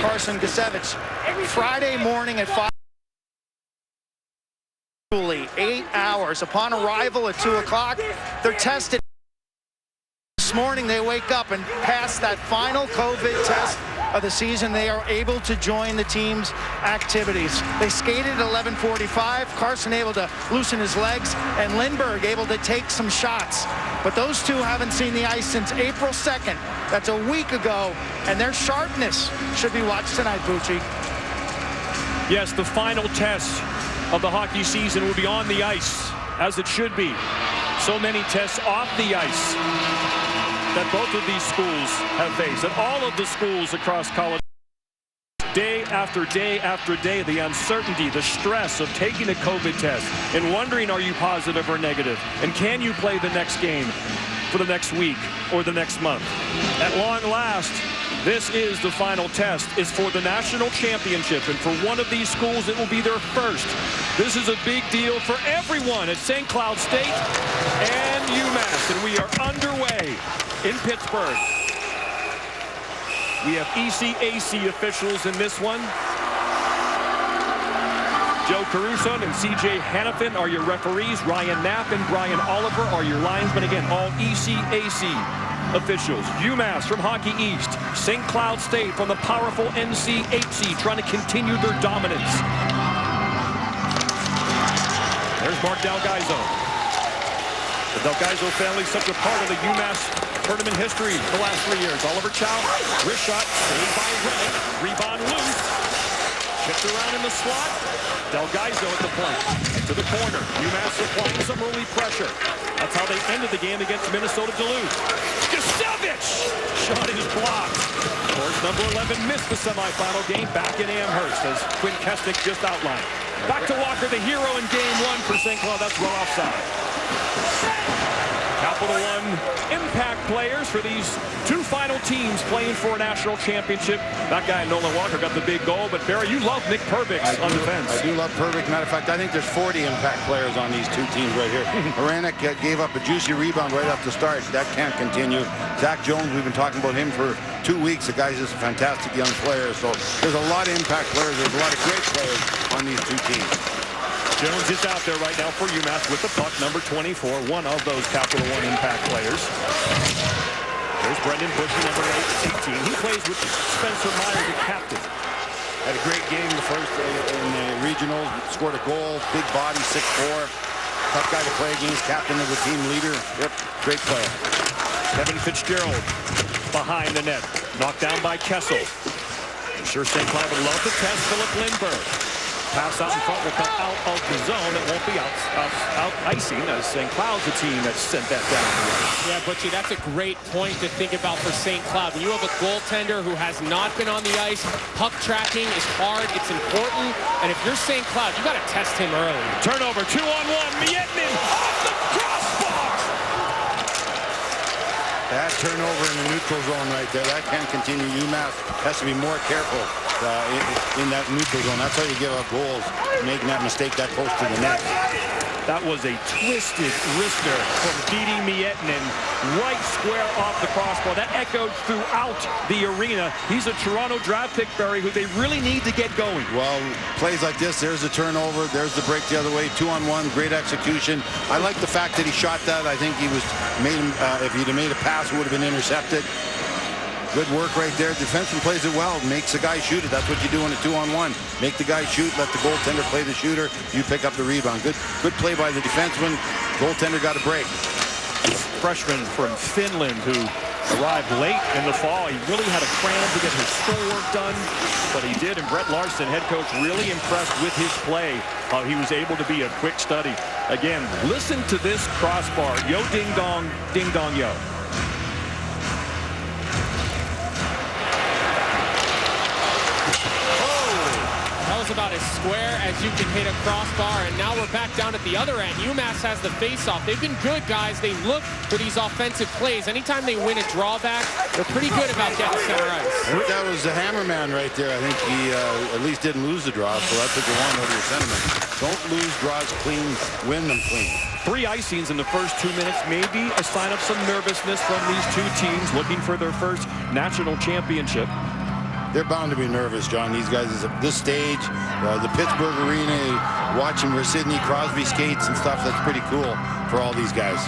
Carson Gusevich. Friday morning at 5. 8 hours. Upon arrival at 2 o'clock, they're tested. This morning they wake up and pass that final COVID test of the season. They are able to join the team's activities. They skated at 11:45. Carson able to loosen his legs, and Lindbergh able to take some shots. But those two haven't seen the ice since April 2nd. That's a week ago, and their sharpness should be watched tonight, Bucci. Yes, the final test of the hockey season will be on the ice, as it should be. So many tests off the ice that both of these schools have faced, and all of the schools across college. Day after day after day, the uncertainty, the stress of taking a COVID test and wondering, are you positive or negative? And can you play the next game for the next week or the next month? At long last, this is the final test. It's for the national championship, and for one of these schools, it will be their first. This is a big deal for everyone at St. Cloud State and UMass, and we are underway in Pittsburgh. We have ECAC officials in this one. Joe Caruso and C.J. Hannafin are your referees. Ryan Knapp and Brian Oliver are your linesmen. Again, all ECAC officials. UMass from Hockey East. St. Cloud State from the powerful NCHC trying to continue their dominance. There's Mark Delgaizo. The Delgaizo family, such a part of the UMass tournament history the last 3 years. Oliver Chow, wrist shot, saved by Reddick. Rebound loose. Chipped around in the slot. Delgaizo at the point. To the corner. UMass applying some early pressure. That's how they ended the game against Minnesota Duluth. Gusevich! Shot is blocked. Of course, number 11 missed the semifinal game back in Amherst, as Quinn Kesnick just outlined. Back to Walker, the hero in game 1 for St. Cloud. That's well offside. Capital One impact players for these two final teams playing for a national championship. That guy, Nolan Walker, got the big goal. But, Barry, you love Nick Perbix on defense. I do love Perbix. Matter of fact, I think there's 40 impact players on these two teams right here. Aranek gave up a juicy rebound right off the start. That can't continue. Zach Jones, we've been talking about him for 2 weeks. The guy's just a fantastic young player. So there's a lot of impact players. There's a lot of great players on these two teams. Jones is out there right now for UMass with the puck, number 24, one of those Capital One impact players. There's Brendan Bushy, number 18. He plays with Spencer Meyer, the captain. Had a great game the first in the regionals. Scored a goal, big body, 6'4". Tough guy to play against, captain of the team leader. Yep, great player. Kevin Fitzgerald behind the net. Knocked down by Kessel. I'm sure St. Cloud would love to test Philip Lindbergh. Pass out in front will come out of the zone. It won't be out icing, as St. Cloud's the team that sent that down. Yeah, Butchie, that's a great point to think about for St. Cloud. When you have a goaltender who has not been on the ice, puck tracking is hard, it's important, and if you're St. Cloud, you got to test him early. Turnover, 2-on-1, Mietnin off the crossbar! That turnover in the neutral zone right there, that can't continue. UMass has to be more careful in that neutral zone. That's how you give up goals, making that mistake that close to the net. That was a twisted wrister from Didi Mietnin, right square off the crossbar. That echoed throughout the arena. He's a Toronto draft pick, Barry, who they really need to get going. Well, plays like this, there's the turnover, there's the break the other way, 2-on-1, great execution. I like the fact that he shot that. I think he was made him, if he'd have made a pass, it would have been intercepted. Good work right there. Defenseman plays it well, makes the guy shoot it. That's what you do in a 2-on-1. Make the guy shoot, let the goaltender play the shooter. You pick up the rebound. Good play by the defenseman. Goaltender got a break. Freshman from Finland who arrived late in the fall. He really had a cram to get his schoolwork done, but he did. And Brett Larson, head coach, really impressed with his play. He was able to be a quick study. Again, listen to this crossbar. Yo, ding dong, yo. About as square as you can hit a crossbar, and now we're back down at the other end. UMass has the face-off. They've been good, guys. They look for these offensive plays. Anytime they win a drawback, they're pretty good about getting center ice. I think that was the hammerman right there. I think he at least didn't lose the draw, so that's what you want over your sentiment. Don't lose draws clean, win them clean. 3 icings in the first 2 minutes, maybe a sign of some nervousness from these two teams looking for their first national championship. they're bound to be nervous, John. These guys is at this stage, the Pittsburgh Arena, watching where Sidney Crosby skates and stuff. That's pretty cool for all these guys.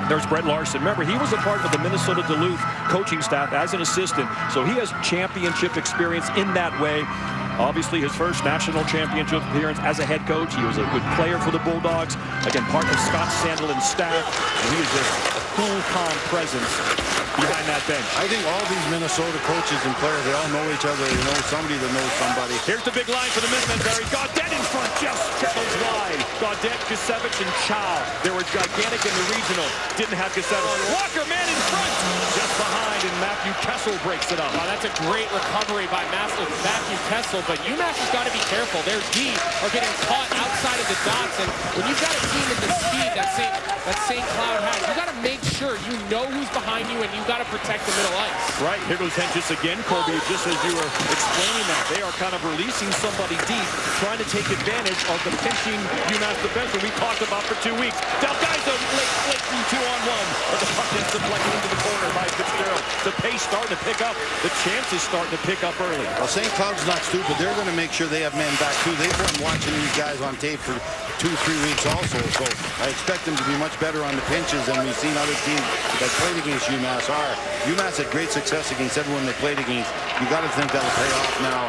There's Brett Larson. Remember, he was a part of the Minnesota Duluth coaching staff as an assistant, so he has championship experience in that way. Obviously, his first national championship appearance as a head coach. He was a good player for the Bulldogs. Again, part of Scott Sandelin's staff, and he is just a cool, calm presence behind that bench. I think all these Minnesota coaches and players, they all know each other. They know somebody that knows somebody. Here's the big line for the Minutemen, Barry. Gaudet in front, just settles wide. Gaudet, Gisevich, and Chow. They were gigantic in the regional. Didn't have Gisevich. Walker, man in front, just behind, and Matthew Kessel breaks it up. Wow, that's a great recovery by Matthew Kessel, but UMass has got to be careful. Their D are getting caught outside of the dots, and when you've got a team with the speed that St. Cloud has, you got to make sure you know who's behind you, and you got to protect the middle ice. Right, here goes Hentges again, Colby, just as you were explaining that. They are kind of releasing somebody deep, trying to take advantage of the pinching UMass defense that we talked about for 2 weeks. Delgado late from 2-on-1, but the puck is deflected into the corner by Fitzgerald. The pace starting to pick up. The chances starting to pick up early. Well, St. Cloud's not stupid. They're going to make sure they have men back, too. They've been watching these guys on tape for 2-3 weeks also, so I expect them to be much better on the pinches than we've seen other teams that played against UMass are. UMass had great success against everyone they played against. You got to think that'll pay off now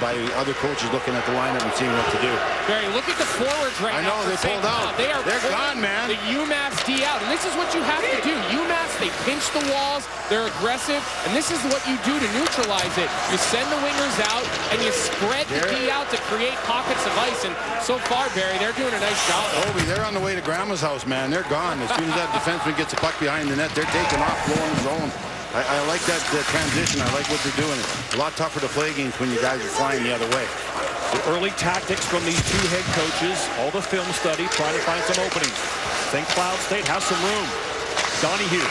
by other coaches looking at the lineup and seeing what to do. Barry, look at the forwards right now. I know, they pulled out. They're gone, man. The UMass D out, and this is what you have to do. UMass, they pinch the walls, they're aggressive, and this is what you do to neutralize it. You send the wingers out, and you spread the D out to create pockets of ice, and so far, Barry, they're doing a nice job. Obi, they're on the way to Grandma's house, man. They're gone. As soon as that defenseman gets a puck behind the net, they're taking off, blowing his own. I like that transition. I like what they're doing. It's a lot tougher to play against when you guys are flying the other way. The early tactics from these two head coaches, all the film study, trying to find some openings. St. Cloud State has some room. Donahue.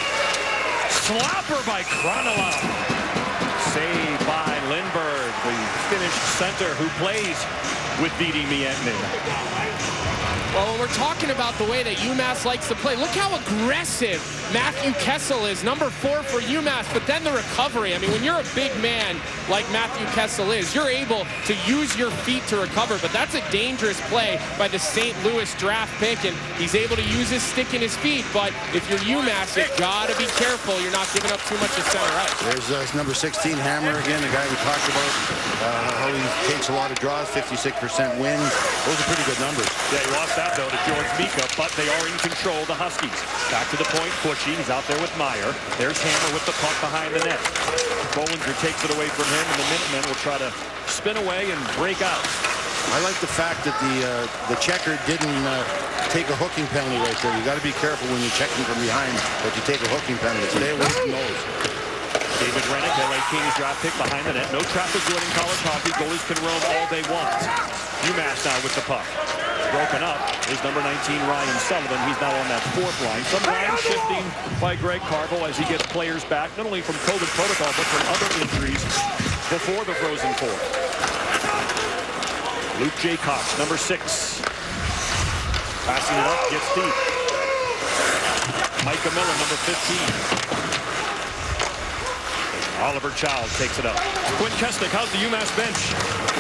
Slapper by Kronila. Saved by Lindbergh, the Finnish center who plays with Didi Miettinen. Well, when we're talking about the way that UMass likes to play, look how aggressive Matthew Kessel is, number 4 for UMass, but then the recovery. I mean, when you're a big man like Matthew Kessel is, you're able to use your feet to recover, but that's a dangerous play by the St. Louis draft pick, and he's able to use his stick and his feet, but if you're UMass, you've got to be careful you're not giving up too much to center ice. There's number 16, Hammer again, the guy we talked about, how he takes a lot of draws, 56% wins. Those are pretty good numbers. Yeah, he lost that, though, to George Mika, but they are in control, the Huskies. Back to the point, Bushy, he's out there with Meyer. There's Hammer with the puck behind the net. Bollinger takes it away from him, and the Minutemen will try to spin away and break out. I like the fact that the checker didn't take a hooking penalty right there. You got to be careful when you're checking from behind that you take a hooking penalty. Stay away from those. David Rennick, LA Kings draft pick behind the net. No traffic good in college hockey. Goalies can roam all they want. UMass now with the puck. Broken up is number 19, Ryan Sullivan. He's now on that 4th line. Some line shifting by Greg Carbo as he gets players back, not only from COVID protocol, but from other injuries before the Frozen Four. Luke Jaycox, number 6. Passing it up, gets deep. Micah Miller, number 15. Oliver Child takes it up. Quinn Kesnick, how's the UMass bench?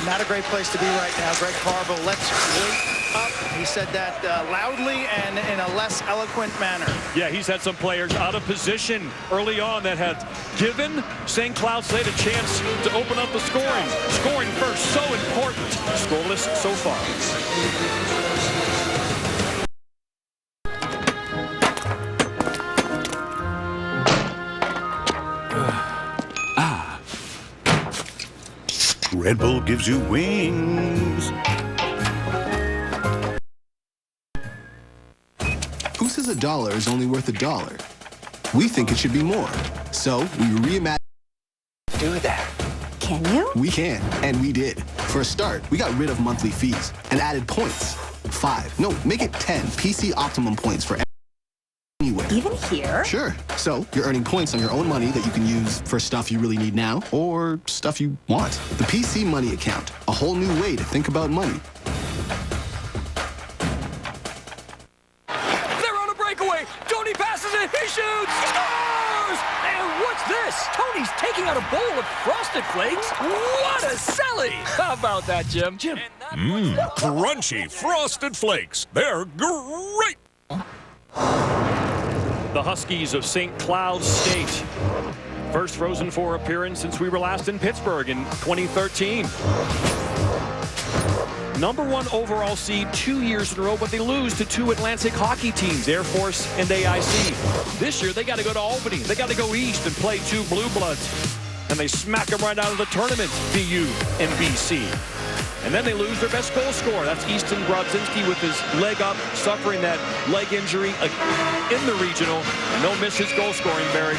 Not a great place to be right now. Greg Carbo, let's wait up. He said that loudly and in a less eloquent manner. Yeah, he's had some players out of position early on that had given St. Cloud State a chance to open up the scoring. Scoring first, so important. Scoreless so far. Red Bull gives you wings. Who says $1 is only worth $1? We think it should be more. So we reimagine. Do that. Can you? We can, and we did. For a start, we got rid of monthly fees and added points. 5, no, make it 10 PC Optimum points for anywhere. Even here? Sure. So you're earning points on your own money that you can use for stuff you really need now or stuff you want. The PC Money Account, a whole new way to think about money. They're on a breakaway. Tony passes it. He shoots. Scores! And what's this? Tony's taking out a bowl of frosted Frosted Flakes? What a selly! How about that, Jim? Crunchy Frosted Flakes. They're great. The Huskies of St. Cloud State. First Frozen Four appearance since we were last in Pittsburgh in 2013. #1 overall seed 2 years in a row, but they lose to 2 Atlantic hockey teams, Air Force and AIC. This year, they got to go to Albany. They got to go east and play 2 Blue Bloods. And they smack them right out of the tournament, BU and BC. And then they lose their best goal scorer. That's Easton Brodzinski with his leg up, suffering that leg injury in the regional. And don't miss his goal scoring, Barry.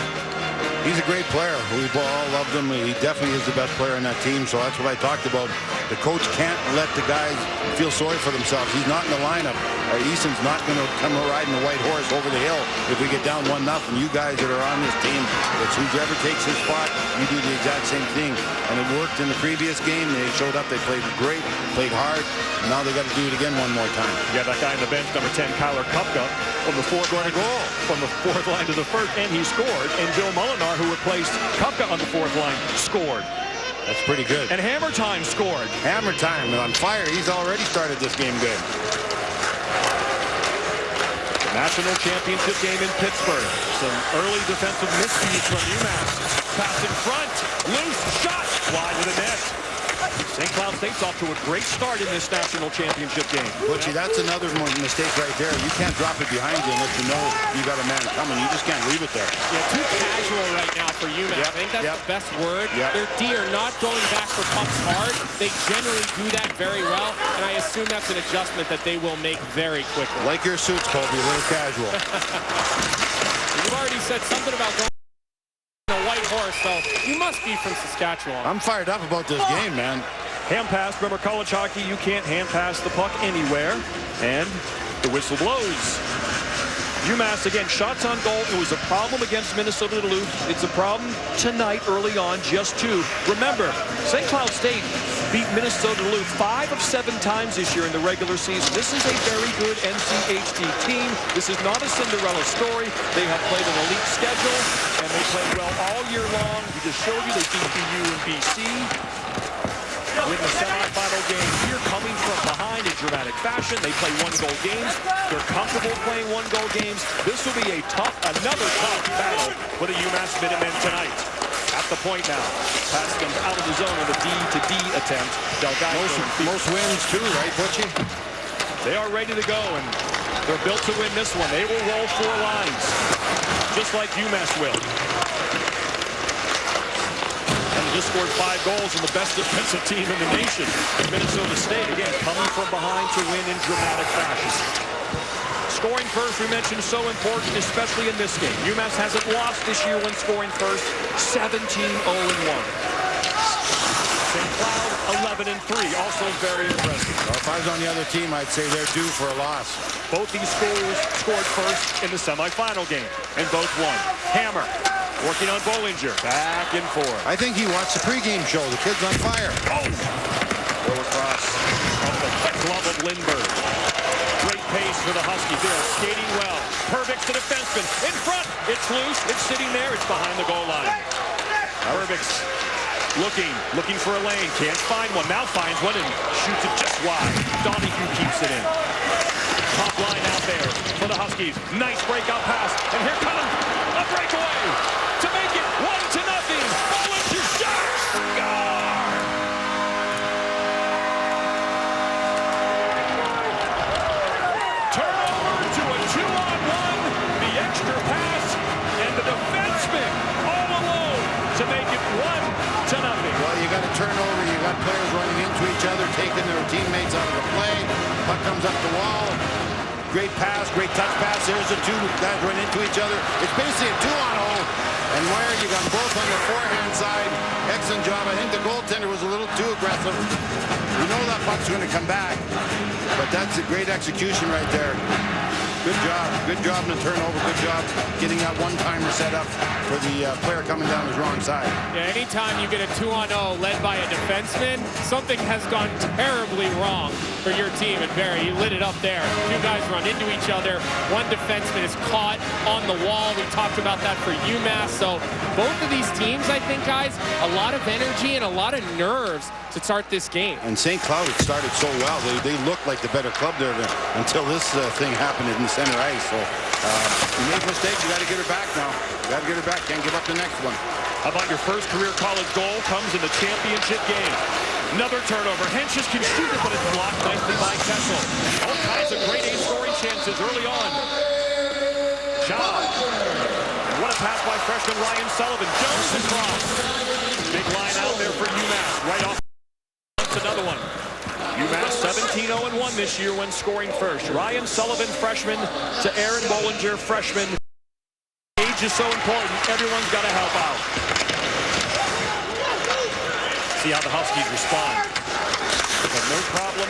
He's a great player. We all loved him. He definitely is the best player on that team, so that's what I talked about. The coach can't let the guys feel sorry for themselves. He's not in the lineup. Easton's not going to come riding the white horse over the hill if we get down 1-0. You guys that are on this team, it's whoever takes his spot, you do the exact same thing. And it worked in the previous game. They showed up. They played great, played hard. And now they got to do it again one more time. Yeah, that guy on the bench, number 10, Kyler Kupka, from the fourth line goal, from the fourth line to the first, and he scored. And Bill Molinar, who replaced Kupka on the fourth line, scored. That's pretty good. And Hammer Time scored. Hammer Time on fire. He's already started this game good. The national championship game in Pittsburgh. Some early defensive miscues from UMass. Pass in front. Loose shot. Wide of the net. St. Cloud State's off to a great start in this national championship game. Butchie, that's another mistake right there. You can't drop it behind you unless you know you got a man coming. You just can't leave it there. Yeah, too casual right now for UMass. I think that's the best word. Their D are not going back for pucks hard. They generally do that very well, and I assume that's an adjustment that they will make very quickly. Like your suits, Colby, a little casual. You've already said something about going a white horse, so you must be from Saskatchewan. I'm fired up about this game, man. Hand pass. Remember, college hockey, you can't hand pass the puck anywhere. And the whistle blows. UMass, again, shots on goal. It was a problem against Minnesota Duluth. It's a problem tonight early on, just 2. Remember, St. Cloud State beat Minnesota Duluth 5 of 7 times this year in the regular season. This is a very good NCHD team. This is not a Cinderella story. They have played an elite schedule, and they played well all year long. We just showed you they beat BU and BC. Win the semifinal game here, coming from behind in dramatic fashion. They play 1-goal games. They're comfortable playing 1-goal games. This will be another tough battle for the UMass Minutemen tonight. At the point now, pass comes out of the zone on a D-to-D attempt. Most wins too, right, Butchie? They are ready to go, and they're built to win this one. They will roll 4 lines, just like UMass will. Just scored 5 goals and the best defensive team in the nation. Minnesota State, again, coming from behind to win in dramatic fashion. Scoring first, we mentioned, so important, especially in this game. UMass hasn't lost this year when scoring first, 17-0-1. St. Cloud, 11-3, also very impressive. Well, if I was on the other team, I'd say they're due for a loss. Both these schools scored first in the semifinal game, and both won. Hammer. Working on Bollinger, back and forth. I think he watched the pregame show. The kid's on fire. Oh! Go across off the glove of Lindbergh. Great pace for the Huskies. They're skating well. Perbix, the defenseman, in front. It's loose. It's sitting there. It's behind the goal line. Perbix looking for a lane. Can't find one. Now finds one and shoots it just wide. Donahue keeps it in. Top line out there for the Huskies. Nice breakout pass. And here comes a breakaway. To make it 1-0. Bollinger shot! Score! Turnover to a 2-on-1. The extra pass and the defenseman all alone to make it 1-0. Well, you got a turnover. You got players running into each other, taking their teammates out of the play. Puck comes up the wall. Great pass, great touch pass. There's the 2 guys run into each other. It's basically a 2-on-0. And where you got both on the forehand side. Excellent job. I think the goaltender was a little too aggressive. You know that puck's going to come back. But that's a great execution right there. Good job in the turnover. Good job getting that one-timer set up for the player coming down his wrong side. Yeah, anytime you get a 2-on-0 led by a defenseman, something has gone terribly wrong for your team. And Barry, you lit it up there. Two guys run into each other. One defenseman is caught on the wall. We talked about that for UMass. So both of these teams, I think, guys, a lot of energy and a lot of nerves to start this game. And St. Cloud had started so well. They looked like the better club there until this thing happened in the center ice. So you made a mistake. You got to get her back now. You got to get her back. Can't give up the next one. How about your first career college goal comes in the championship game? Another turnover. Henches can shoot it, but it's blocked nicely by Kessel. All kinds of great A-scoring chances early on. Shaw. What a pass by freshman Ryan Sullivan. Jones across. Big line out there for UMass. Right off. Another one. UMass 17-0-1 this year when scoring first. Ryan Sullivan, freshman, to Aaron Bollinger, freshman. Age is so important. Everyone's got to help out. See how the Huskies respond. But no problem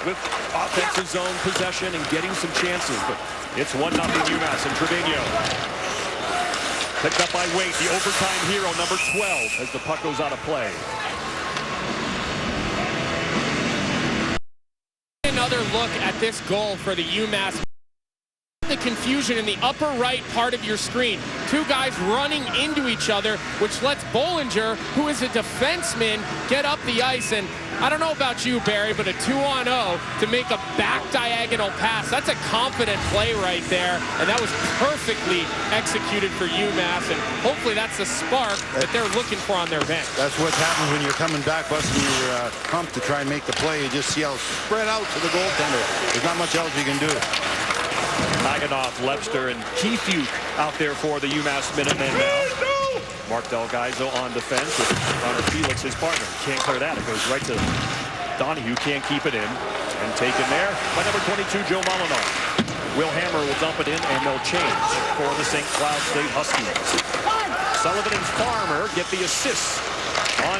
with offensive zone possession and getting some chances. But it's 1-0 UMass, and Trevino picked up by Waite, the overtime hero, number 12, as the puck goes out of play. Another look at this goal for the UMass. The confusion in the upper right part of your screen. Two guys running into each other, which lets Bollinger, who is a defenseman, get up the ice. And I don't know about you, Barry, but a 2-on-0 to make a back diagonal pass, that's a confident play right there. And that was perfectly executed for UMass. And hopefully that's the spark that they're looking for on their bench. That's what happens when you're coming back, busting your hump to try and make the play. You just see how spread out to the goaltender. There's not much else you can do. Hagenoff, Lepster, and Keefe out there for the UMass Minutemen now. Mark Delgaizo on defense with Connor Felix, his partner. Can't clear that. It goes right to Donahue. Can't keep it in. And taken there by number 22, Joe Molyneux. Will Hammer will dump it in, and they'll change for the St. Cloud State Huskies. Sullivan and Farmer get the assists on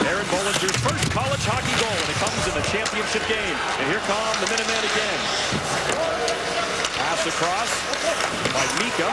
Aaron Bollinger's first college hockey goal, and it comes in the championship game. And here come the Minutemen again. Pass across by Mika.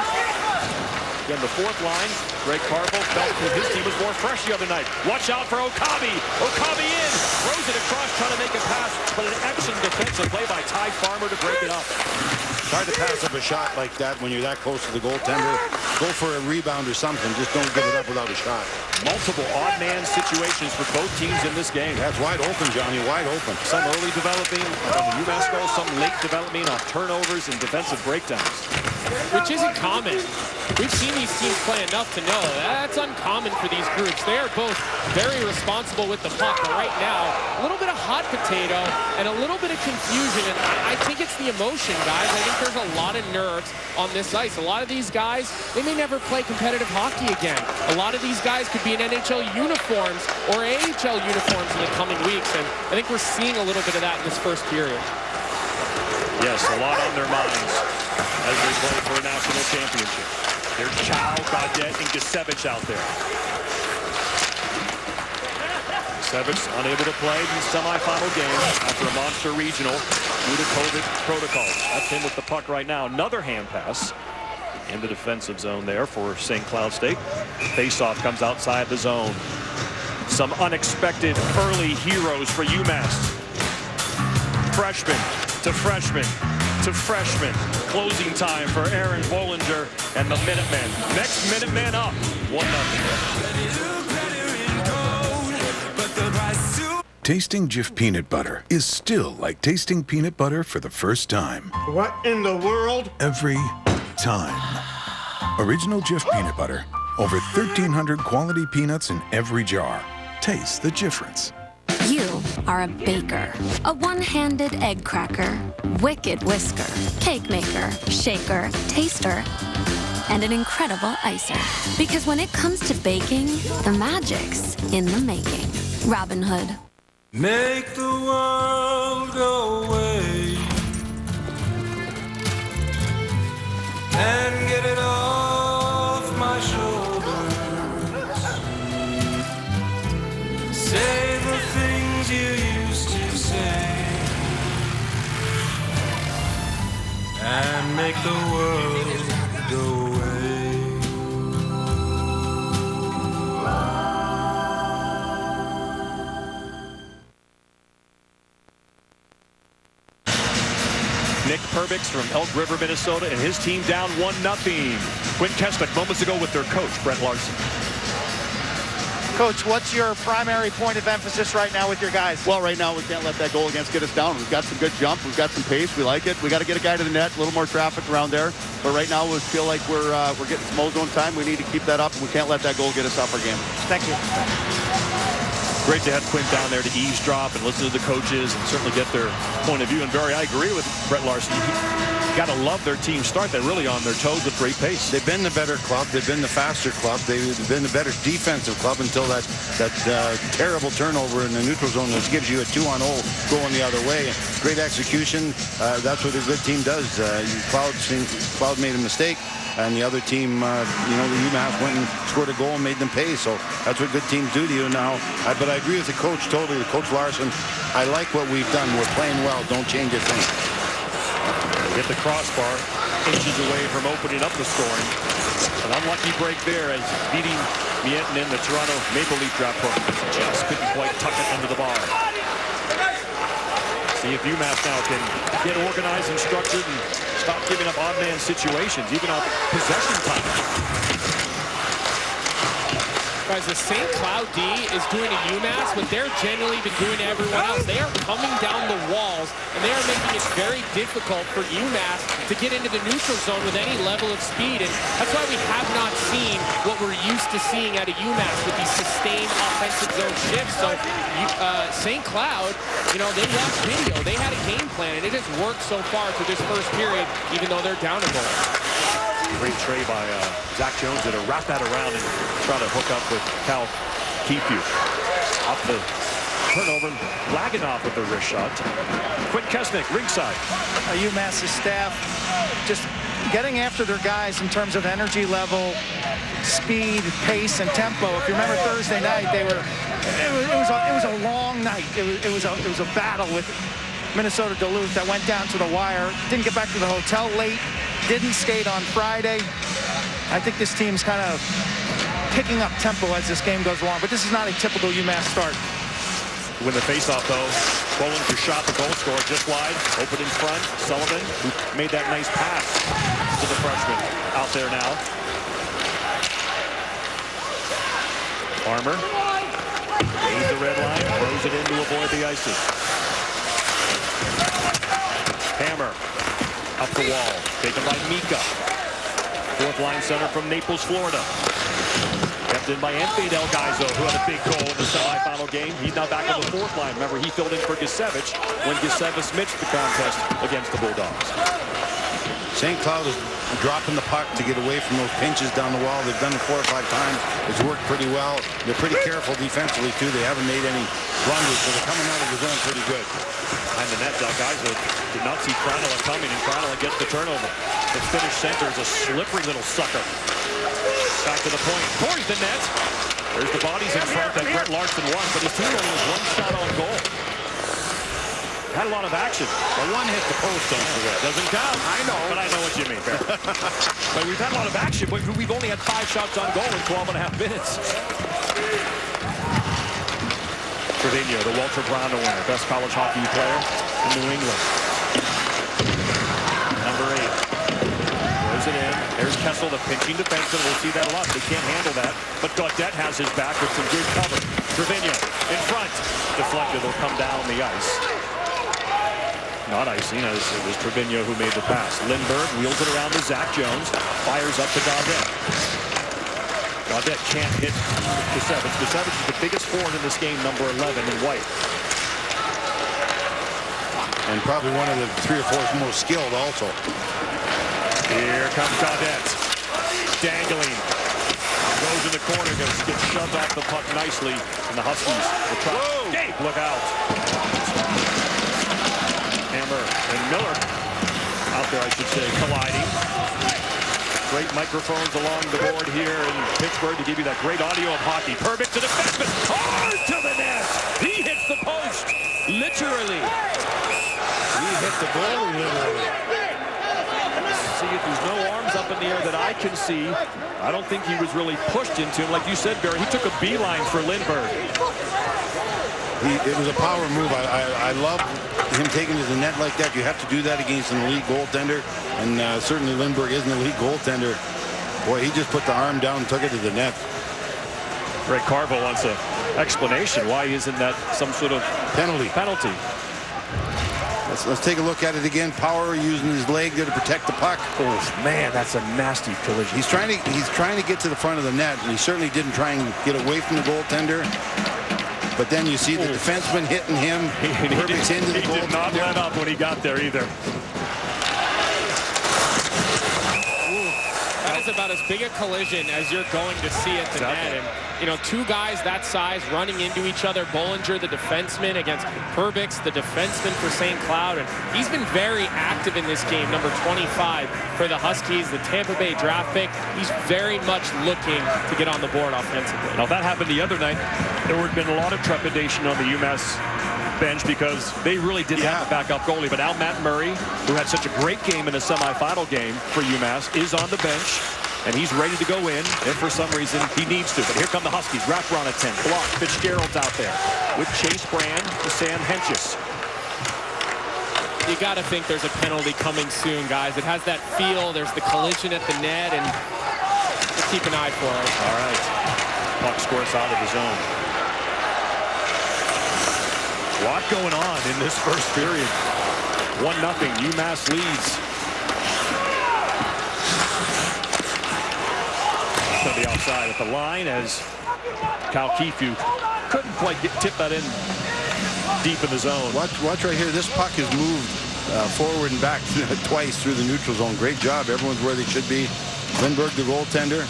Again, the fourth line. Greg Carville felt that his team was more fresh the other night. Watch out for Okabe. Okabe in. Throws it across, trying to make a pass, but an excellent defensive play by Ty Farmer to break it up. It's hard to pass up a shot like that when you're that close to the goaltender. Go for a rebound or something. Just don't give it up without a shot. Multiple odd man situations for both teams in this game. That's wide open, Johnny. Wide open. Some early developing on the UMass goal, some late developing off turnovers and defensive breakdowns. Which isn't common. We've seen these teams play enough to know that's uncommon for these groups. They are both very responsible with the puck. But right now, a little bit of hot potato and a little bit of confusion. And I think it's the emotion, guys. I think there's a lot of nerves on this ice. A lot of these guys, they may never play competitive hockey again. A lot of these guys could be in NHL uniforms or AHL uniforms in the coming weeks. And I think we're seeing a little bit of that in this first period. Yes, a lot on their minds as they play for a national championship. There's Chow, Gaudet, and Gisevich out there. Gisevich unable to play the semifinal game after a monster regional due to COVID protocols. That's him with the puck right now. Another hand pass in the defensive zone there for St. Cloud State. Faceoff comes outside the zone. Some unexpected early heroes for UMass. Freshman to freshman to freshman. Closing time for Aaron Bollinger and the Minutemen. Next Minutemen up, 1-0. Tasting Jif peanut butter is still like tasting peanut butter for the first time. What in the world? Every time. Original Jif peanut butter. Over 1,300 quality peanuts in every jar. Taste the difference. You are a baker, a one-handed egg cracker, wicked whisker, cake maker, shaker, taster, and an incredible icer. Because when it comes to baking, the magic's in the making. Robin Hood. Make the world go away and get it off my shoulders. Say the things you used to say. make the world go away. Nick Perbix from Elk River, Minnesota, and his team down 1-0. Quinn Keswick moments ago with their coach, Brent Larson. Coach, what's your primary point of emphasis right now with your guys? Well, right now we can't let that goal against get us down. We've got some good jump. We've got some pace. We like it. We got to get a guy to the net, a little more traffic around there. But right now we feel like we're getting some ozone time. We need to keep that up, and we can't let that goal get us off our game. Thank you. Great to have Quinn down there to eavesdrop and listen to the coaches and certainly get their point of view. And Barry, I agree with Brett Larson. You got to love their team start. They're really on their toes with great pace. They've been the better club. They've been the faster club. They've been the better defensive club until that terrible turnover in the neutral zone, which gives you a 2-on-0 going the other way. Great execution. That's what a good team does. Cloud made a mistake, and the other team, the UMass went and scored a goal and made them pay. So that's what good teams do to you now. But I agree with the coach totally. Coach Larson, I like what we've done. We're playing well. Don't change a thing. Hit the crossbar, inches away from opening up the scoring. An unlucky break there as beating Mietin in the Toronto Maple Leaf draft hook. Just couldn't quite tuck it under the bar. See if UMass now can get organized and structured and stop giving up odd man situations, even on possession time. Guys, the St. Cloud D is doing to UMass what they're generally been doing to everyone else. They are coming down the walls, and they are making it very difficult for UMass to get into the neutral zone with any level of speed. And that's why we have not seen what we're used to seeing out of UMass with these sustained offensive zone shifts. So St. Cloud, they watched video. They had a game plan, and it has worked so far through this first period, even though they're down a goal. Great tray by Zach Jones to wrap that around and try to hook up with Cal Keefe. Off the turnover, Laganov with the wrist shot. Quinn Keswick, ringside. UMass's staff just getting after their guys in terms of energy level, speed, pace, and tempo. If you remember Thursday night, it was a long night. It was a battle with Minnesota Duluth that went down to the wire. Didn't get back to the hotel late. Didn't skate on Friday. I think this team's kind of picking up tempo as this game goes along, but this is not a typical UMass start. Win the faceoff though. Bollinger shot the goal scorer just wide. Open in front. Sullivan, who made that nice pass to the freshman out there now. Farmer made the red line, throws it in to avoid the icing. Hammer up the wall, taken by Mika. Fourth line center from Naples, Florida. Kept in by Fidel Gaizo, who had a big goal in the semifinal game. He's now back on the fourth line. Remember, he filled in for Gisevich when Gisevich missed the contest against the Bulldogs. St. Cloud is dropping the puck to get away from those pinches down the wall. They've done it 4 or 5 times. It's worked pretty well. They're pretty careful defensively, too. They haven't made any blunders, so they're coming out of the zone pretty good. Behind the net, Gaizo did not see Kranola coming, and Kranola gets the turnover. The Finnish center is a slippery little sucker. Back to the point, towards the net. There's the bodies in front that Brett Larson won, but his team only has 1 shot on goal. Had a lot of action. Well, one hit the post, don't forget. Doesn't count. I know. But I know what you mean, Barry. But we've had a lot of action, but we've only had 5 shots on goal in 12 and a half minutes. Trevino, the Walter Brown winner, best college hockey player in New England. Number 8. Throws it in. There's Kessel, the pinching defenseman. We'll see that a lot. They can't handle that. But Gaudette has his back with some good cover. Trevino in front. Deflected. Will come down the ice. Not icing, as it was Trevino who made the pass. Lindbergh wheels it around to Zach Jones. Fires up to Gaudette. Gaudette can't hit Gisevich. Gisevich is the biggest forward in this game, number 11 in white. And probably one of the 3 or 4 most skilled also. Here comes Gaudette. Dangling. Goes in the corner, gets shoved off the puck nicely. And the Huskies will try. Gabe, look out. Hammer and Miller out there, I should say, colliding. Great microphones along the board here in Pittsburgh to give you that great audio of hockey. Perbix to the defenseman. Hard to the net. He hits the post. Literally. He hit the goalie literally. See can see, I don't think he was really pushed into him. Like you said, Barry, he took a beeline for Lindbergh. It was a power move. I love him taking to the net like that. You have to do that against an elite goaltender, and certainly Lindbergh is an elite goaltender. Boy, he just put the arm down and took it to the net. Greg Carville wants an explanation. Why isn't that some sort of penalty? Let's take a look at it again. Power using his leg there to protect the puck. Oh man, that's a nasty collision. He's trying to get to the front of the net, and he certainly didn't try and get away from the goaltender. But then you see the defenseman hitting him. He did not let up when he got there either. That is about as big a collision as you're going to see at the net. And, you know, two guys that size running into each other. Bollinger, the defenseman, against Perbix, the defenseman for St. Cloud. And he's been very active in this game, number 25 for the Huskies, the Tampa Bay draft pick. He's very much looking to get on the board offensively. Now, if that happened the other night, there would have been a lot of trepidation on the UMass bench because they really didn't have a backup goalie. But now Matt Murray, who had such a great game in the semifinal game for UMass, is on the bench, and he's ready to go in if for some reason he needs to. But here come the Huskies. Wrap around a 10. Block. Fitzgerald's out there with Chase Brand to Sam Hentges. You got to think there's a penalty coming soon, guys. It has that feel. There's the collision at the net, and we'll keep an eye for it. All right. Puck scores out of the zone. A lot going on in this first period. 1-0. UMass leads. To the outside at the line as Kyle Keefe couldn't quite tip that in deep in the zone. Watch right here. This puck has moved forward and back twice through the neutral zone. Great job. Everyone's where they should be. Lindbergh, the goaltender.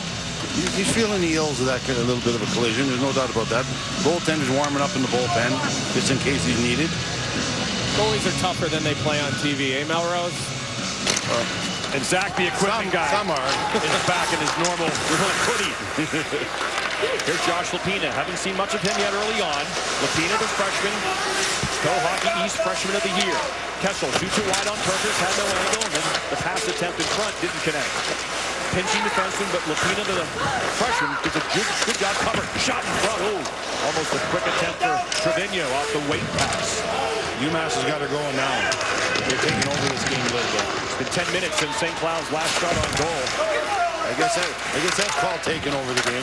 He's feeling the ills of that a little bit of a collision. There's no doubt about that. Goaltender's warming up in the bullpen just in case he's needed. Goalies are tougher than they play on TV, eh, Melrose? And Zach, the equipment guy, is back in his normal hoodie. Here's Josh Lapina. Haven't seen much of him yet early on. Lapina, the freshman, Co-Hockey East Freshman of the Year. Kessel, 2-2 wide on purpose, had no angle, and then the pass attempt in front didn't connect. Pinching defenseman, but Lapina, the freshman, does a good job covered. Shot in front. Oh, almost a quick attempt for Trevino off the weight pass. UMass has got her going now. They're taking over this game a little bit. It's been 10 minutes since St. Cloud's last shot on goal. I guess that's called taking over the game.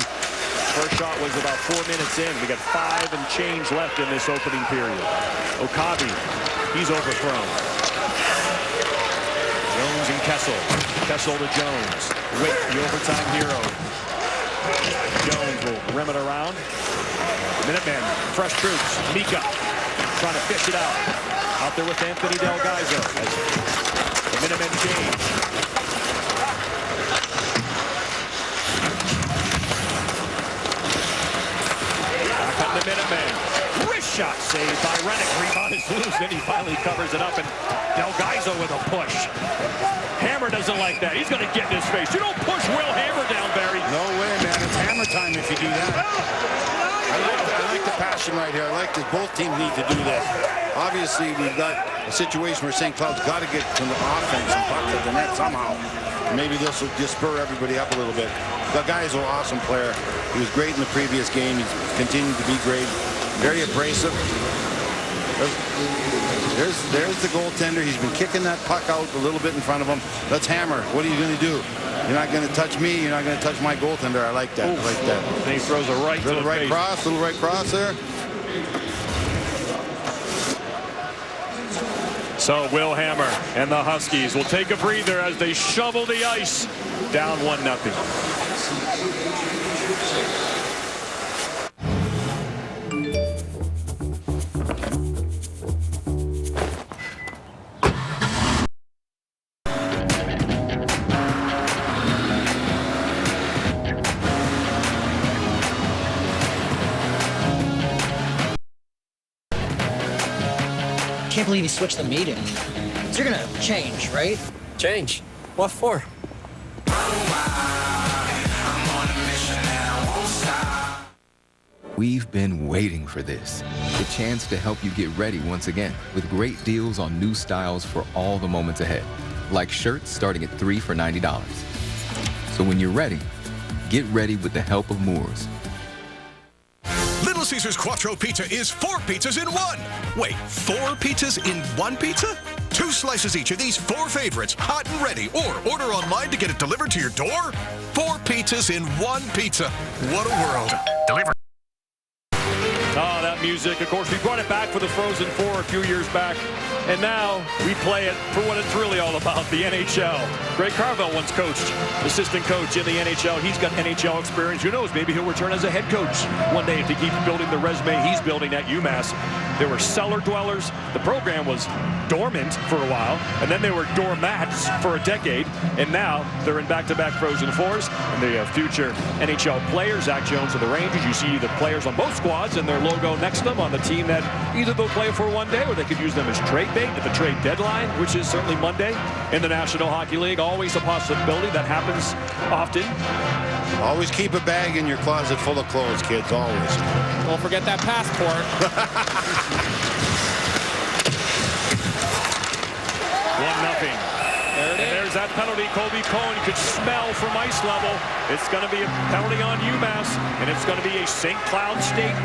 First shot was about 4 minutes in. We got 5 and change left in this opening period. Okabe, he's overthrown. Jones and Kessel. Kessel to Jones. Witt, the overtime hero. Jones will rim it around. Minutemen, fresh troops. Mika trying to fish it out. Out there with Anthony Del Gaizo as the Minutemen change. Back on the Minutemen. Wrist shot saved by Rennick. Rebound is loose. Then he finally covers it up, and Del Gaizo with a push. Hammer doesn't like that. He's going to get in his face. You don't push Will Hammer down, Barry. No way, man. It's hammer time if you do that. I like the passion right here. I like that both teams need to do this. Obviously, we've got a situation where St. Cloud's got to get to the offense and puck to the net somehow. Maybe this will just spur everybody up a little bit. The guy is an awesome player. He was great in the previous game. He's continued to be great. Very abrasive. There's the goaltender. He's been kicking that puck out a little bit in front of him. Let's hammer. What are you going to do? You're not going to touch me. You're not going to touch my goaltender. I like that. I like that. Then he throws a right to the right cross. Little right cross there. So Will Hammer and the Huskies will take a breather as they shovel the ice down 1-0. I can't believe you switched the meeting. So you're gonna change, right? Change? What for? We've been waiting for this. The chance to help you get ready once again with great deals on new styles for all the moments ahead. Like shirts starting at $3 for $90. So when you're ready, get ready with the help of Moores. Little Caesars Quattro Pizza is 4 pizzas in one. Wait, 4 pizzas in one pizza? 2 slices each of these 4 favorites, hot and ready, or order online to get it delivered to your door? 4 pizzas in one pizza. What a world. Deliver. Oh, that music. Of course, we brought it back for the Frozen Four a few years back. And now we play it for what it's really all about, the NHL. Greg Carvel once coached, assistant coach in the NHL. He's got NHL experience. Who knows, maybe he'll return as a head coach one day if he keeps building the resume he's building at UMass. There were cellar dwellers. The program was dormant for a while, and then they were doormats for a decade, and now they're in back-to-back Frozen Fours, and they have future NHL players. Zach Jones of the Rangers. You see the players on both squads and their logo next to them on the team that either they'll play for one day or they could use them as trade bait at the trade deadline, which is certainly Monday in the National Hockey League. Always a possibility. That happens often. Always keep a bag in your closet full of clothes, kids, always. Don't forget that passport. 1-0. There's that penalty. Colby Cohen could smell from ice level. It's going to be a penalty on UMass, and it's going to be a St. Cloud State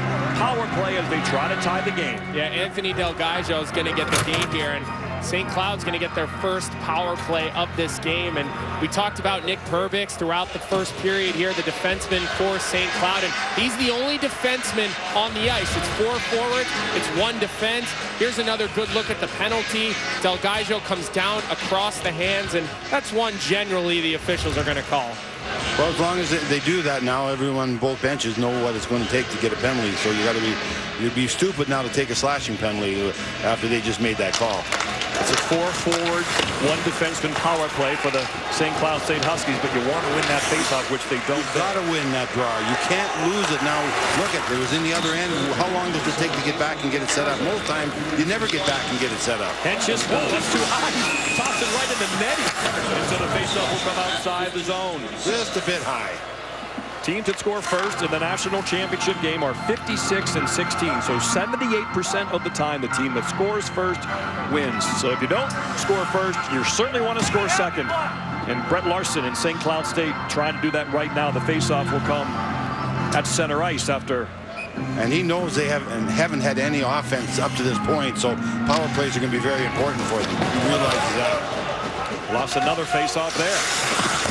power play as they try to tie the game. Yeah, Anthony Delgajo is going to get the game here, and St. Cloud's going to get their first power play of this game. And we talked about Nick Perbix throughout the first period here, the defenseman for St. Cloud. And he's the only defenseman on the ice. It's 4 forwards. It's 1 defense. Here's another good look at the penalty. Delgajo comes down across the hands, and that's one generally the officials are going to call. Well, as long as they do that now, everyone, both benches know what it's going to take to get a penalty. So you'd be stupid now to take a slashing penalty after they just made that call. It's a 4 forward, 1 defenseman power play for the St. Cloud State Huskies, but you want to win that faceoff, which they don't. You've got to win that draw. You can't lose it. Now, look at it. It was in the other end. How long does it take to get back and get it set up? Most times, you never get back and get it set up. And just, that's too high. Toss it right in the net. And so the faceoff will come outside the zone. Just a bit high. Teams that score first in the national championship game are 56 and 16. So 78% of the time, the team that scores first wins. So if you don't score first, you certainly want to score second. And Brett Larson in St. Cloud State trying to do that right now. The faceoff will come at center ice after. And he knows they haven't had any offense up to this point. So power plays are going to be very important for them. He realizes that. Lost another faceoff there.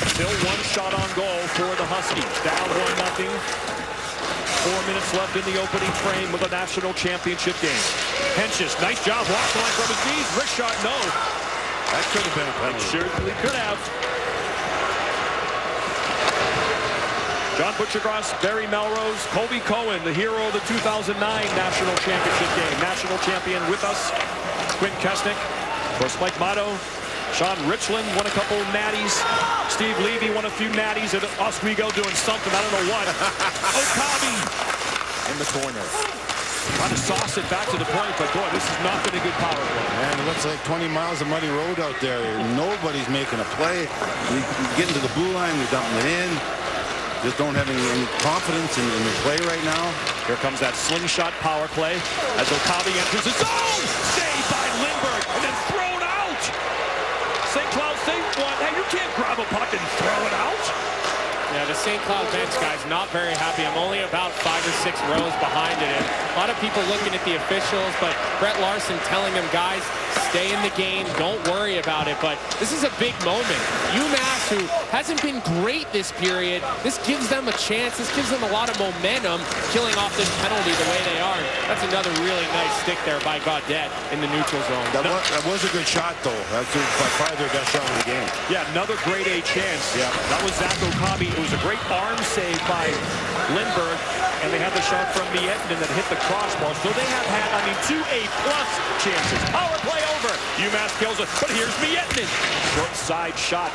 Still 1 shot on goal for the Huskies. Down 1-0. 4 minutes left in the opening frame with a national championship game. Henches, nice job. Walk the line from his knees. Wrist shot, no. That could have been a penalty. Surely could have. John Butchergross, Barry Melrose, Colby Cohen, the hero of the 2009 national championship game. National champion with us. Quinn Kesnick. Of course, Mike Motto. Sean Richland won a couple natties. Steve Levy won a few natties at Oswego doing something, I don't know what. Okabe in the corner. Trying to sauce it back to the point, but boy, this has not been a good power play. Man, it looks like 20 miles of muddy road out there. Nobody's making a play. You get into the blue line, you're dumping it in. Just don't have any confidence in the play right now. Here comes that slingshot power play as Okabe enters the zone. Saved by Lindbergh and then thrown out. St. Cloud State won. Hey, you can't grab a puck and throw it out. Yeah, the St. Cloud bench, guys, not very happy. I'm only about 5 or 6 rows behind it. And a lot of people looking at the officials, but Brett Larson telling them, guys, stay in the game. Don't worry about it. But this is a big moment. UMass, who hasn't been great this period, this gives them a chance. This gives them a lot of momentum, killing off this penalty the way they are. That's another really nice stick there by Gaudette in the neutral zone. That was a good shot, though. That's by far their best shot in the game. Yeah, another grade A chance. Yeah. That was Zach Okabe. It was a great arm save by Lindbergh, and they had the shot from Miettinen that hit the crossbar. So they have had, 2 A+ chances. Power play over. UMass kills it, but here's Miettinen. Short side shot.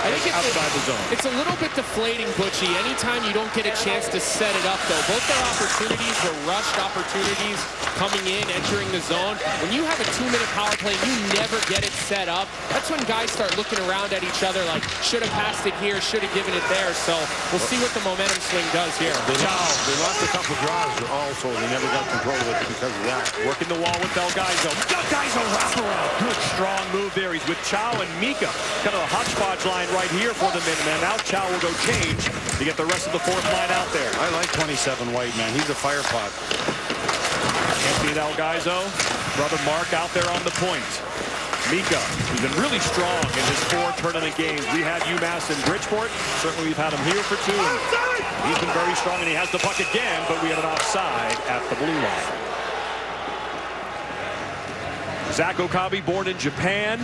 I think it's outside the zone. It's a little bit deflating, Butchie. Anytime you don't get a chance to set it up, though. Both their opportunities were rushed opportunities coming in, entering the zone. When you have a 2-minute power play, you never get it set up. That's when guys start looking around at each other like, should have passed it here, should have given it there. So we'll see what the momentum swing does here. They lost a couple draws also. They never got control of it because of that. Working the wall with Delgajo. Delgajo wraparound. Good strong move there. He's with Chow and Mika. Kind of a hodgepodge line right here for the Minutemen. Now Chow will go change to get the rest of the fourth line out there. I like 27 White, man. He's a fire pot. Anthony Delgaizo, brother Mark out there on the point. Mika, who's been really strong in his 4 tournament games. We had UMass in Bridgeport. Certainly we've had him here for 2. And he's been very strong, and he has the puck again, but we had an offside at the blue line. Zach Okabe, born in Japan,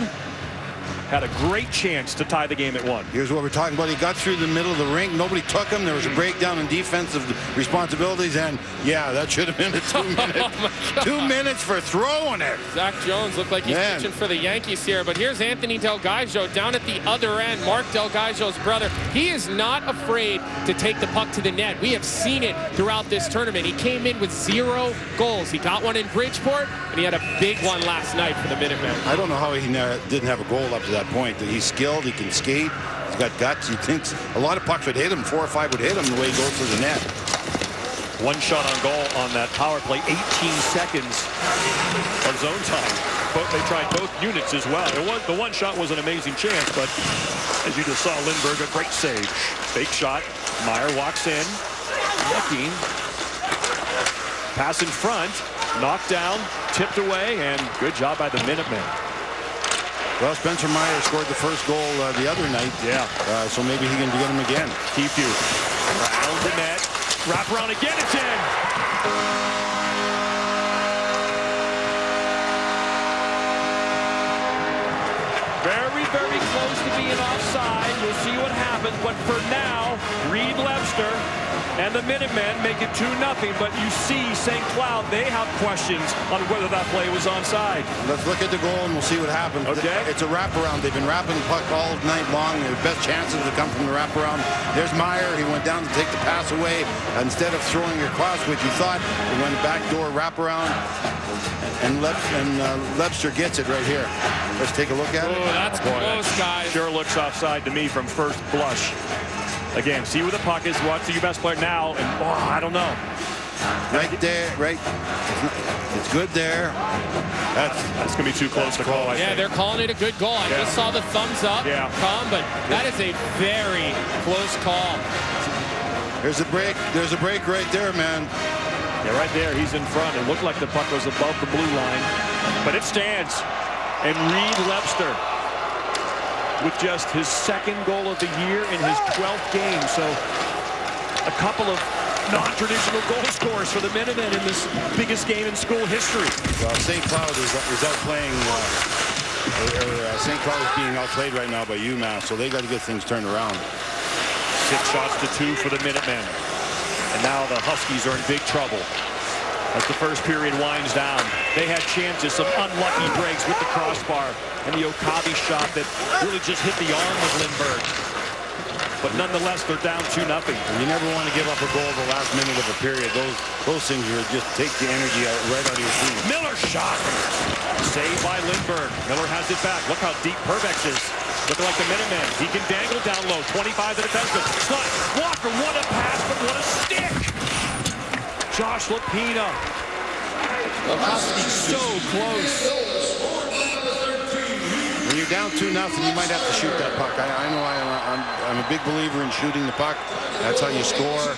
had a great chance to tie the game at 1. Here's what we're talking about. He got through the middle of the rink. Nobody took him. There was a breakdown in defensive responsibilities. And, yeah, that should have been a 2-minute. 2 minutes for throwing it. Zach Jones looked like he's pitching for the Yankees here. But here's Anthony Delgaizo down at the other end. Mark Delgaizo's brother. He is not afraid to take the puck to the net. We have seen it throughout this tournament. He came in with 0 goals. He got one in Bridgeport, and he had a big one last night for the Minutemen. I don't know how he didn't have a goal up to that point. He's skilled. He can skate. He's got guts. He thinks a lot of pucks would hit him. 4 or 5 would hit him the way he goes to the net. 1 shot on goal on that power play. 18 seconds of zone time. They tried both units as well. The 1 shot was an amazing chance, but as you just saw, Lindbergh, a great save. Fake shot. Meyer walks in. Looking. Pass in front. Knocked down. Tipped away, and good job by the Minutemen. Well, Spencer Meyer scored the first goal the other night. Yeah. So maybe he can get him again. Keep you. Around the net. Wrap around again. It's in. Very, very close to being offside. We'll see what happens. But for now, Reed Webster and the Minutemen make it 2-0. But you see St. Cloud, they have questions on whether that play was onside. Let's look at the goal and we'll see what happens. Okay. It's a wraparound. They've been wrapping the puck all night long. The best chances to come from the wraparound. There's Meyer. He went down to take the pass away. Instead of throwing across, which he thought, he went back door wraparound. And Webster gets it right here. Let's take a look at it. Oh, that's close, guys. Sure looks offside to me from first blush. Again, see where the puck is. Watch the best player now. And I don't know. Right there, right. It's good there. That's going to be too close to call, I think. They're calling it a good goal. I just saw the thumbs up come, but that is a very close call. There's a break. There's a break right there, man. Yeah, right there. He's in front. It looked like the puck was above the blue line, but it stands. And Reed Webster with just his 2nd goal of the year in his 12th game. So a couple of non-traditional goal scorers for the Minutemen in this biggest game in school history. Well, St. Cloud is outplaying, St. Cloud is being outplayed right now by UMass, so they got to get things turned around. 6 shots to 2 for the Minutemen. And now the Huskies are in big trouble as the first period winds down. They had chances, some unlucky breaks with the crossbar and the Okabe shot that really just hit the arm of Lindbergh. But nonetheless, they're down 2-0. You never want to give up a goal at the last minute of a period. Those things are just take the energy right out of your team. Miller shot. Saved by Lindbergh. Miller has it back. Look how deep Pervex is. Looking like the Minutemen. He can dangle down low. 25 to the defenseman. Slot. Walker, what a pass, but what a stick. Josh Lapina. The Huskies so close. When you're down 2-0, you might have to shoot that puck. I know I'm a big believer in shooting the puck. That's how you score.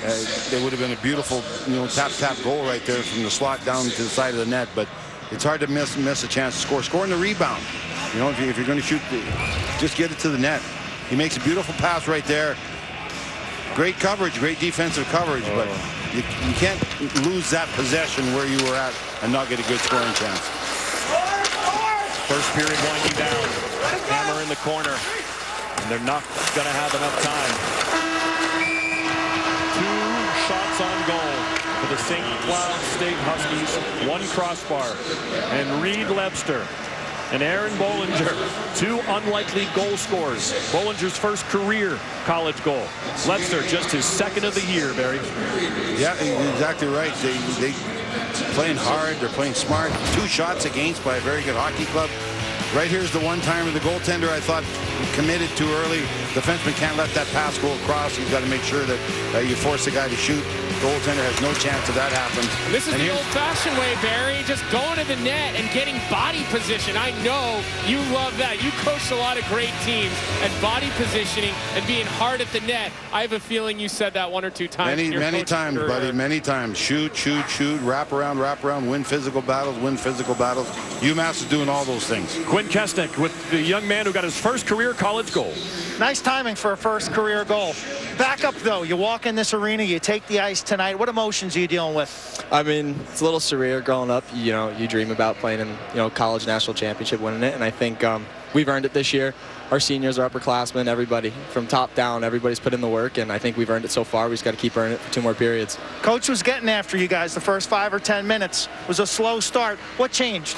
It would have been a beautiful, tap goal right there from the slot down to the side of the net. But it's hard to miss a chance to score. Scoring the rebound. If you're going to shoot, just get it to the net. He makes a beautiful pass right there. Great coverage, great defensive coverage, but you can't lose that possession where you were at and not get a good scoring chance. First period winding down. Hammer in the corner. And they're not going to have enough time. 2 shots on goal for the St. Cloud State Huskies. 1 crossbar. And Reed Webster and Aaron Bollinger, 2 unlikely goal scorers. Bollinger's first career college goal. Webster just his 2nd of the year, Barry. Yeah, exactly right. They playing hard. They're playing smart. 2 shots against by a very good hockey club. Right here's the one-timer. The goaltender, I thought, committed too early. Defenseman can't let that pass go across. You've got to make sure that you force the guy to shoot. Goaltender has no chance of that happening. This is the old-fashioned way, Barry, just going to the net and getting body position. I know you love that. You coached a lot of great teams, and body positioning and being hard at the net. I have a feeling you said that one or two times. Many times, buddy, many times. Shoot, wrap around, win physical battles, UMass is doing all those things. Quinn Kesnick with the young man who got his first career college goal. Nice timing for a first career goal. Back up, though. You walk in this arena, you take the ice tonight. What emotions are you dealing with? I mean, it's a little surreal growing up. You know, you dream about playing in, college national championship, winning it, and I think we've earned it this year. Our seniors are upperclassmen, everybody from top down, everybody's put in the work, and I think we've earned it so far. We just got to keep earning it for 2 more periods. Coach was getting after you guys the first 5 or 10 minutes. It was a slow start. What changed?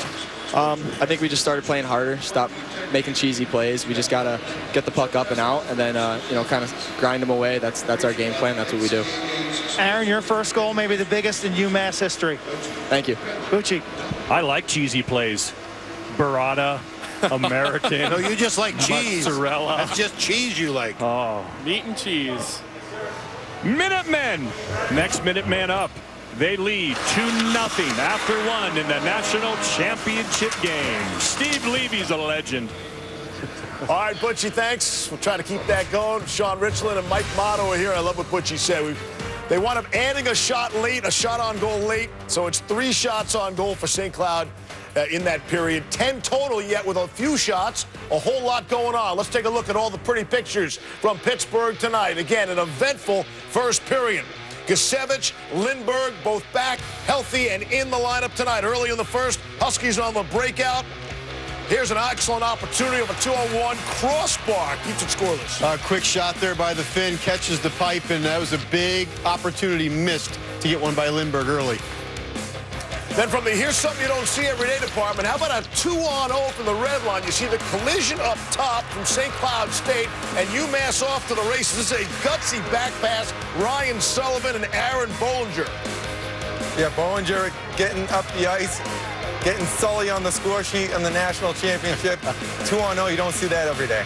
I think we just started playing harder, stopped making cheesy plays. We just got to get the puck up and out, and then, kind of grind them away. That's our game plan. That's what we do. Aaron, your first goal, maybe the biggest in UMass history. Thank you. Bucci. I like cheesy plays. Burrata, American. No, you just like cheese. Mozzarella. That's just cheese you like. Oh. Meat and cheese. Minutemen. Next Minuteman up. They lead 2-0 after 1 in the national championship game. Steve Levy's a legend. All right, Butchie, thanks. We'll try to keep that going. Sean Richland and Mike Motto are here. I love what Butchie said. They wound up adding a shot late, a shot on goal late. So it's 3 shots on goal for St. Cloud in that period. 10 total yet with a few shots, a whole lot going on. Let's take a look at all the pretty pictures from Pittsburgh tonight. Again, an eventful first period. Gisevich, Lindbergh, both back, healthy, and in the lineup tonight. Early in the first, Huskies on the breakout. Here's an excellent opportunity of a 2-on-1 crossbar. Keeps it scoreless. Quick shot there by the Finn, catches the pipe, and that was a big opportunity missed to get one by Lindbergh early. Then from the here's something you don't see every day department, how about a 2-on-0 from the red line? You see the collision up top from St. Cloud State, and UMass off to the races. This is a gutsy back pass. Ryan Sullivan and Aaron Bollinger. Yeah, Bollinger getting up the ice, getting Sully on the score sheet in the national championship. 2-on-0, you don't see that every day.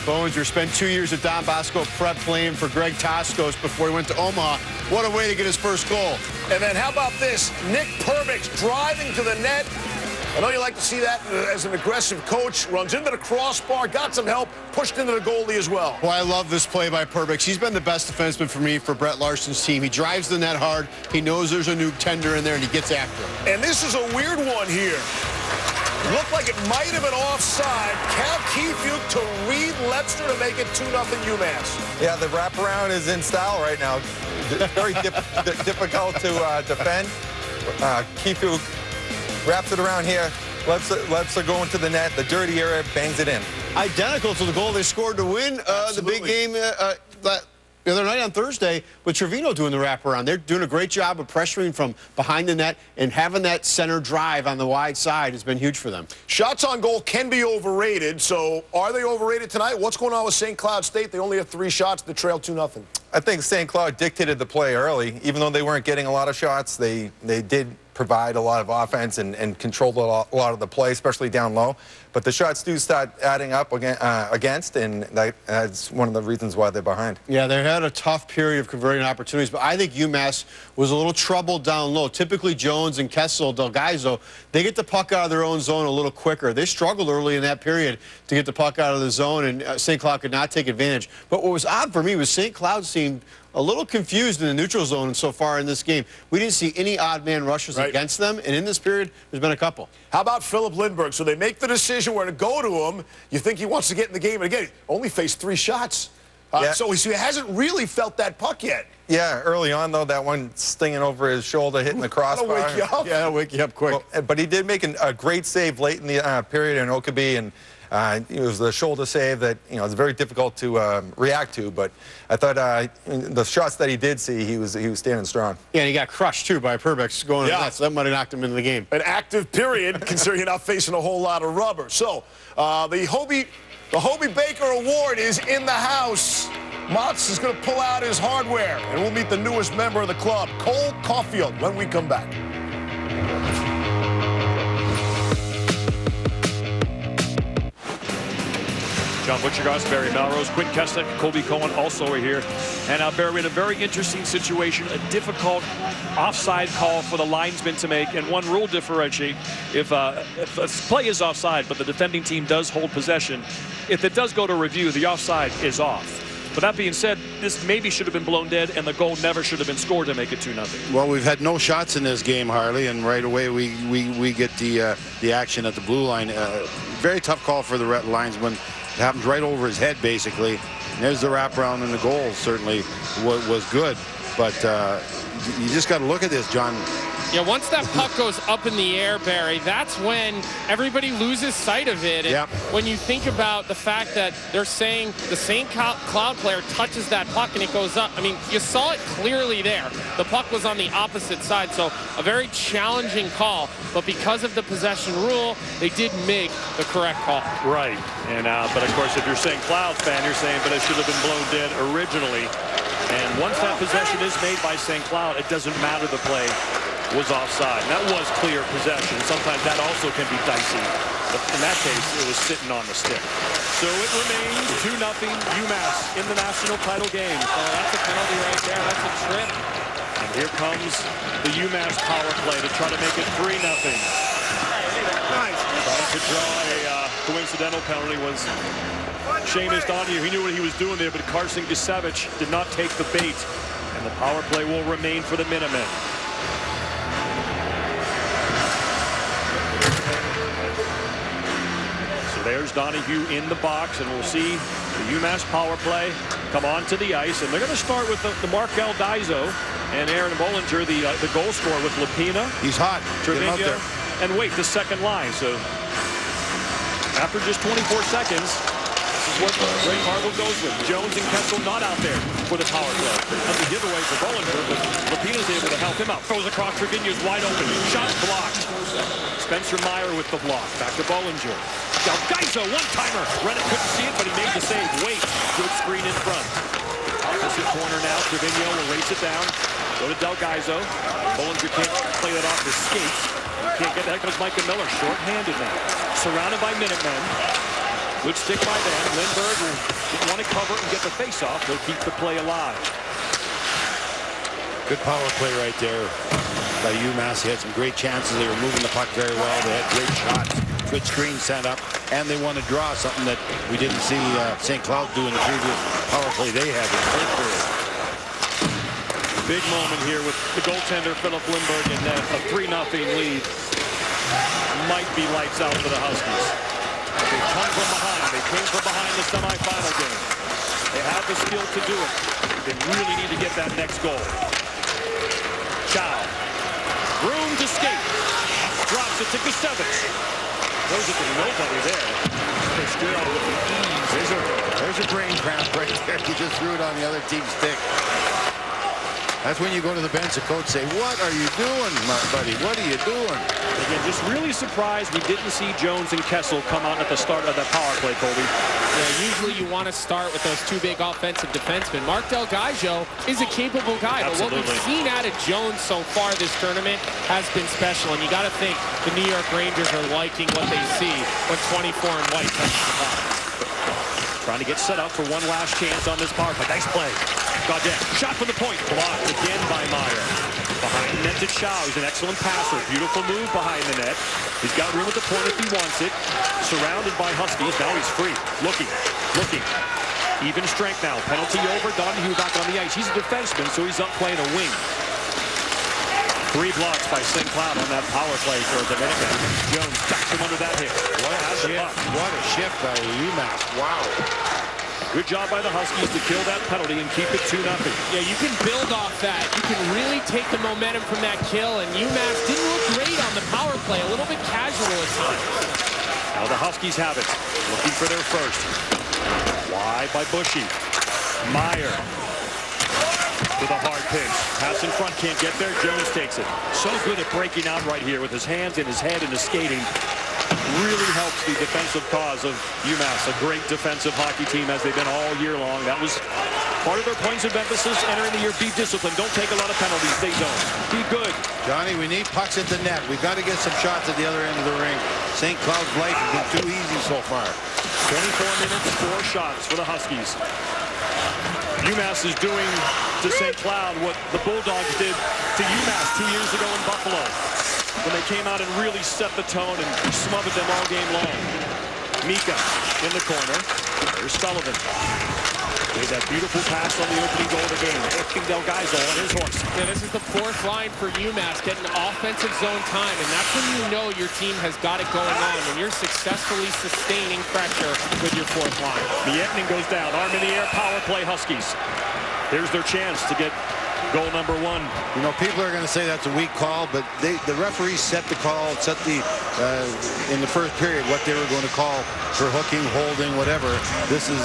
Bollinger spent 2 years at Don Bosco Prep playing for Greg Toscos before he went to Omaha. What a way to get his first goal. And then how about this? Nick Perbix driving to the net. I know you like to see that as an aggressive coach. Runs into the crossbar, got some help, pushed into the goalie as well. Well, I love this play by Perbix. He's been the best defenseman for me for Brett Larson's team. He drives the net hard. He knows there's a new tender in there, and he gets after him. And this is a weird one here. Looked like it might have been offside. Cal Keefe to Reed Lepster to make it 2-0 UMass. Yeah, the wraparound is in style right now. Very difficult to defend. Keefe wraps it around here. Lepster going to the net. The dirty area, bangs it in. Identical to the goal they scored to win the big game the other night on Thursday, with Trevino doing the wraparound. They're doing a great job of pressuring from behind the net, and having that center drive on the wide side has been huge for them. Shots on goal can be overrated, so are they overrated tonight? What's going on with St. Cloud State? They only have 3 shots. They trail 2-0. I think St. Cloud dictated the play early. Even though they weren't getting a lot of shots, they did provide a lot of offense and controlled a lot of the play, especially down low. But the shots do start adding up against, and that's one of the reasons why they're behind. Yeah, they had a tough period of converting opportunities, but I think UMass was a little troubled down low. Typically, Jones and Kessel, Delgaizo, they get the puck out of their own zone a little quicker. They struggled early in that period to get the puck out of the zone, and St. Cloud could not take advantage. But what was odd for me was St. Cloud seemed a little confused in the neutral zone so far in this game. We didn't see any odd man rushes against them, and in this period, there's been a couple. How about Philip Lindbergh? So they make the decision where to go to him. You think he wants to get in the game, and again, only faced 3 shots. So he hasn't really felt that puck yet. Yeah, early on, though, that one stinging over his shoulder, hitting the crossbar. That'll wake you up. Yeah, that'll wake you up quick. Well, but he did make a great save late in the period in Okeby, and it was the shoulder save that, it's very difficult to react to, but I thought the shots that he did see, he was standing strong. Yeah, and he got crushed, too, by Perbix going nuts. That might have knocked him into the game. An active period, considering you're not facing a whole lot of rubber. So, the Hobie Baker Award is in the house. Motts is going to pull out his hardware, and we'll meet the newest member of the club, Cole Caulfield, when we come back. John Butchergoss, Barry Melrose, Quinn Kesnick, Colby Cohen also are here. And Barry, in a very interesting situation, a difficult offside call for the linesman to make. And one rule differentiate, if a play is offside, but the defending team does hold possession, if it does go to review, the offside is off. But that being said, this maybe should have been blown dead, and the goal never should have been scored to make it 2-0. Well, we've had no shots in this game, Harley, and right away we get the action at the blue line. Very tough call for the linesman. It happens right over his head, basically. And there's the wraparound, and the goal certainly was good. But you just got to look at this, John. Yeah, once that puck goes up in the air, Barry, that's when everybody loses sight of it. And when you think about the fact that they're saying the St. Cloud player touches that puck and it goes up. I mean, you saw it clearly there. The puck was on the opposite side, so a very challenging call. But because of the possession rule, they did make the correct call. Right. And but of course, if you're saying Cloud fan, you're saying, but it should have been blown dead originally. And once that possession is made by St. Cloud, it doesn't matter the play was offside. And that was clear possession. Sometimes that also can be dicey. But in that case, it was sitting on the stick. So it remains 2-0 UMass in the national title game. Oh, that's a penalty right there. That's a trip. And here comes the UMass power play to try to make it 3-0. Nice. Trying to draw a coincidental penalty was Seamus Donahue. He knew what he was doing there, but Carson Gisevich did not take the bait. And the power play will remain for the Minutemen. There's Donahue in the box, and we'll see the UMass power play come onto the ice. And they're going to start with the Markel Daiso and Aaron Bollinger, the goal scorer with Lapina. He's hot. Trevino, and wait, the second line. So after just 24 seconds, this is what Ray Harville goes with. Jones and Kessel not out there for the power play. That's a giveaway for Bollinger, but Lapina's able to help him out. Throws across, Trevino's wide open. Shot blocked. Spencer Meyer with the block. Back to Bollinger. Del Gaizo, one-timer. Reddick couldn't see it, but he made the save. Wait, good screen in front. Opposite corner now. Trevino will race it down. Go to Del Gaizo. Bollinger can't play that off his skates. Can't get that because Micah Miller short-handed now. Surrounded by Minutemen. Good stick by them. Lindbergh will want to cover and get the face-off. They'll keep the play alive. Good power play right there by UMass. He had some great chances. They were moving the puck very well. They had great shots. Good screen set up, and they want to draw something that we didn't see St. Cloud do in the previous power play they had in the first period. Big moment here with the goaltender Philip Lindbergh in net. A 3-0 lead might be lights out for the Huskies. They come from behind. They came from behind the semifinal game. They have the skill to do it. They really need to get that next goal. Chow. Room to skate. Drops it to Gisevich. Throws it to nobody there. Fitzgerald with the ease. There's a brain cramp right there. He just threw it on the other team's stick. That's when you go to the bench, the coach say, "What are you doing, my buddy? What are you doing?" Again, just really surprised we didn't see Jones and Kessel come out at the start of that power play, Colby. Yeah, usually you want to start with those two big offensive defensemen. Mark Del Gaizo is a capable guy, Absolutely. but what we've seen out of Jones so far this tournament has been special, and you got to think the New York Rangers are liking what they see when 24 and white touches the puck. Trying to get set up for one last chance on this power play. Nice play. Gaudette, shot from the point. Blocked again by Meyer. Behind the net to Chow. He's an excellent passer. Beautiful move behind the net. He's got room at the point if he wants it. Surrounded by Huskies. Now he's free. Looking. Even strength now. Penalty over. Donahue back on the ice. He's a defenseman, so he's up playing a wing. 3 blocks by St. Cloud on that power play for the Minutemen. Jones ducks him under that hit. What a shift by UMass. Wow. Good job by the Huskies to kill that penalty and keep it 2-0. Yeah, you can build off that. You can really take the momentum from that kill, and UMass didn't look great on the power play. A little bit casual at times. Now the Huskies have it. Looking for their first. Wide by Bushy. Meyer. With a hard pinch. Pass in front, can't get there. Jones takes it. So good at breaking out right here with his hands and his head and his skating. Really helps the defensive cause of UMass. A great defensive hockey team as they've been all year long. That was part of their points of emphasis entering the year. Be disciplined. Don't take a lot of penalties. They don't. Be good. Johnny, we need pucks at the net. We've got to get some shots at the other end of the ring. St. Cloud's life has been too easy so far. 24 minutes, 4 shots for the Huskies. UMass is doing to St. Cloud what the Bulldogs did to UMass 2 years ago in Buffalo, when they came out and really set the tone and smothered them all game long. Mika in the corner. There's Sullivan. Made that beautiful pass on the opening goal of the game. Del Gaizo on his horse. Yeah, this is the 4th line for UMass, getting offensive zone time, and that's when you know your team has got it going on, when you're successfully sustaining pressure with your 4th line. Miettinen goes down. Arm in the air, power play Huskies. Here's their chance to get goal number 1. You know, people are going to say that's a weak call, but the referees set the call, set the in the first period what they were going to call for hooking, holding, whatever. This is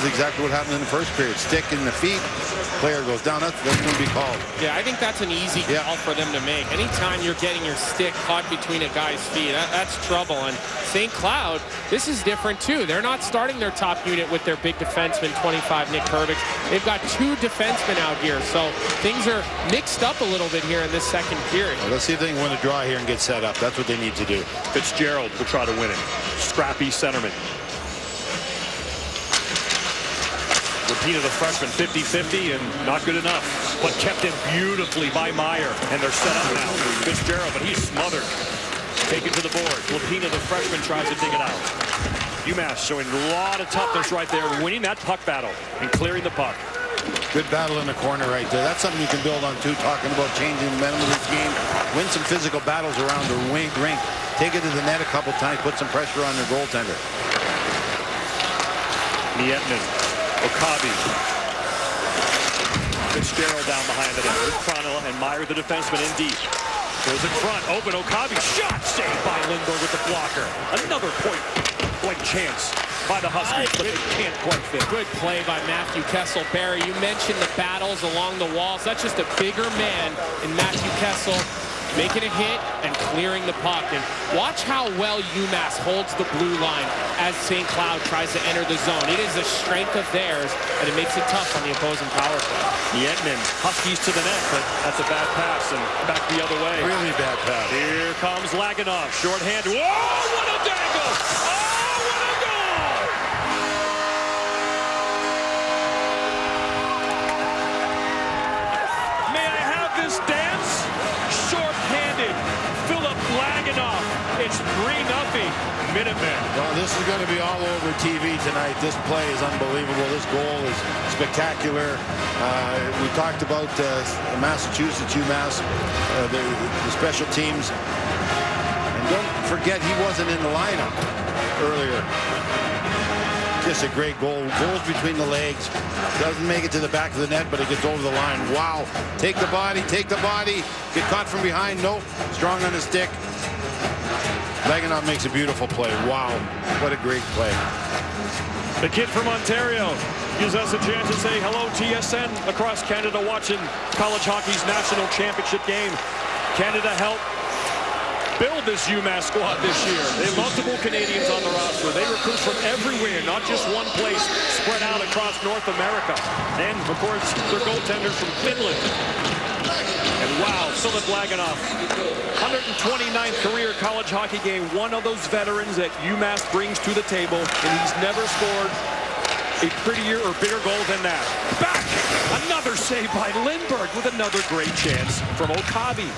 exactly what happened in the first period. Stick in the feet, player goes down. That's going to be called. Yeah, I think that's an easy call for them to make. Anytime you're getting your stick caught between a guy's feet, that's trouble. And St. Cloud, this is different too. They're not starting their top unit with their big defenseman, 25, Nick Herbig. They've got 2 defensemen out here, so things are mixed up a little bit here in this second period. Well, let's see if they can win a draw here and get set up. That's what they need to do. Fitzgerald will try to win it. Scrappy centerman. Rapina, the freshman, 50-50 and not good enough, but kept in beautifully by Meyer, and they're set up now. Fitzgerald, but he's smothered. Taken to the board. Lapina, the freshman, tries to dig it out. UMass showing a lot of toughness right there, winning that puck battle and clearing the puck. Good battle in the corner right there. That's something you can build on too, talking about changing the momentum of this game. Win some physical battles around the rink. Take it to the net a couple times, put some pressure on their goaltender. Miettinen, Okabe. Fitzgerald down behind the net. With Cronella and Meyer, the defenseman, in deep. Goes in front, open, Okabe, shot saved by Lindbergh with the blocker. Another point blank chance by the Huskies, but they can't quite fit. Good play by Matthew Kessel. Barry, you mentioned the battles along the walls. That's just a bigger man in Matthew Kessel, making a hit and clearing the puck. And watch how well UMass holds the blue line as St. Cloud tries to enter the zone. It is a strength of theirs, and it makes it tough on the opposing power play. Miettinen, Huskies to the net, but that's a bad pass and back the other way. Really bad pass. Here comes Lagunov, shorthanded. Whoa, what a dangle! Oh, what a goal! May I have this dance? Short-handed, Philip Lagunov. It's 3-0. Minutemen. Well, this is going to be all over TV tonight. This play is unbelievable. This goal is spectacular. We talked about Massachusetts, UMass, the special teams. And don't forget, he wasn't in the lineup earlier. Just a great goal. Goes between the legs. Doesn't make it to the back of the net, but it gets over the line. Wow. Take the body, take the body. Get caught from behind. Nope. Strong on the stick. Lagunov makes a beautiful play. Wow, what a great play. The kid from Ontario gives us a chance to say hello, TSN, across Canada watching college hockey's national championship game. Canada helped build this UMass squad this year. They have multiple Canadians on the roster. They recruit from everywhere, not just one place, spread out across North America. And, of course, their goaltenders from Finland. And wow, Philip Lagunov, 129th career college hockey game, one of those veterans that UMass brings to the table, and he's never scored a prettier or bigger goal than that. Back! Another save by Lindbergh with another great chance from Okabe.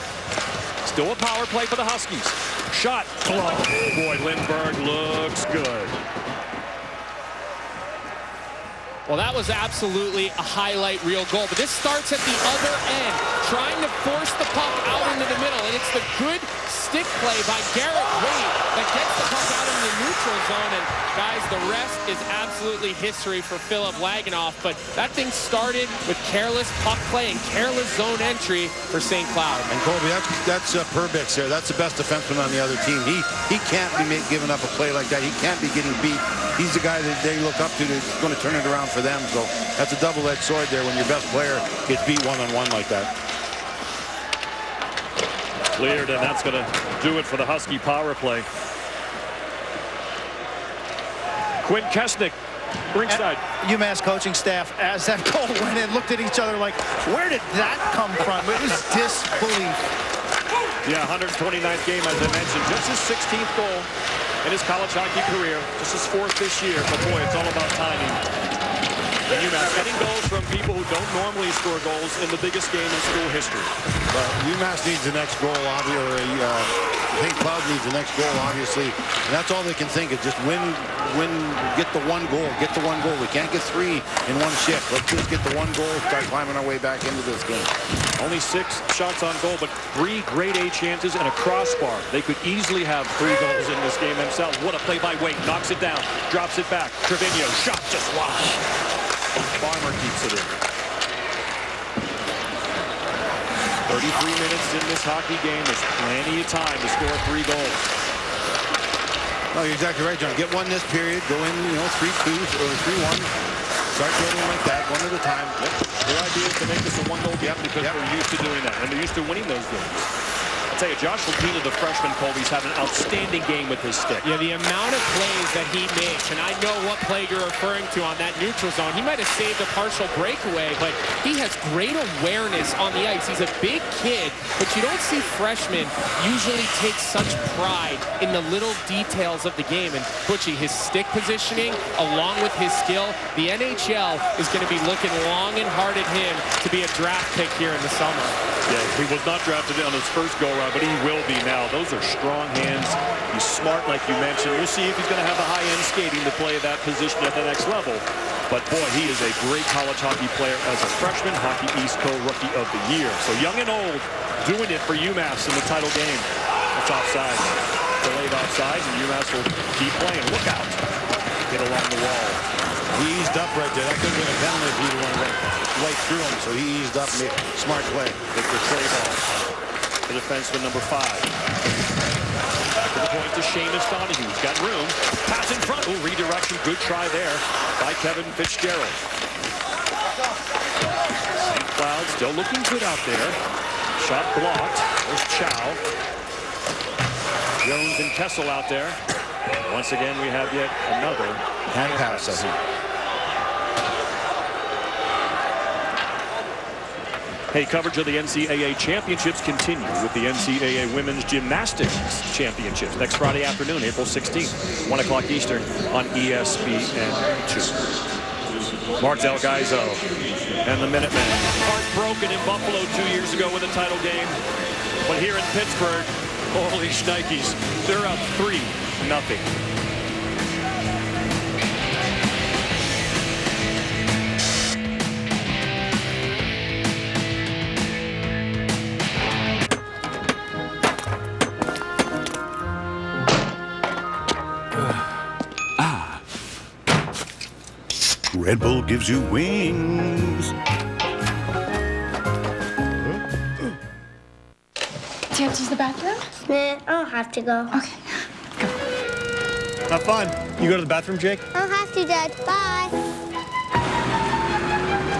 Still a power play for the Huskies. Shot. Oh, boy, Lindbergh looks good. Well, that was absolutely a highlight reel goal. But this starts at the other end, trying to force the puck out into the middle. And it's the good stick play by Garrett Wade that gets the puck out into the neutral zone. And, guys, the rest is absolutely history for Philip Lagunov. But that thing started with careless puck play and careless zone entry for St. Cloud. And, Colby, that's Perbix there. That's the best defenseman on the other team. He can't be giving up a play like that. He can't be getting beat. He's the guy that they look up to that's going to turn it around for them. So that's a double-edged sword there when your best player gets beat one-on-one like that. Cleared, and that's going to do it for the Husky power play. Quinn Kesnick, ringside. UMass coaching staff, as that goal went in, looked at each other like, where did that come from? It was disbelief. Yeah, 129th game, as I mentioned. Just his 16th goal in his college hockey career. Just his 4th this year. But, boy, it's all about timing. And UMass getting goals from people who don't normally score goals in the biggest game in school history. But UMass needs the next goal, obviously. St. Cloud needs the next goal, obviously. And that's all they can think is just win, get the one goal, get the one goal. We can't get 3 in one shift. Let's just get the one goal, start climbing our way back into this game. Only 6 shots on goal, but 3 grade A chances and a crossbar. They could easily have 3 goals in this game themselves. What a play by Wade. Knocks it down, drops it back. Trevino, shot just wide. Farmer keeps it in. 33 minutes in this hockey game. There's plenty of time to score 3 goals. No, you're exactly right, John. Get one this period, go in, 3-2 or 3-1. Start building like that, one at a time. Yep. Their idea is to make this a one-goal game because they're used to doing that, and they're used to winning those games. I'll tell you, Josh Lapina, the freshman, Colby's having an outstanding game with his stick. Yeah, the amount of plays that he makes, and I know what play you're referring to on that neutral zone. He might have saved a partial breakaway, but he has great awareness on the ice. He's a big kid, but you don't see freshmen usually take such pride in the little details of the game. And Butchie, his stick positioning, along with his skill, the NHL is going to be looking long and hard at him to be a draft pick here in the summer. Yeah, he was not drafted on his first go-around, but he will be now. Those are strong hands. He's smart, like you mentioned. We'll see if he's going to have the high-end skating to play that position at the next level. But, boy, he is a great college hockey player as a freshman, Hockey East Co-Rookie of the Year. So young and old, doing it for UMass in the title game. That's offside. Delayed offside, and UMass will keep playing. Look out. Get along the wall. He eased up right there. That could have been a penalty if he'd went right through him. So he eased up, made smart play. Victor Trey ball. The defenseman, number 5. Back to the point to Seamus Donahue. He's got room. Pass in front. Oh, redirection. Good try there by Kevin Fitzgerald. St. Cloud still looking good out there. Shot blocked. There's Chow. Jones and Kessel out there. Once again, we have yet another hand pass, I think. Hey, coverage of the NCAA championships continue with the NCAA Women's Gymnastics Championships next Friday afternoon, April 16th, 1 o'clock Eastern on ESPN2. Mark Del Gaizo and the Minutemen. Heartbroken in Buffalo 2 years ago with a title game. But here in Pittsburgh, holy shnikes, they're up 3-0. Red Bull gives you wings. Do you have to use the bathroom? Nah, I don't have to go. Okay. Have fun. You go to the bathroom, Jake? I don't have to, Dad. Bye.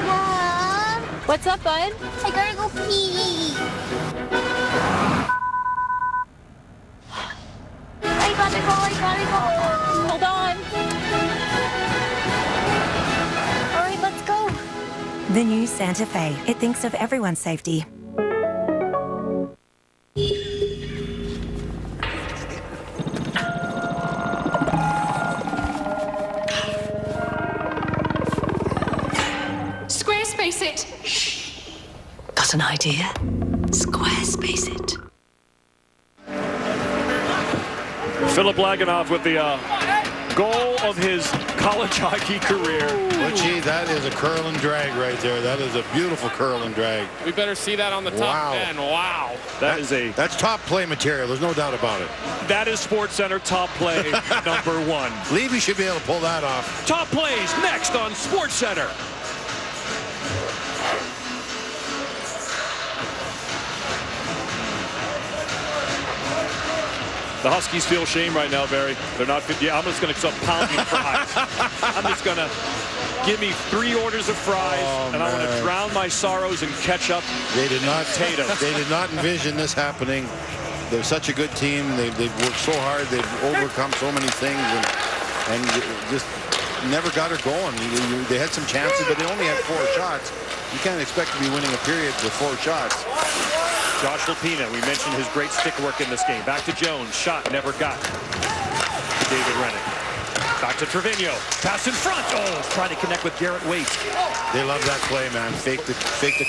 Mom. What's up, bud? I gotta go pee. I gotta go. Hold on. All right, let's go. The new Santa Fe. It thinks of everyone's safety. Squarespace it. Shh. Got an idea? Squarespace it. Philip Laganoff with the goal of his college hockey career. Gee, that is a curl and drag right there. That is a beautiful curl and drag. We better see that on the top 10. Wow. That's top play material. There's no doubt about it. That is SportsCenter top play number 1. Levy should be able to pull that off. Top plays next on SportsCenter. The Huskies feel shame right now, Barry. They're not. Yeah, I'm just going to pound me fries. I'm just going to give me 3 orders of fries, and I want to drown my sorrows in ketchup. They did not. Potatoes. They did not envision this happening. They're such a good team. They've worked so hard. They've overcome so many things, and just never got her going. They had some chances, but they only had 4 shots. You can't expect to be winning a period with 4 shots. Josh Lupina, we mentioned his great stick work in this game. Back to Jones. Shot never got. David Rennick. Back to Trevino. Pass in front. Oh, trying to connect with Garrett Waite. They love that play, man. Fake the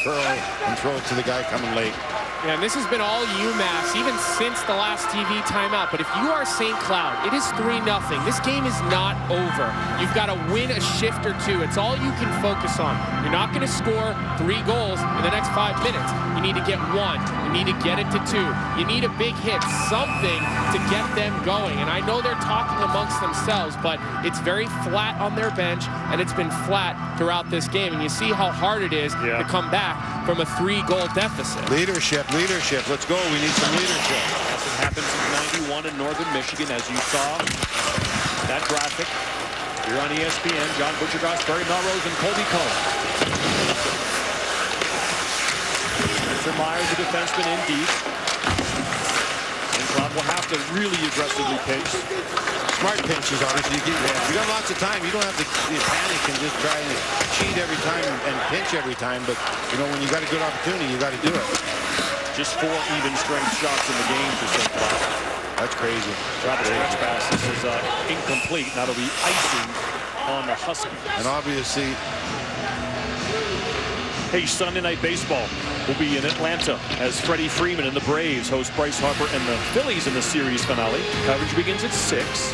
curl and throw it to the guy coming late. Yeah, and this has been all UMass, even since the last TV timeout. But if you are St. Cloud, it is 3-0. This game is not over. You've got to win a shift or two. It's all you can focus on. You're not going to score 3 goals in the next 5 minutes. You need to get 1. You need to get it to 2. You need a big hit, something to get them going. And I know they're talking amongst themselves, but it's very flat on their bench, and it's been flat throughout this game. And you see how hard it is to come back from a 3-goal deficit. Leadership. Let's go. We need some leadership. That's what happened since '91 in Northern Michigan, as you saw that graphic here on ESPN. John Butchergoss, Barry Melrose, and Colby Cohen. Spencer Myers, the defenseman, in deep. And Cloud will have to really aggressively pinch. Smart pinches, obviously. You got lots of time. You don't have to panic and just try and cheat every time and pinch every time. But, you know, when you got a good opportunity, you got to do it. Just 4 even strength shots in the game for St. Cloud. That's crazy. Drop stretch pass. This is incomplete. That'll be icing on the Huskies. And obviously, hey, Sunday Night Baseball will be in Atlanta as Freddie Freeman and the Braves host Bryce Harper and the Phillies in the series finale. Coverage begins at 6.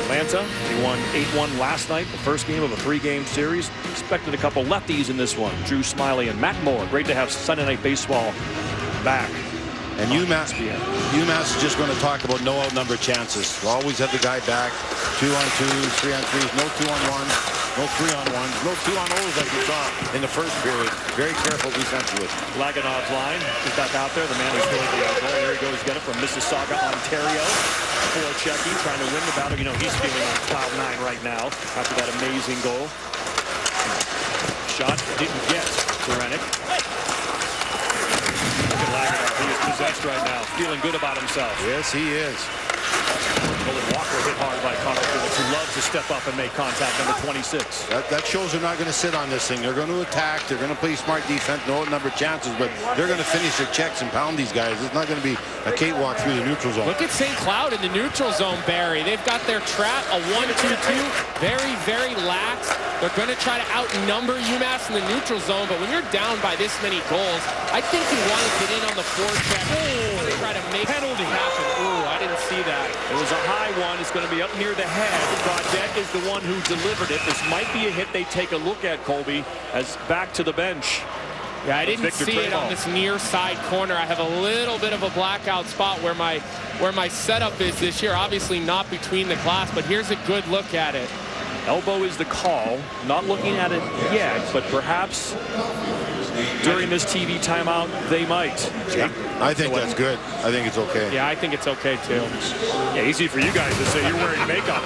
Atlanta, they won 8-1 last night, the first game of a 3-game series. Expected a couple lefties in this one. Drew Smiley and Matt Moore. Great to have Sunday Night Baseball back. And UMass is just going to talk about no outnumbered chances. We'll always have the guy back. 2-on-2s, 3-on-3s, no 2-on-1s, no 3-on-1s, no 2-on-0s like we saw in the first period. Very careful defensively. Laganov's line is back out there. The man who's scored the goal. There he goes, get it from Mississauga, Ontario. Checky trying to win the battle. You know, he's feeling on cloud 9 right now after that amazing goal. Shot didn't get to Rennick. Look at Laganov. He is possessed right now, feeling good about himself. Yes, he is. Colin Walker hit hard by Connor Phillips, who loves to step up and make contact, number 26. That shows they're not going to sit on this thing. They're going to attack. They're going to play smart defense, no outnumbered chances, but they're going to finish their checks and pound these guys. It's not going to be a cakewalk through the neutral zone. Look at St. Cloud in the neutral zone, Barry. They've got their trap, a 1-2-2, very, very lax. They're going to try to outnumber UMass in the neutral zone, but when you're down by this many goals, I think you want to get in on the forecheck and try to make penalty happen. Ooh, I didn't see that. It was a high one. It's going to be up near the head. Gaudette is the one who delivered it. This might be a hit they take a look at, Colby, as back to the bench. Yeah, I didn't see it on this near side corner. I have a little bit of a blackout spot where my setup is this year. Obviously not between the glass, but here's a good look at it. Elbow is the call. Not looking at it yet, but perhaps during this TV timeout, they might. Yeah, I think that's good. I think it's okay. Yeah, I think it's okay, too. Yeah, easy for you guys to say you're wearing makeup.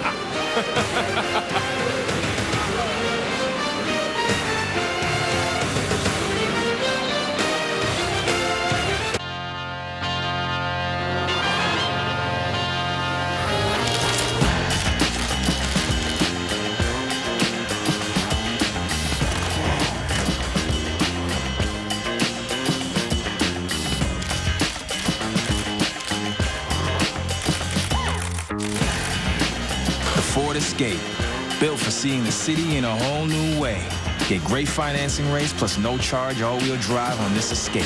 Ford Escape, built for seeing the city in a whole new way. Get great financing rates plus no charge all-wheel drive on this Escape.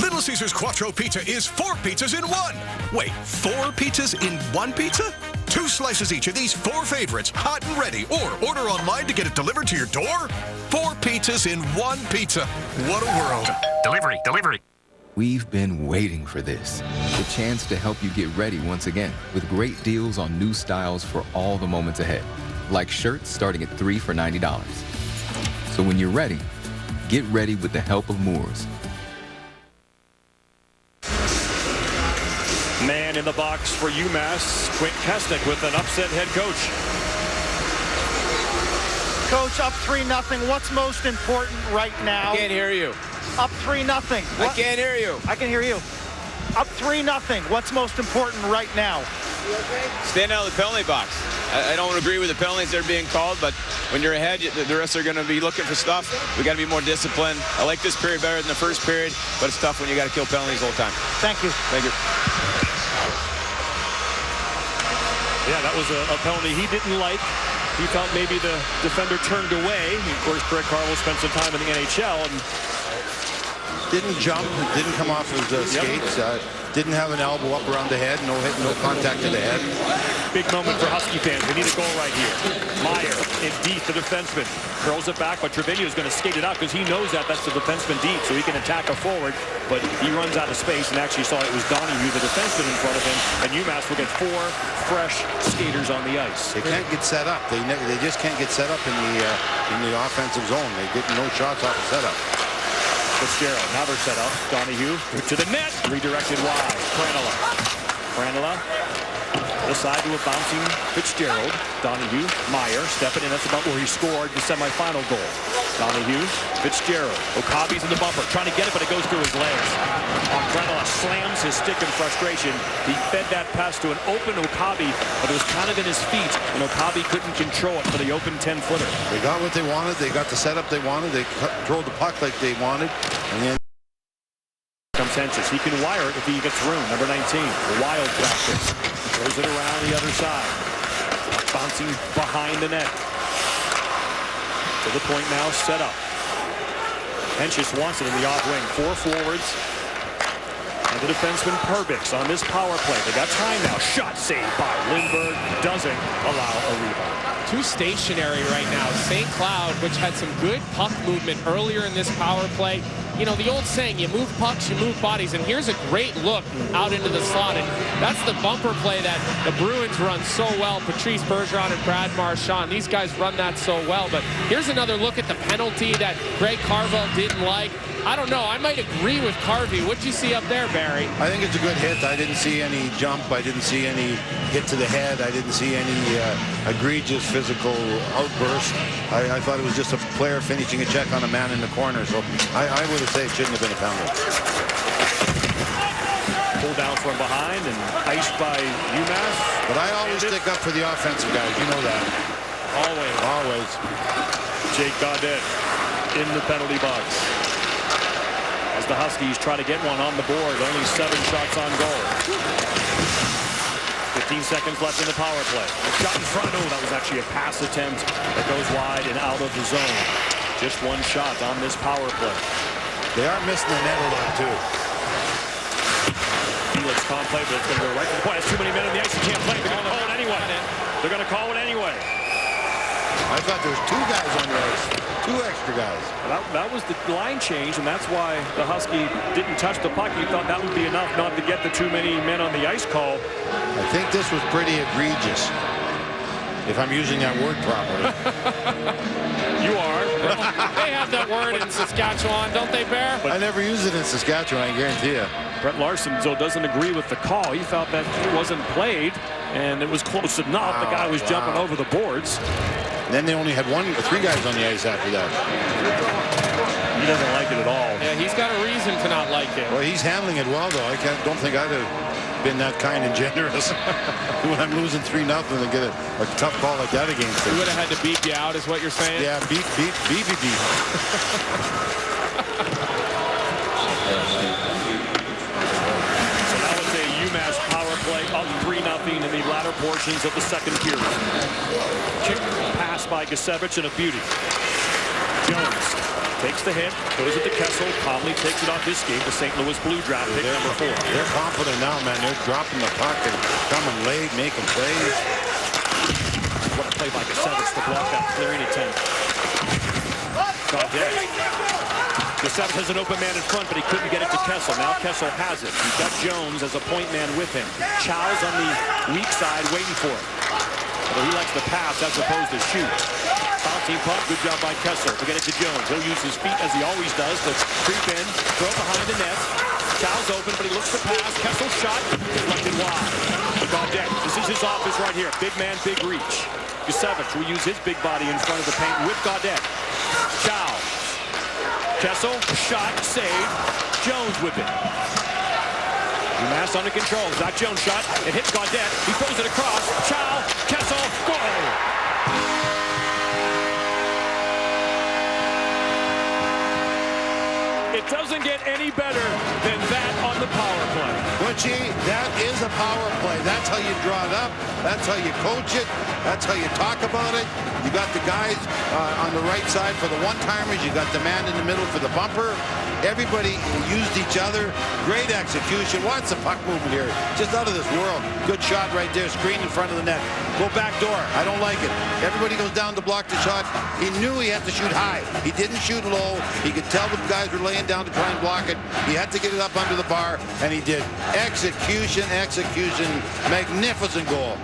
Little Caesars Quattro Pizza is 4 pizzas in 1. Wait, 4 pizzas in 1 pizza? 2 slices each of these 4 favorites, hot and ready, or order online to get it delivered to your door? 4 pizzas in 1 pizza. What a world. Delivery. We've been waiting for this. The chance to help you get ready once again with great deals on new styles for all the moments ahead. Like shirts starting at $3 for $90. So when you're ready, get ready with the help of Moores. Man in the box for UMass, Quint Kesnick with an upset head coach. Coach, up 3-0. What's most important right now? I can't hear you. Up 3-0. I can't hear you. I can hear you. Up 3-0. What's most important right now? Stand out of the penalty box. I don't agree with the penalties that are being called, but when you're ahead, the rest are going to be looking for stuff. We got to be more disciplined. I like this period better than the first period, but it's tough when you got to kill penalties all the time. Thank you. Thank you. Yeah, that was a penalty he didn't like. He felt maybe the defender turned away. Of course, Greg Carvel spent some time in the NHL and didn't jump, didn't come off his skates, didn't have an elbow up around the head, no hit, no contact to the head. Big moment for Husky fans. We need a goal right here. Meyer in deep, the defenseman. Curls it back, but Trevino is going to skate it out because he knows that's the defenseman deep, so he can attack a forward, but he runs out of space and actually saw it was Donahue, the defenseman, in front of him, and UMass will get 4 fresh skaters on the ice. They can't get set up. They just can't get set up in the offensive zone. They get no shots off the setup. Fitzgerald, now they're set up. Donahue to the net, redirected wide. Franela. The side to a bouncing Fitzgerald. Donahue, Meyer, stepping in. That's about where he scored the semifinal goal. Donahue, Fitzgerald. Okabe's in the bumper, trying to get it, but it goes through his legs. Franela slams his stick in frustration. He fed that pass to an open Okabe, but it was kind of in his feet, and Okabe couldn't control it for the open 10-footer. They got what they wanted. They got the setup they wanted. They controlled the puck like they wanted, and then comes Henches. He can wire it if he gets room. Number 19, wild practice. Throws it around the other side. Bouncing behind the net. To the point now, set up. Henches wants it in the off wing. 4 forwards. And the defenseman Perbix on this power play. They got time now. Shot saved by Lindbergh. Doesn't allow a rebound. Too stationary right now. St. Cloud, which had some good puck movement earlier in this power play. You know, the old saying, you move pucks, you move bodies, and here's a great look out into the slot, and that's the bumper play that the Bruins run so well. Patrice Bergeron and Brad Marchand, these guys run that so well, but here's another look at the penalty that Greg Carvel didn't like. I don't know, I might agree with Carvey. What'd you see up there, Barry? I think it's a good hit. I didn't see any jump. I didn't see any hit to the head. I didn't see any egregious physical outburst. I thought it was just a player finishing a check on a man in the corner, so I would have said it shouldn't have been a penalty. Pulled down from behind and iced by UMass. But I always stick up for the offensive guys. You know that. Always. Always. Jake Gaudette in the penalty box. As the Huskies try to get one on the board. Only 7 shots on goal. 15 seconds left in the power play. Shot in front. Oh, that was actually a pass attempt that goes wide and out of the zone. Just 1 shot on this power play. They are missing the net a lot, too. Felix can't play, but it's going to go right to the point. There's too many men on the ice. He can't play. They're going to call it anyway. They're going to call it anyway. I thought there was 2 guys on the ice. 2 extra guys. That was the line change, and that's why the Husky didn't touch the puck. He thought that would be enough not to get the too many men on the ice call. I think this was pretty egregious, if I'm using that word properly. You are. They have that word in Saskatchewan, don't they, Bear? I never use it in Saskatchewan, I guarantee you. Brett Larson, though, doesn't agree with the call. He felt that it wasn't played, and it was close enough. The guy was jumping over the boards. And then they only had 3 guys on the ice after that. He doesn't like it at all. Yeah, he's got a reason to not like it. Well, he's handling it well, though. Don't think I'd have been that kind and generous. When I'm losing 3-0 and get a tough call like that against him. He would have had to beat you out, is what you're saying? Yeah, beat. So now it's a UMass power play up 3-0 in the latter portions of the second period. Kick pass by Gusevich and a beauty. Jones takes the hit, goes it to Kessel, calmly takes it off his skate. The St. Louis Blue draft pick number 4. They're confident now, man. They're dropping the puck and coming late, making plays. What a play by Gusevich to block that clearing attempt. Gusevich has an open man in front, but he couldn't get it to Kessel. Now Kessel has it. He's got Jones as a point man with him. Chow's on the weak side waiting for it. Although he likes to pass as opposed to shoot. Bouncing puck, good job by Kessel to get it to Jones. He'll use his feet as he always does to creep in, throw behind the net. Chow's open, but he looks to pass. Kessel shot, deflected wide. Gaudette, this is his office right here. Big man, big reach. Gusevich will use his big body in front of the paint with Gaudette. Chow. Kessel, shot, saved. Jones with it. UMass UMass under control. Zach Jones shot. It hits Gaudette. He throws it across. Chow, Kessel, goal. It doesn't get any better than that on the power play. Butchie, that is a power play. That's how you draw it up. That's how you coach it. That's how you talk about it. You got the guys on the right side for the one-timers. You got the man in the middle for the bumper. Everybody used each other. Great execution. Watch the puck movement here. Just out of this world. Good shot right there. Screen in front of the net. Go back door. I don't like it. Everybody goes down to block the shot. He knew he had to shoot high. He didn't shoot low. He could tell the guys were laying down to try and block it. He had to get it up under the bar, and he did. Execution, execution. Magnificent goal.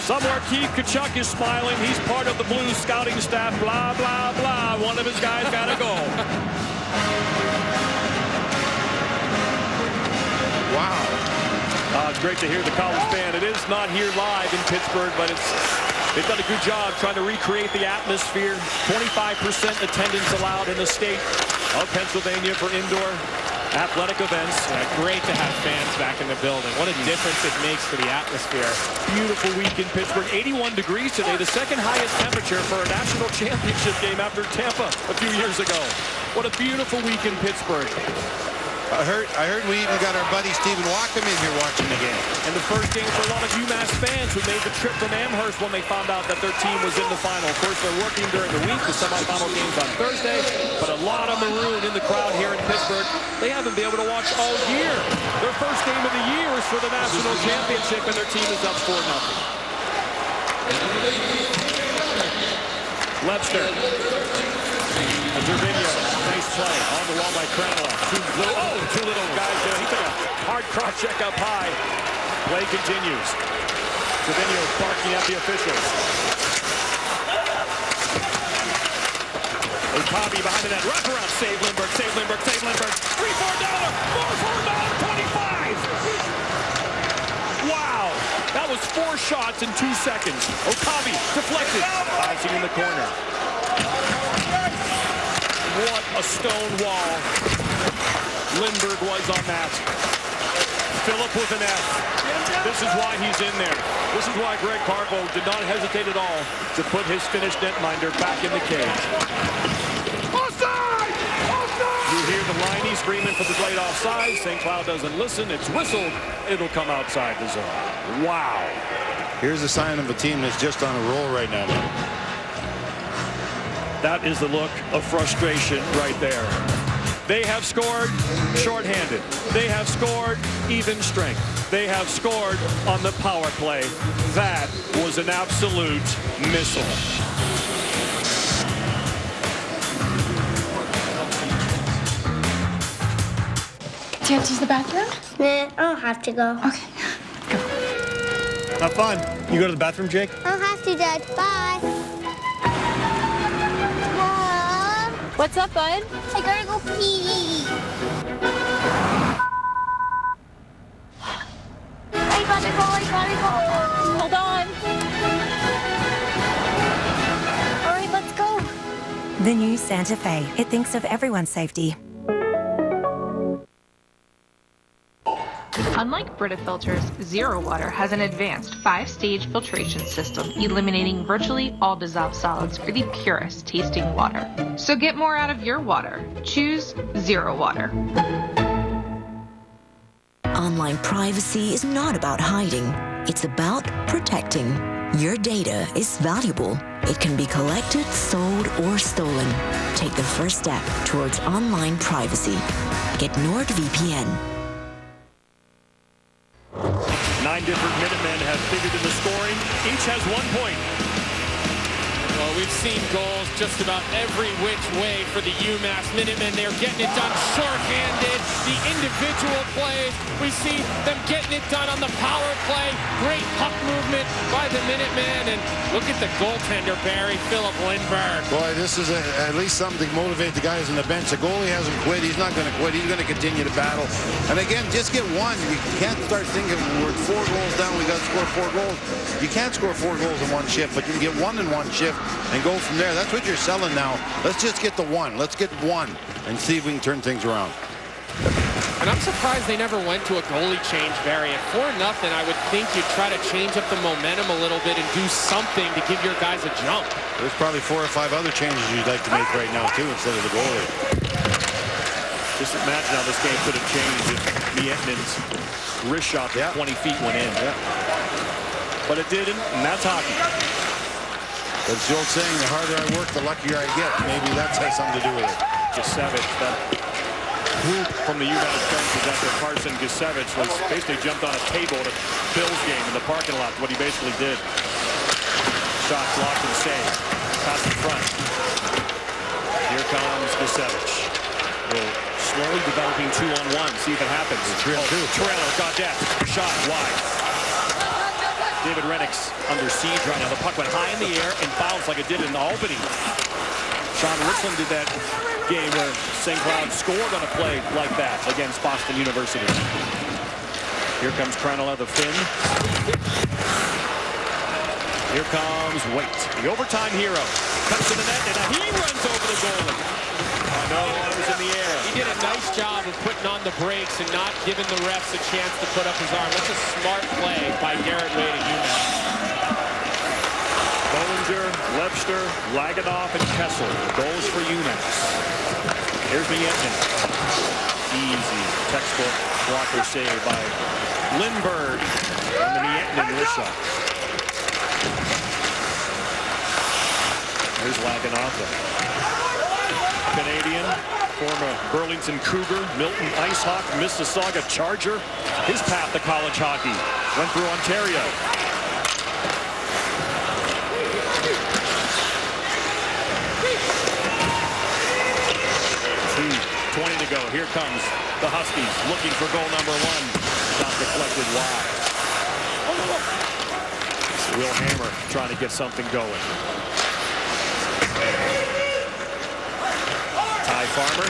Somewhere Keith Tkachuk is smiling. He's part of the Blues scouting staff. Blah, blah, blah. One of his guys got to go. Wow. It's great to hear the college band. It is not here live in Pittsburgh, but they've done a good job trying to recreate the atmosphere. 25% attendance allowed in the state of Pennsylvania for indoor athletic events. Yeah, great to have fans back in the building. What a difference it makes for the atmosphere. Beautiful week in Pittsburgh. 81 degrees today, the second highest temperature for a national championship game after Tampa a few years ago. What a beautiful week in Pittsburgh. I heard we even got our buddy Stephen Wackham in here watching the game. And the first game for a lot of UMass fans who made the trip from Amherst when they found out that their team was in the final. Of course, they're working during the week. The semifinal game's on Thursday. But a lot of maroon in the crowd here in Pittsburgh. They haven't been able to watch all year. Their first game of the year is for the national championship, and their team is up 4-0. Lebster. Gervinho, nice play on the wall by Kranola. Two little guys there. He took a hard cross check up high. Play continues. Gervinho barking at the officials. Okabe behind the net. Wrap around. Save Lindbergh. Save Lindbergh. Save Lindbergh. 3-4 down. 4-4 down. 25. Wow. That was 4 shots in 2 seconds. Okabe deflected. Bouncing in the corner. What a stone wall Lindbergh was on that. Phillip with an F. This is why he's in there. This is why Greg Carbo did not hesitate at all to put his Finnish netminder back in the cage. Offside! Offside! You hear the liney screaming for the late offside. St. Cloud doesn't listen. It's whistled. It'll come outside the zone. Wow. Here's a sign of a team that's just on a roll right now. That is the look of frustration right there. They have scored shorthanded. They have scored even strength. They have scored on the power play. That was an absolute missile. Do you have to use the bathroom? Nah, I don't have to go. Okay. Have fun. You go to the bathroom, Jake? I don't have to, Dad. Bye. What's up, bud? I gotta go pee. I gotta go. Hold on. All right, let's go. The new Santa Fe. It thinks of everyone's safety. Unlike Brita filters, Zero Water has an advanced 5-stage filtration system, eliminating virtually all dissolved solids for the purest tasting water. So get more out of your water. Choose Zero Water. Online privacy is not about hiding. It's about protecting. Your data is valuable. It can be collected, sold, or stolen. Take the first step towards online privacy. Get NordVPN. 9 different Minutemen have figured in the scoring. Each has 1 point. Well, we've seen goals just about every which way for the UMass Minutemen. They're getting it done shorthanded. The individual plays, we see them getting it done on the power play. Great puck movement by the Minutemen. And look at the goaltender, Barry, Phillip Lindbergh. Boy, this is at least something to motivate the guys on the bench. The goalie hasn't quit. He's not going to quit. He's going to continue to battle. And again, just get one. You can't start thinking we're 4 goals down. We got to score 4 goals. You can't score 4 goals in one shift, but you can get 1 in one shift and go from there. That's what you're selling now. Let's just get the 1. Let's get 1 and see if we can turn things around. And I'm surprised they never went to a goalie change variant. 4-0, I would think you'd try to change up the momentum a little bit and do something to give your guys a jump. There's probably 4 or 5 other changes you'd like to make right now, too, instead of the goalie. Just imagine how this game could have changed if Miettinen's wrist shot from 20 feet went in. But it didn't, and that's hockey. That's the old saying, the harder I work, the luckier I get. Maybe that has something to do with it. Gisevich, that whoop from the UMass benches after Carson Gisevich was basically jumped on a table at a Bills game in the parking lot. What he basically did. Shot blocked and saved. Pass in front. Here comes Gisevich. Slowly developing 2-on-1. See if it happens. Torello got that. Shot wide. David Rennick's under siege right now. The puck went high in the air and bounced like it did in Albany. Sean Richland did that game where St. Cloud scored on a play like that against Boston University. Here comes Krannila, the Finn. Here comes Waite, the overtime hero. Comes to the net, and he runs over the goalie. No, it was in the air. He did a nice job of putting on the brakes and not giving the refs a chance to put up his arm. That's a smart play by Garrett Wade at UMass. Bollinger, Lebster, Laganoff, and Kessel. Goals for UMass. Here's Mietinen. Easy textbook blocker save by Lindbergh on the Mietinen wrist shot. Here's Laganoff. Canadian, former Burlington Cougar, Milton Icehawk, Mississauga Charger. His path to college hockey went through Ontario. 2:20 to go. Here comes the Huskies looking for goal number 1. Shot deflected wide. Will Hammer trying to get something going. Ty Farmer.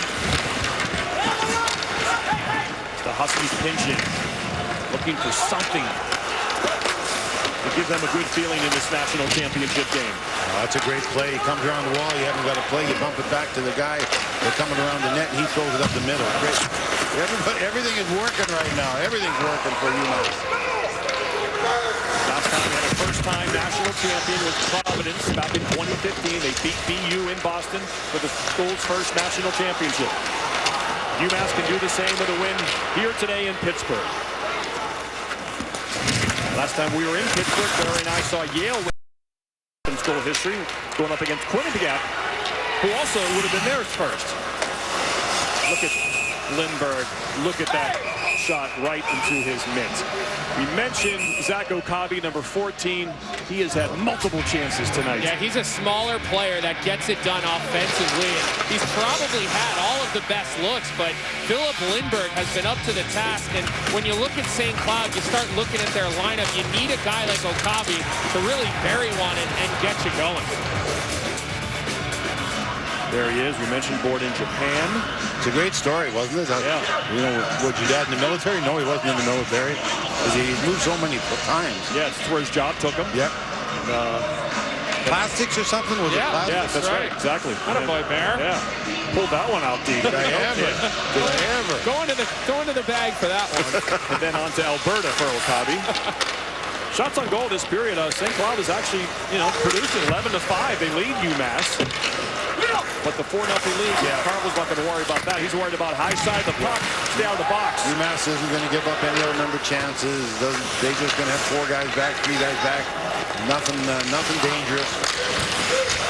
The Huskies pinching, looking for something to give them a good feeling in this national championship game. That's a great play. He comes around the wall. You haven't got a play. You bump it back to the guy. They're coming around the net, and he throws it up the middle. Great. Everything is working right now. Everything's working for UMass. Last time they had a first-time national champion with Providence back in 2015. They beat BU in Boston for the school's first national championship. UMass can do the same with a win here today in Pittsburgh. Last time we were in Pittsburgh, Barry and I saw Yale win in school history, going up against Quinnipiac, who also would have been theirs first. Look at Lindbergh. Look at that shot right into his mitt. We mentioned Zach Okabe, number 14. He has had multiple chances tonight. Yeah, he's a smaller player that gets it done offensively. And he's probably had all of the best looks, but Philip Lindbergh has been up to the task. And when you look at St. Cloud, you start looking at their lineup. You need a guy like Okabe to really bury one and get you going. There he is. We mentioned born in Japan. It's a great story, wasn't it? Yeah. You know, was your dad in the military? No, he wasn't in the military. He moved so many times. Yeah, it's where his job took him. Yep. Plastics or something? Was it plastics? Yeah, that's right. Exactly. Attaboy, Bear. Yeah. Pulled that one out deep. Did I ever? Did I ever? Go into the bag for that one. And then on to Alberta for Okabe. Shots on goal this period. St. Cloud is actually, producing 11-5. They lead UMass. But the 4-0 lead, Carvel's not going to worry about that. He's worried about high side the puck, stay out of the box. UMass isn't going to give up any other number chances. They're just going to have 4 guys back, 3 guys back. Nothing dangerous.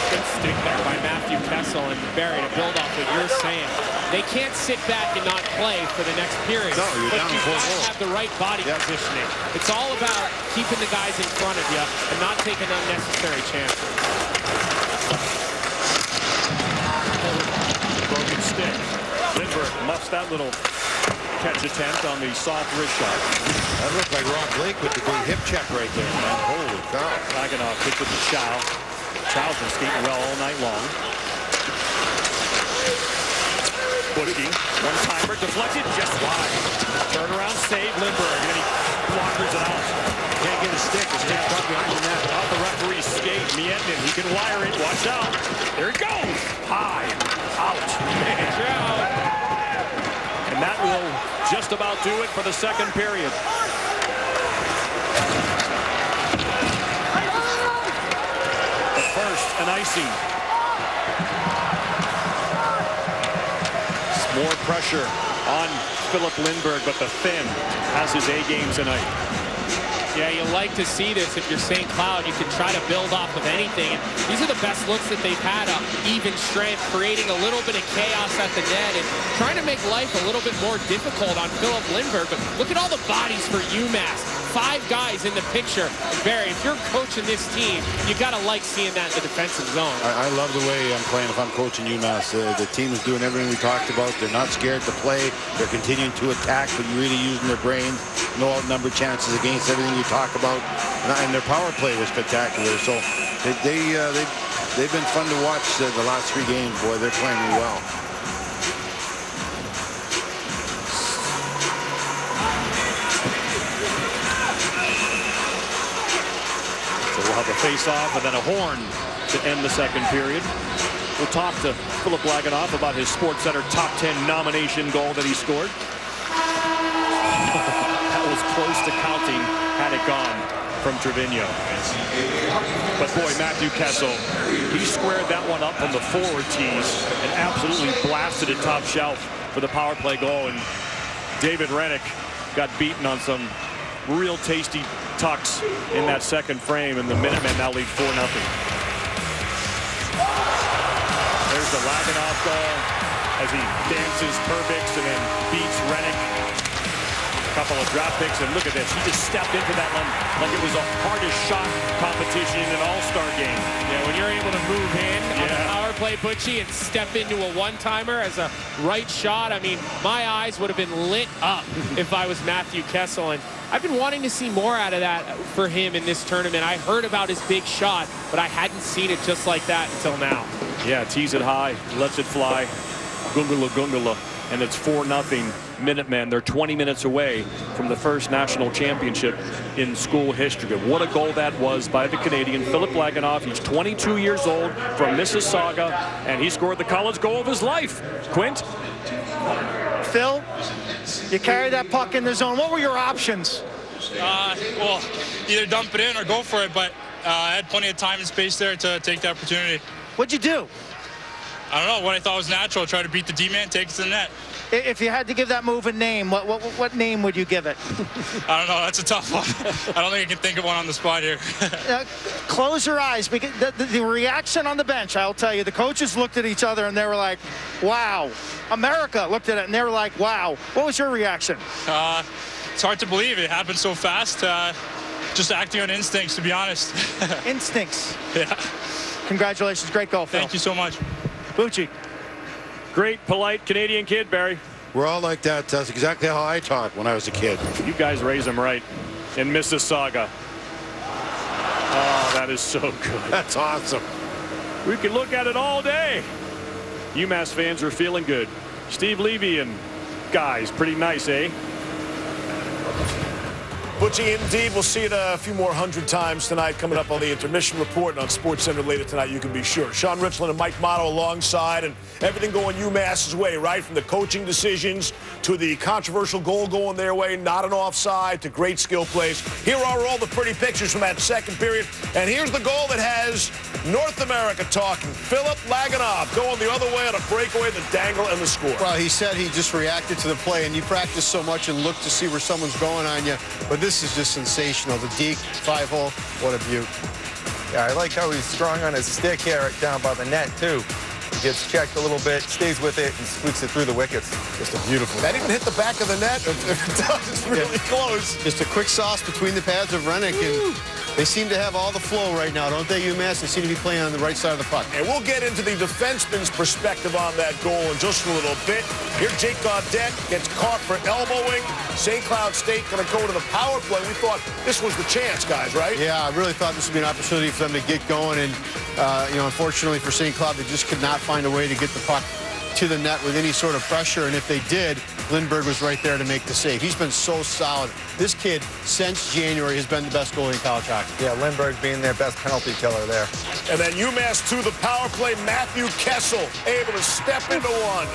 Good stick there by Matthew Kessel and Barry to build off what you're saying. They can't sit back and not play for the next period. No, you're down 4-0. But you have the right body positioning. It's all about keeping the guys in front of you and not taking unnecessary chances. Broken stick. Lindbergh muffs that little catch attempt on the soft wrist shot. That looked like Rock Lake with the big hip check right there, man. Holy cow. Laganoff hits it to Chow. Chow's been skating well all night long. Bushki, one-timer, deflected just wide. Turnaround save, Lindbergh, and then he blockers it out. Can't get a stick. The stick's caught behind the net. Off the referee's skate, Mietinen, he can wire it. Watch out. There it goes. High. Out. Man. And that will just about do it for the second period. But first, an icing. More pressure on Philip Lindbergh, but the Finn has his A game tonight. Yeah, you like to see this if you're St. Cloud. You can try to build off of anything. And these are the best looks that they've had, even strength, creating a little bit of chaos at the net and trying to make life a little bit more difficult on Philip Lindbergh. But look at all the bodies for UMass. 5 guys in the picture. Barry, if you're coaching this team, you got to like seeing that in the defensive zone. I love the way I'm playing if I'm coaching UMass. The team is doing everything we talked about. They're not scared to play. They're continuing to attack, but you're really using their brains. No outnumbered chances against everything you talk about. And their power play was spectacular. So they've been fun to watch the last 3 games. Boy, they're playing really well. We'll have a face-off and then a horn to end the second period. We'll talk to Philip Laganoff about his SportsCenter top 10 nomination goal that he scored. That was close to counting had it gone from Trevino. But boy, Matthew Kessel, he squared that one up from the forward tees and absolutely blasted it top shelf for the power play goal. And David Rennick got beaten on some real tasty tucks in that second frame, and the Minutemen now lead 4-0. There's the Laganoff goal as he dances Perbix and then beats Rennick. A couple of drop picks, and look at this. He just stepped into that one like it was a hardest shot competition in an all-star game. Yeah, when you're able to move in on the power play, Butchie, and step into a one-timer as a right shot, I mean, my eyes would have been lit up if I was Matthew Kessel. And I've been wanting to see more out of that for him in this tournament. I heard about his big shot, but I hadn't seen it just like that until now. Yeah, tees it high, lets it fly. Gungula, Gungula. And it's 4-0 Minutemen. They're 20 minutes away from the first national championship in school history. What a goal that was by the Canadian Philip Laganoff. He's 22 years old from Mississauga, and he scored the college goal of his life. Quint? Phil, you carried that puck in the zone. What were your options? Well, either dump it in or go for it, but I had plenty of time and space there to take the opportunity. What'd you do? I don't know, what I thought was natural. Try to beat the D-man, take it to the net. If you had to give that move a name, what name would you give it? I don't know, that's a tough one. I don't think I can think of one on the spot here. Close your eyes, because the reaction on the bench, I'll tell you, the coaches looked at each other and they were like, wow. America looked at it and they were like, wow. What was your reaction? It's hard to believe it happened so fast. Just acting on instincts, to be honest. Instincts. Yeah. Congratulations, great goal, Phil. Thank you so much. Bucci. Great, polite Canadian kid, Barry. We're all like that. That's exactly how I talked when I was a kid. You guys raise him right in Mississauga. Oh, that is so good. That's awesome. We can look at it all day. UMass fans are feeling good. Steve Levy and guys, pretty nice, eh? Butchie, indeed, we'll see it a few more 100 times tonight coming up on the intermission report and on SportsCenter later tonight, you can be sure. Sean Richland and Mike Motto alongside, and everything going UMass's way, right? From the coaching decisions to the controversial goal going their way, not an offside, to great skill plays. Here are all the pretty pictures from that second period, and here's the goal that has North America talking. Philip Laganoff going the other way on a breakaway, the dangle, and the score. Well, he said he just reacted to the play, and you practice so much and look to see where someone's going on you, but this is just sensational. The deke, 5-hole, what a beaut. Yeah, I like how he's strong on his stick here down by the net, too. He gets checked a little bit, stays with it, and squeaks it through the wickets. Just a beautiful. That even hit the back of the net. If it does, it's really close. Just a quick sauce between the pads of Rennick, and they seem to have all the flow right now, don't they, UMass? They seem to be playing on the right side of the puck. And we'll get into the defenseman's perspective on that goal in just a little bit. Here, Jake Gaudette gets caught for elbowing. St. Cloud State going to go to the power play. We thought this was the chance, guys, right? Yeah, I really thought this would be an opportunity for them to get going, and unfortunately for St. Cloud, they just could not find a way to get the puck to the net with any sort of pressure, and if they did, Lindbergh was right there to make the save. He's been so solid. This kid, since January, has been the best goalie in college hockey. Yeah, Lindbergh being their best penalty killer there. And then UMass to the power play. Matthew Kessel able to step into one.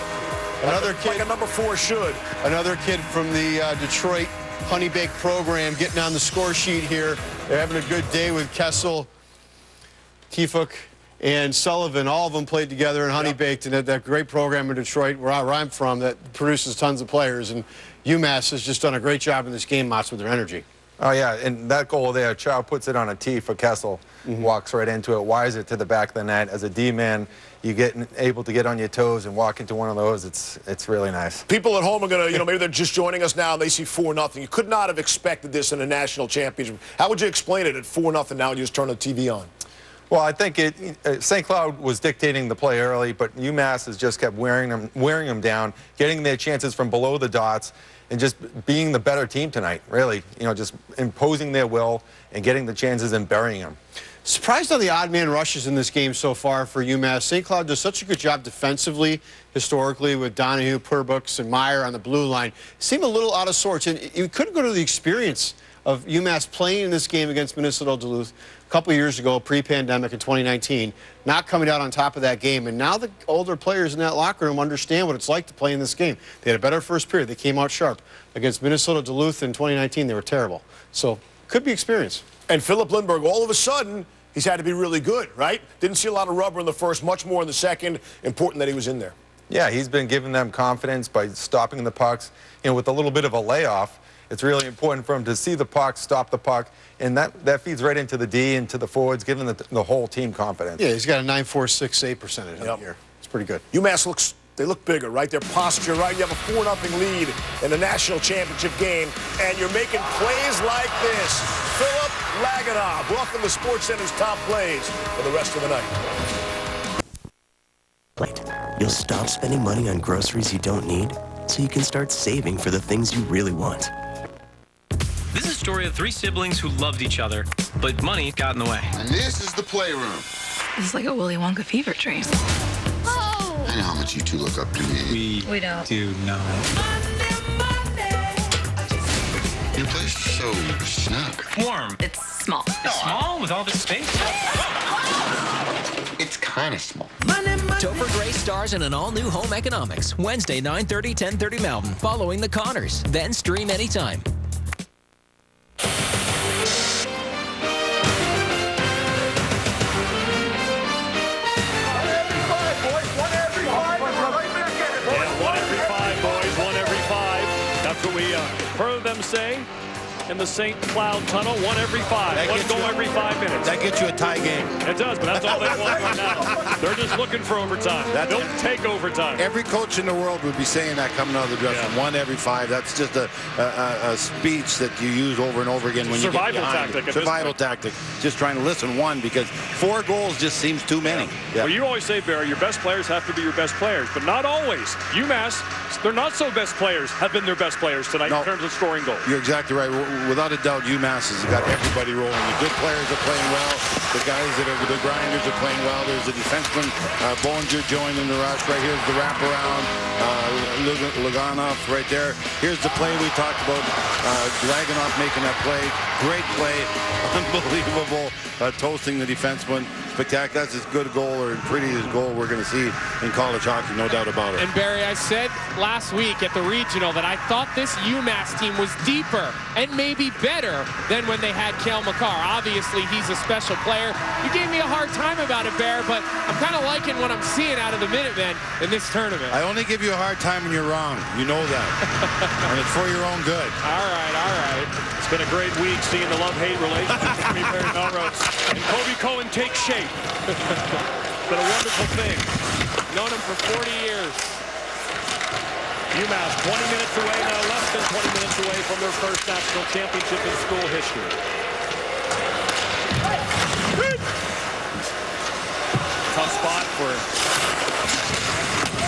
Another kid, like a number 4 should. Another kid from the Detroit Honey Baked program getting on the score sheet here. They're having a good day with Kessel, Tifuk, and Sullivan. All of them played together in Honey Baked, and that great program in Detroit, where I'm from, that produces tons of players. And UMass has just done a great job in this game, Mats, with their energy. Oh, yeah, and that goal there, Chow puts it on a tee for Kessel, walks right into it, wires it to the back of the net. As a D-man, you get able to get on your toes and walk into one of those. It's really nice. People at home are going to, maybe they're just joining us now and they see 4-0. You could not have expected this in a national championship. How would you explain it at 4-0 now and you just turn the TV on? Well, I think St. Cloud was dictating the play early, but UMass has just kept wearing them down, getting their chances from below the dots, and just being the better team tonight, really. Just imposing their will and getting the chances and burying them. Surprised on the odd man rushes in this game so far for UMass. St. Cloud does such a good job defensively, historically, with Donahue, Purbooks, and Meyer on the blue line. Seem a little out of sorts, and you couldn't go to the experience of UMass playing in this game against Minnesota Duluth a couple of years ago, pre-pandemic in 2019, not coming out on top of that game. And now the older players in that locker room understand what it's like to play in this game. They had a better first period. They came out sharp. Against Minnesota Duluth in 2019, they were terrible. So, could be experience. And Philip Lindbergh, all of a sudden, he's had to be really good, right? Didn't see a lot of rubber in the first, much more in the second. Important that he was in there. Yeah, he's been giving them confidence by stopping the pucks. With a little bit of a layoff, it's really important for him to see the puck, stop the puck, and that feeds right into the D and to the forwards, giving the whole team confidence. Yeah, he's got a 9.46 save percentage up here. It's pretty good. UMass they look bigger, right? Their posture, right? You have a 4-0 lead in a national championship game, and you're making plays like this. Philip Laganov, welcome to SportsCenter's top plays for the rest of the night. You'll stop spending money on groceries you don't need, so you can start saving for the things you really want. This is a story of 3 siblings who loved each other, but money got in the way. And this is the playroom. This is like a Willy Wonka fever dream. I know how much you two look up to me. We don't. Do not. Your place is so snug. Warm. It's small. It's small with all this space? It's kind of small. Topher Grace stars in an all-new Home Economics. Wednesday, 9:30, 10:30 Mountain, following the Connors. Then stream anytime. Heard them say in the St. Cloud Tunnel, 1 every 5. One goal every 5 minutes. That gets you a tie game. It does, but that's all they want right now. They're just looking for overtime. Don't take overtime. Every coach in the world would be saying that coming out of the dressing room. 1 every 5. That's just a speech that you use over and over again when you get behind. Survival tactic. Just trying to listen 1 because 4 goals just seems too many. Well, you always say, Barry, your best players have to be your best players, but not always. UMass, their not-so-best players have been their best players tonight in terms of scoring goals. You're exactly right. Without a doubt, UMass has got everybody rolling. The good players are playing well. The guys that are the grinders are playing well. There's a defenseman, Bollinger, joining the rush. Right here's the wraparound. Laganov right there. Here's the play we talked about. Laganov making that play. Great play. Unbelievable. Toasting the defenseman. Spectacular. That's as good a goal or as pretty as goal we're going to see in college hockey, no doubt about it. And Barry, I said last week at the regional that I thought this UMass team was deeper and maybe better than when they had Cale Makar. Obviously, he's a special player. You gave me a hard time about it, Bear, but I'm kind of liking what I'm seeing out of the Minutemen in this tournament. I only give you a hard time when you're wrong. You know that. And it's for your own good. All right, all right. It's been a great week seeing the love-hate relationship between Barry Melrose and Kobe Cohen take shape. It's been a wonderful thing. Known him for 40 years. UMass 20 minutes away now, less than 20 minutes away from their first national championship in school history. Tough spot for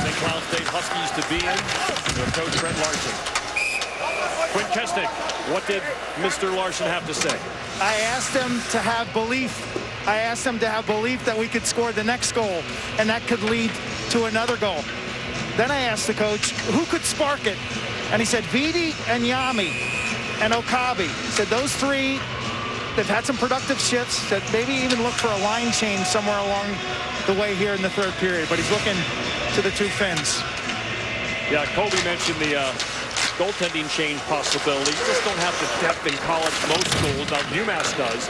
St. Cloud State Huskies to be in. Their coach, Brent Larson. Quinn Kesnick, what did Mr. Larson have to say? I asked him to have belief. I asked him to have belief that we could score the next goal, and that could lead to another goal. Then I asked the coach, who could spark it? And he said, Vidi and Yami and Okabe. He said, those 3, they've had some productive shifts, that maybe even look for a line change somewhere along the way here in the 3rd period. But he's looking to the 2 Finns. Yeah, Kobe mentioned the goaltending change possibility. You just don't have the depth in college most schools. Now, UMass does.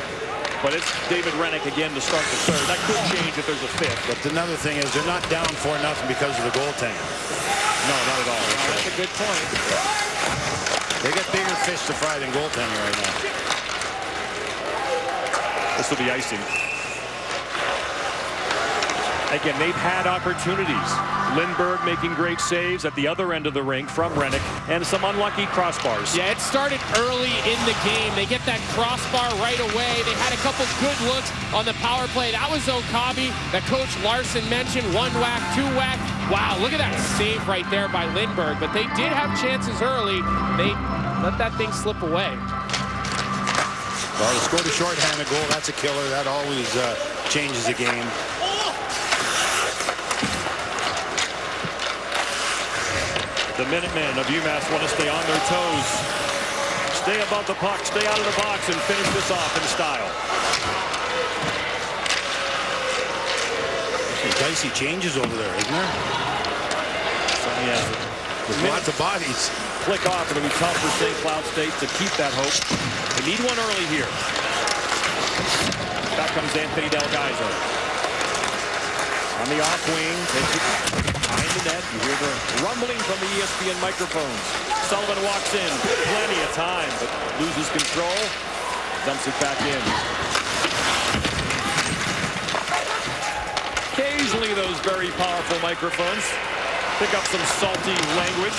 But it's David Rennick again to start the third. That could change if there's a fifth. But another thing is they're not down 4-0 because of the goaltending. No, not at all. That's a good point. They got bigger fish to fry than goaltending right now. This will be icing. Again, they've had opportunities. Lindbergh making great saves at the other end of the rink from Rennick, and some unlucky crossbars. Yeah, it started early in the game. They get that crossbar right away. They had a couple good looks on the power play. That was Okabe that Coach Larson mentioned. 1 whack, 2 whack. Wow, look at that save right there by Lindbergh. But they did have chances early. They let that thing slip away. Well, they scored a shorthanded goal. That's a killer. That always changes the game. The Minutemen of UMass want to stay on their toes. Stay above the puck, stay out of the box, and finish this off in style. Some dicey changes over there, isn't there? With lots of bodies. Flick off. It'll be tough for St. Cloud State to keep that hope. They need one early here. Back comes Anthony Delgaizo. On the off wing, takes it behind the net. You hear the rumbling from the ESPN microphones. Sullivan walks in, plenty of time, but loses control. Dumps it back in. Occasionally, those very powerful microphones pick up some salty language.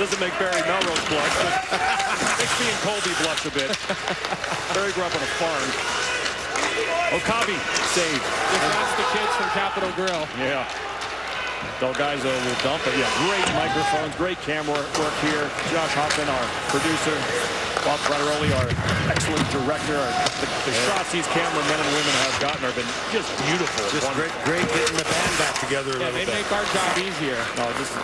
Doesn't make Barry Melrose blush, but makes me and Colby blush a bit. Barry grew up on a farm. Okabe save. That's the kids from Capitol Grill. Yeah. Delgaizo will dump it. Yeah, great microphones, great camera work here. Josh Hoffman, our producer. Bob Frateroli, our excellent director. The shots these cameramen and women have gotten have been just beautiful. Just great getting the band back together a little they bit. make our job easier. No, just a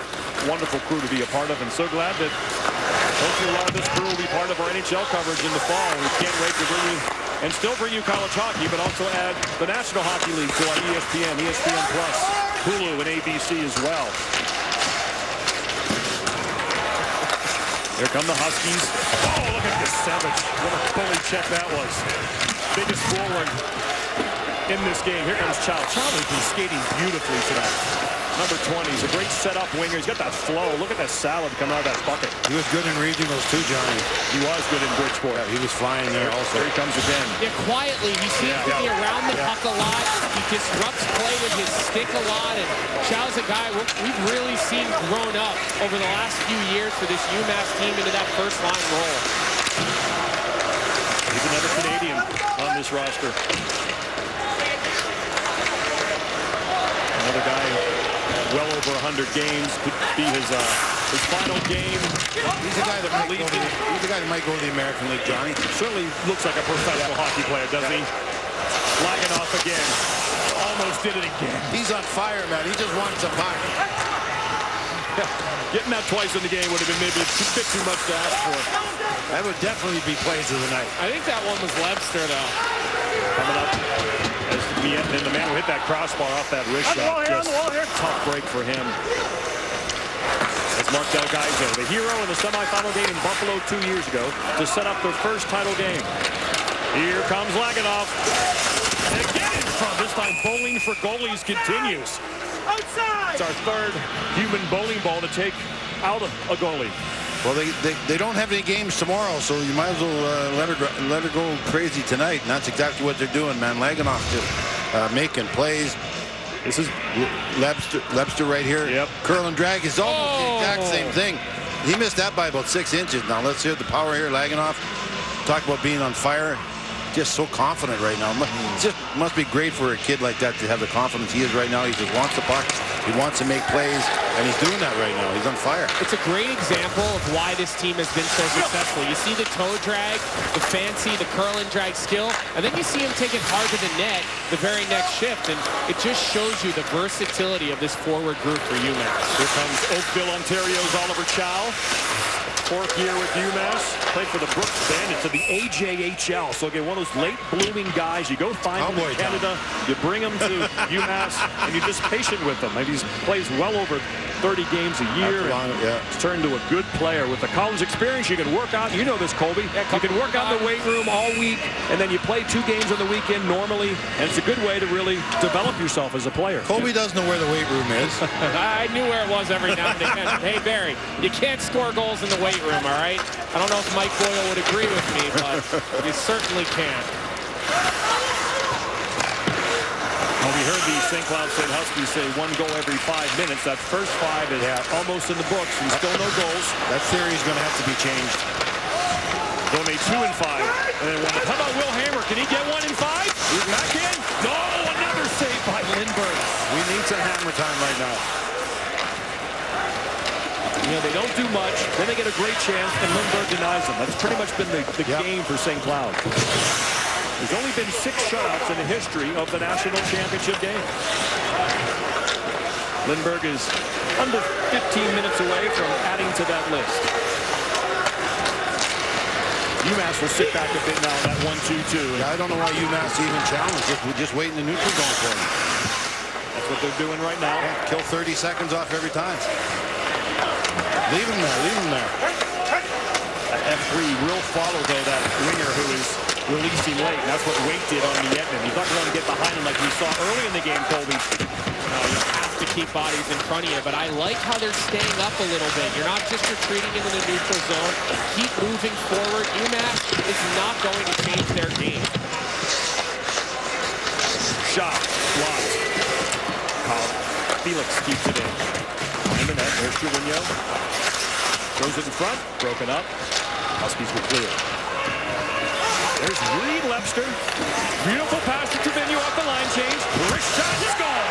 wonderful crew to be a part of, and so glad that hopefully a lot of this crew will be part of our NHL coverage in the fall. We can't wait to bring you, and still bring you college hockey, but also add the National Hockey League to our ESPN, ESPN Plus, Hulu, and ABC as well. Here come the Huskies. Oh, look at this Savage. What a bully check that was. Biggest forward in this game. Here comes Chow. Chow has been skating beautifully tonight. Number 20. He's a great setup winger. He's got that flow. Look at that salad coming out of that bucket. He was good in regionals too, Johnny. He was good in Bridgeport. Yeah, he was flying there also. Here he comes again. Yeah, quietly. He seems to be around the puck a lot. He disrupts play with his stick a lot. And Chow's a guy we've really seen grown up over the last few years for this UMass team into that first line role. He's another Canadian on this roster. Another guy well over 100 games. Could be his final game. He's the guy that might go to the American League, Johnny. Certainly looks like a professional hockey player, doesn't he? Lagging off again. Almost did it again. He's on fire, man. He just wants a puck. Getting that twice in the game would have been maybe a bit too much to ask for. That would definitely be plays of the night. I think that one was Webster, though. Coming up as the man who hit that crossbar off that wrist shot. Just tough break for him. That's Mark Delgaizo, the hero in the semifinal game in Buffalo 2 years ago to set up their first title game. Here comes Laganoff. And again in front. This time bowling for goalies continues. Outside. It's our third human bowling ball to take out a goalie. Well, they don't have any games tomorrow, so you might as well let her go crazy tonight. And that's exactly what they're doing, man. Laganoff just making plays. This is Lebster right here. Yep. Curl and drag is almost the exact same thing. He missed that by about 6 inches. Now let's hear the power here. Laganoff. Talk about being on fire. Just so confident right now. It just must be great for a kid like that to have the confidence he is right now. He just wants the puck. He wants to make plays, and he's doing that right now. He's on fire. It's a great example of why this team has been so successful. You see the toe drag, the fancy, the curl and drag skill, and then you see him take it hard to the net the very next shift, and it just shows you the versatility of this forward group for UMass. Here comes Oakville, Ontario's Oliver Chow. 4th year with UMass, played for the Brooks Bandits of the AJHL. So again, one of those late blooming guys. You go find them in Canada, you bring them to UMass, and you're just patient with them. Maybe he plays well over 30 games a year. Yeah. He's turned into a good player. With the college experience, you can work out. You know this, Colby. You can work out in the weight room all week, and then you play 2 games on the weekend normally, and it's a good way to really develop yourself as a player. Colby doesn't know where the weight room is. I knew where it was every now and again. Hey, Barry, you can't score goals in the weight room, all right? I don't know if Mike Boyle would agree with me, but you certainly can. Well, we heard the St. Cloud State Huskies say 1 goal every 5 minutes. That first 5 is almost in the books, and still no goals. That theory is going to have to be changed. They made 2 in 5, and then 1. How about Will Hammer? Can he get 1 in 5? He's back in. No, another save by Lindbergh. We need some hammer time right now. You know, they don't do much, then they get a great chance, and Lindbergh denies them. That's pretty much been the game for St. Cloud. There's only been 6 shutouts in the history of the national championship game. Lindbergh is under 15 minutes away from adding to that list. UMass will sit back a bit now, that 1-2-2. Yeah, I don't know why UMass even challenged. Just waiting the neutral zone for them. That's what they're doing right now. Yeah, kill 30 seconds off every time. Leave him there, leave him there. F3 will follow, though, that winger who is releasing late, and that's what Wake did on Mietman. He's not going to get behind him like we saw early in the game, Colby. You have to keep bodies in front of you, but I like how they're staying up a little bit. You're not just retreating into the neutral zone. Keep moving forward. UMass is not going to change their game. Shot, blocked. Felix keeps it in. Behind the net, there's Trevino. Throws it in front, broken up. Huskies will clear. There's Reed Lepster. Beautiful pass to Trevino off the line change. Wrist shot, score!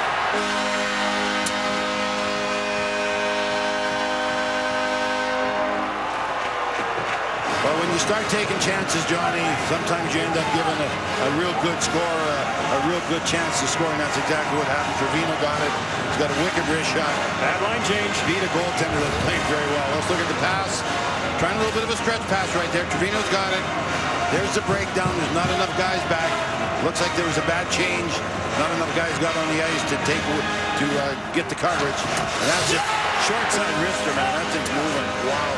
Well, when you start taking chances, Johnny, sometimes you end up giving a real good score, a real good chance to score, and that's exactly what happened. Trevino got it. He's got a wicked wrist shot. Bad line change. Beat a goaltender that's playing very well. Let's look at the pass. Trying a little bit of a stretch pass right there. Trevino's got it. There's the breakdown. There's not enough guys back. Looks like there was a bad change. Not enough guys got on the ice to get the coverage. And that's it. Short side wrister, man. That's it moving. Wow.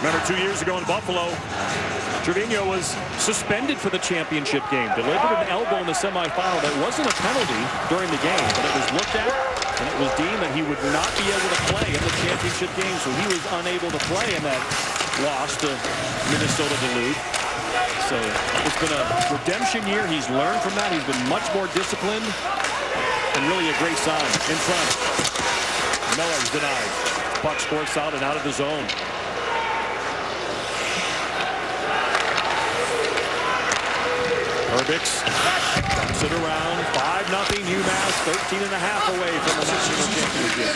Remember 2 years ago in Buffalo, Trevino was suspended for the championship game. Delivered an elbow in the semifinal. That wasn't a penalty during the game, but it was looked at, and it was deemed that he would not be able to play in the championship game, so he was unable to play in that loss to Minnesota Duluth. So it's been a redemption year. He's learned from that. He's been much more disciplined, and really a great sign. In front. Miller's denied. Puck squirts out and out of the zone. Herbix dumps it around. 5-0 UMass, 13.5 away from the national championship.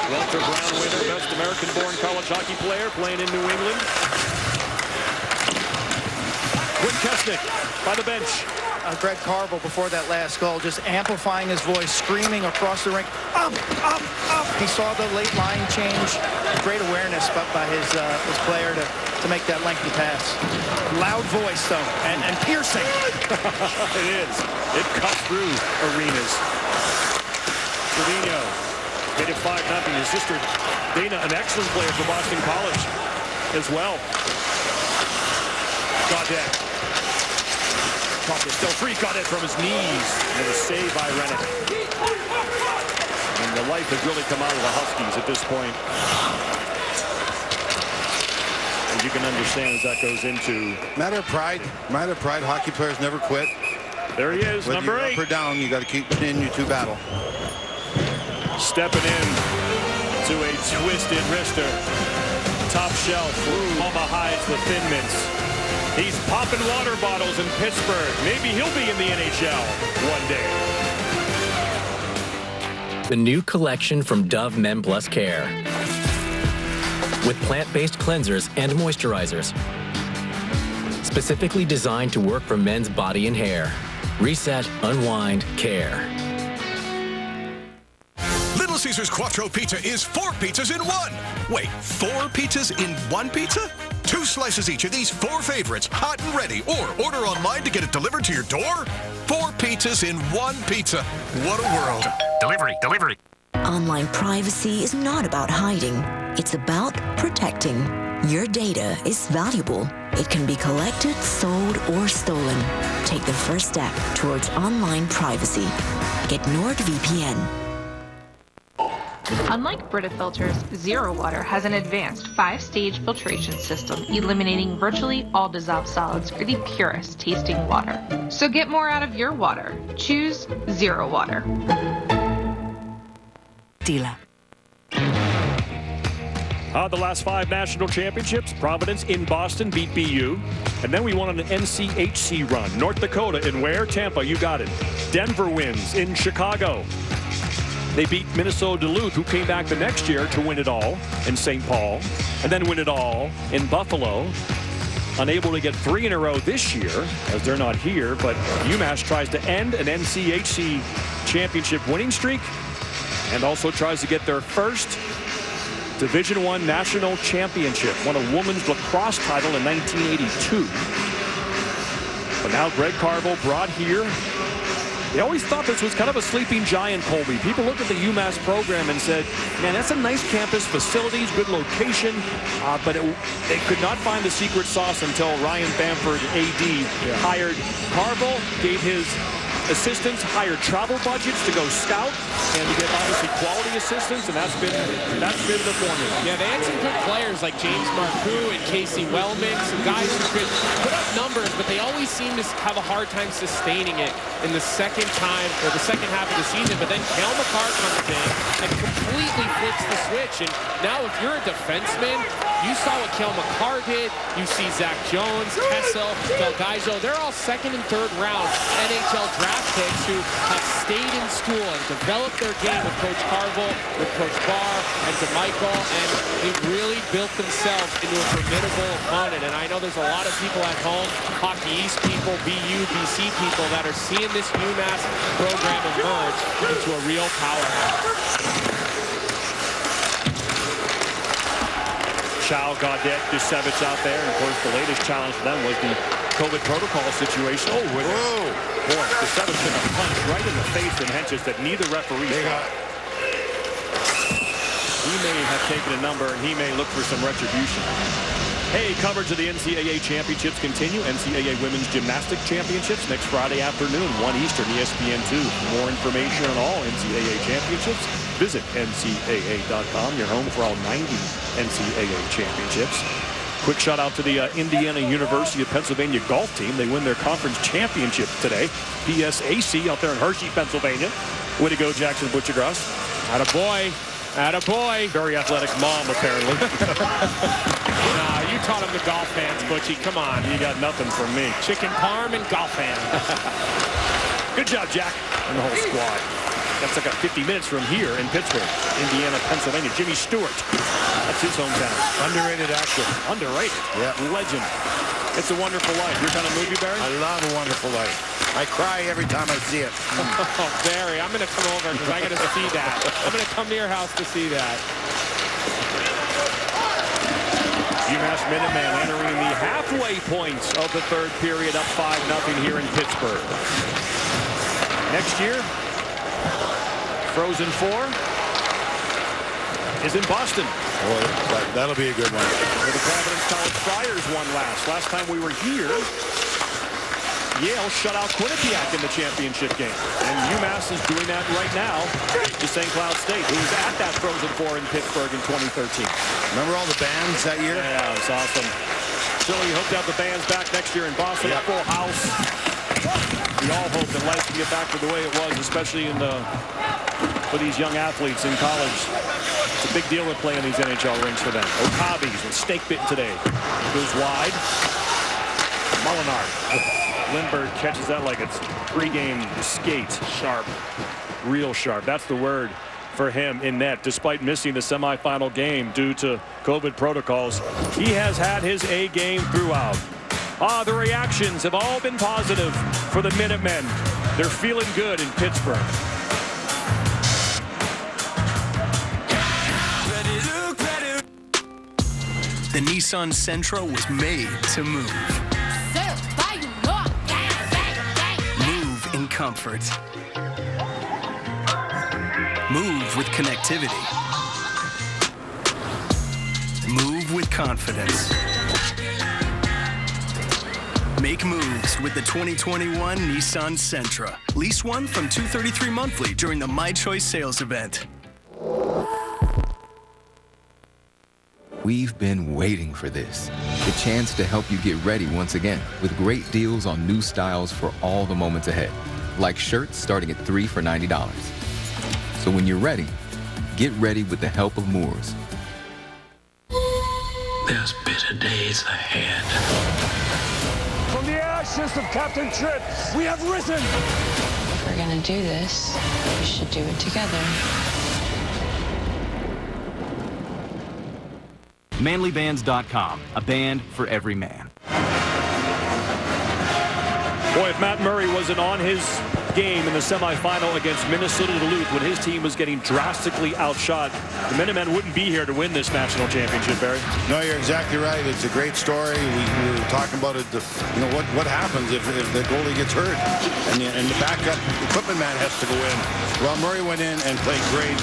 Walter Brown winner, best American-born college hockey player playing in New England. Quinn Kesnick by the bench. Greg Carvel before that last goal, just amplifying his voice, screaming across the rink, up, up, up. He saw the late line change. Great awareness by his player to make that lengthy pass. Loud voice, though, and piercing. It is. It cuts through arenas. Trevino made it 5-0. His sister, Dana, an excellent player for Boston College as well. Gaudette. Puck is still free. Got it from his knees. And a save by Rennick. And the life has really come out of the Huskies at this point. As you can understand as that goes into... Matter of pride. Matter of pride. Hockey players never quit. There he is, whether number 8. Up or down, you got to keep in your 2 battle. Stepping in to a twisted wrister. Top shelf. Omaha hides the Thin Mints. He's popping water bottles in Pittsburgh. Maybe he'll be in the NHL one day. The new collection from Dove Men Plus Care. With plant-based cleansers and moisturizers. Specifically designed to work for men's body and hair. Reset, unwind, care. Little Caesars Quattro Pizza is 4 pizzas in 1. Wait, 4 pizzas in 1 pizza? 2 slices each of these 4 favorites, hot and ready, or order online to get it delivered to your door. 4 pizzas in 1 pizza. What a world. Delivery. Online privacy is not about hiding. It's about protecting. Your data is valuable. It can be collected, sold, or stolen. Take the first step towards online privacy. Get NordVPN. Unlike Brita filters, Zero Water has an advanced 5-stage filtration system, eliminating virtually all dissolved solids for the purest tasting water. So get more out of your water. Choose Zero Water. Dealer. The last 5 national championships, Providence in Boston beat BU. And then we won on an NCHC run. North Dakota in where? Tampa, you got it. Denver wins in Chicago. They beat Minnesota Duluth, who came back the next year to win it all in St. Paul, and then win it all in Buffalo. Unable to get 3 in a row this year, as they're not here, but UMass tries to end an NCHC championship winning streak and also tries to get their first Division I national championship. Won a women's lacrosse title in 1982. But now Greg Carvel brought here. They always thought this was kind of a sleeping giant, Colby. People looked at the UMass program and said, man, that's a nice campus, facilities, good location, but they could not find the secret sauce until Ryan Bamford, AD, hired Carvel, gave his assistants higher travel budgets to go scout and to get obviously quality assistants, and that's been the formula. Yeah, they had some good players like James Marcoux and Casey Wellman, some guys who could put up numbers, but they always seem to have a hard time sustaining it in the second half of the season. But then Cale Makar comes in and completely flips the switch. And now if you're a defenseman, you saw what Cale Makar did. You see Zach Jones, Kessel, Delgaijo. They're all 2nd and 3rd round NHL draft picks who have stayed in school and developed their game with Coach Carvel, with Coach Barr, and DeMichael, and they've really built themselves into a formidable opponent. And I know there's a lot of people at home, Hockey East people, BU, BC people, that are seeing this UMass program emerge into a real powerhouse. Chow, Gaudet, Dusevich out there. And of course, the latest challenge for them was the COVID protocol situation. Oh, boy, Dusevich took a punch right in the face in Henches that neither referee saw. He may have taken a number, and he may look for some retribution. Hey, coverage of the NCAA championships continue. NCAA Women's Gymnastics Championships next Friday afternoon, 1 Eastern, ESPN2. For more information on all NCAA championships, visit ncaa.com, your home for all 90 NCAA championships. Quick shout out to the Indiana University of Pennsylvania golf team. They win their conference championship today. PSAC out there in Hershey, Pennsylvania. Way to go, Jackson Butchergrass. Attaboy. Attaboy. Very athletic mom, apparently. Nah, you taught him the golf hands, Butchie. Come on. You got nothing from me. Chicken parm and golf hands. Good job, Jack, and the whole squad. That's like 50 minutes from here in Pittsburgh, Indiana, Pennsylvania. Jimmy Stewart. That's his hometown. Underrated actor. Underrated. Yeah. Legend. It's a Wonderful Life. Your kind of movie, Barry? I love A Wonderful Life. I cry every time I see it. Oh, Barry, I'm going to come over because I got to see that. I'm going to come to your house to see that. UMass Minutemen entering the halfway points of the 3rd period, up 5-0 here in Pittsburgh. Next year, Frozen 4 is in Boston. Well, that'll be a good one. Where the Providence College Friars won last. Last time we were here, Yale shut out Quinnipiac in the championship game. And UMass is doing that right now to St. Cloud State, who was at that Frozen 4 in Pittsburgh in 2013. Remember all the bands that year? Yeah, it was awesome. So we hope to have the bands back next year in Boston, a full house. We all hope that life can get back to the way it was, especially for these young athletes in college. It's a big deal to play in these NHL rinks for them. Okabe's and Steak Bitten today. Goes wide. Molinard. Lindbergh catches that like it's pregame skate. Sharp. Real sharp. That's the word for him in net. Despite missing the semifinal game due to COVID protocols, he has had his A game throughout. The reactions have all been positive for the Minutemen. They're feeling good in Pittsburgh. The Nissan Sentra was made to move. Move in comfort. Move with connectivity. Move with confidence. Make moves with the 2021 Nissan Sentra. Lease one from $233 monthly during the My Choice sales event. We've been waiting for this. The chance to help you get ready once again with great deals on new styles for all the moments ahead. Like shirts starting at $3 for $90. So when you're ready, get ready with the help of Moores. There's bitter days ahead. From the ashes of Captain Trips, we have risen. If we're gonna do this, we should do it together. ManlyBands.com, a band for every man. Boy, if Matt Murray wasn't on his game in the semifinal against Minnesota Duluth when his team was getting drastically outshot, the Minutemen wouldn't be here to win this national championship, Barry. No, you're exactly right. It's a great story. We were talking about it. What happens if the goalie gets hurt and the backup equipment man has to go in? Well, Murray went in and played great,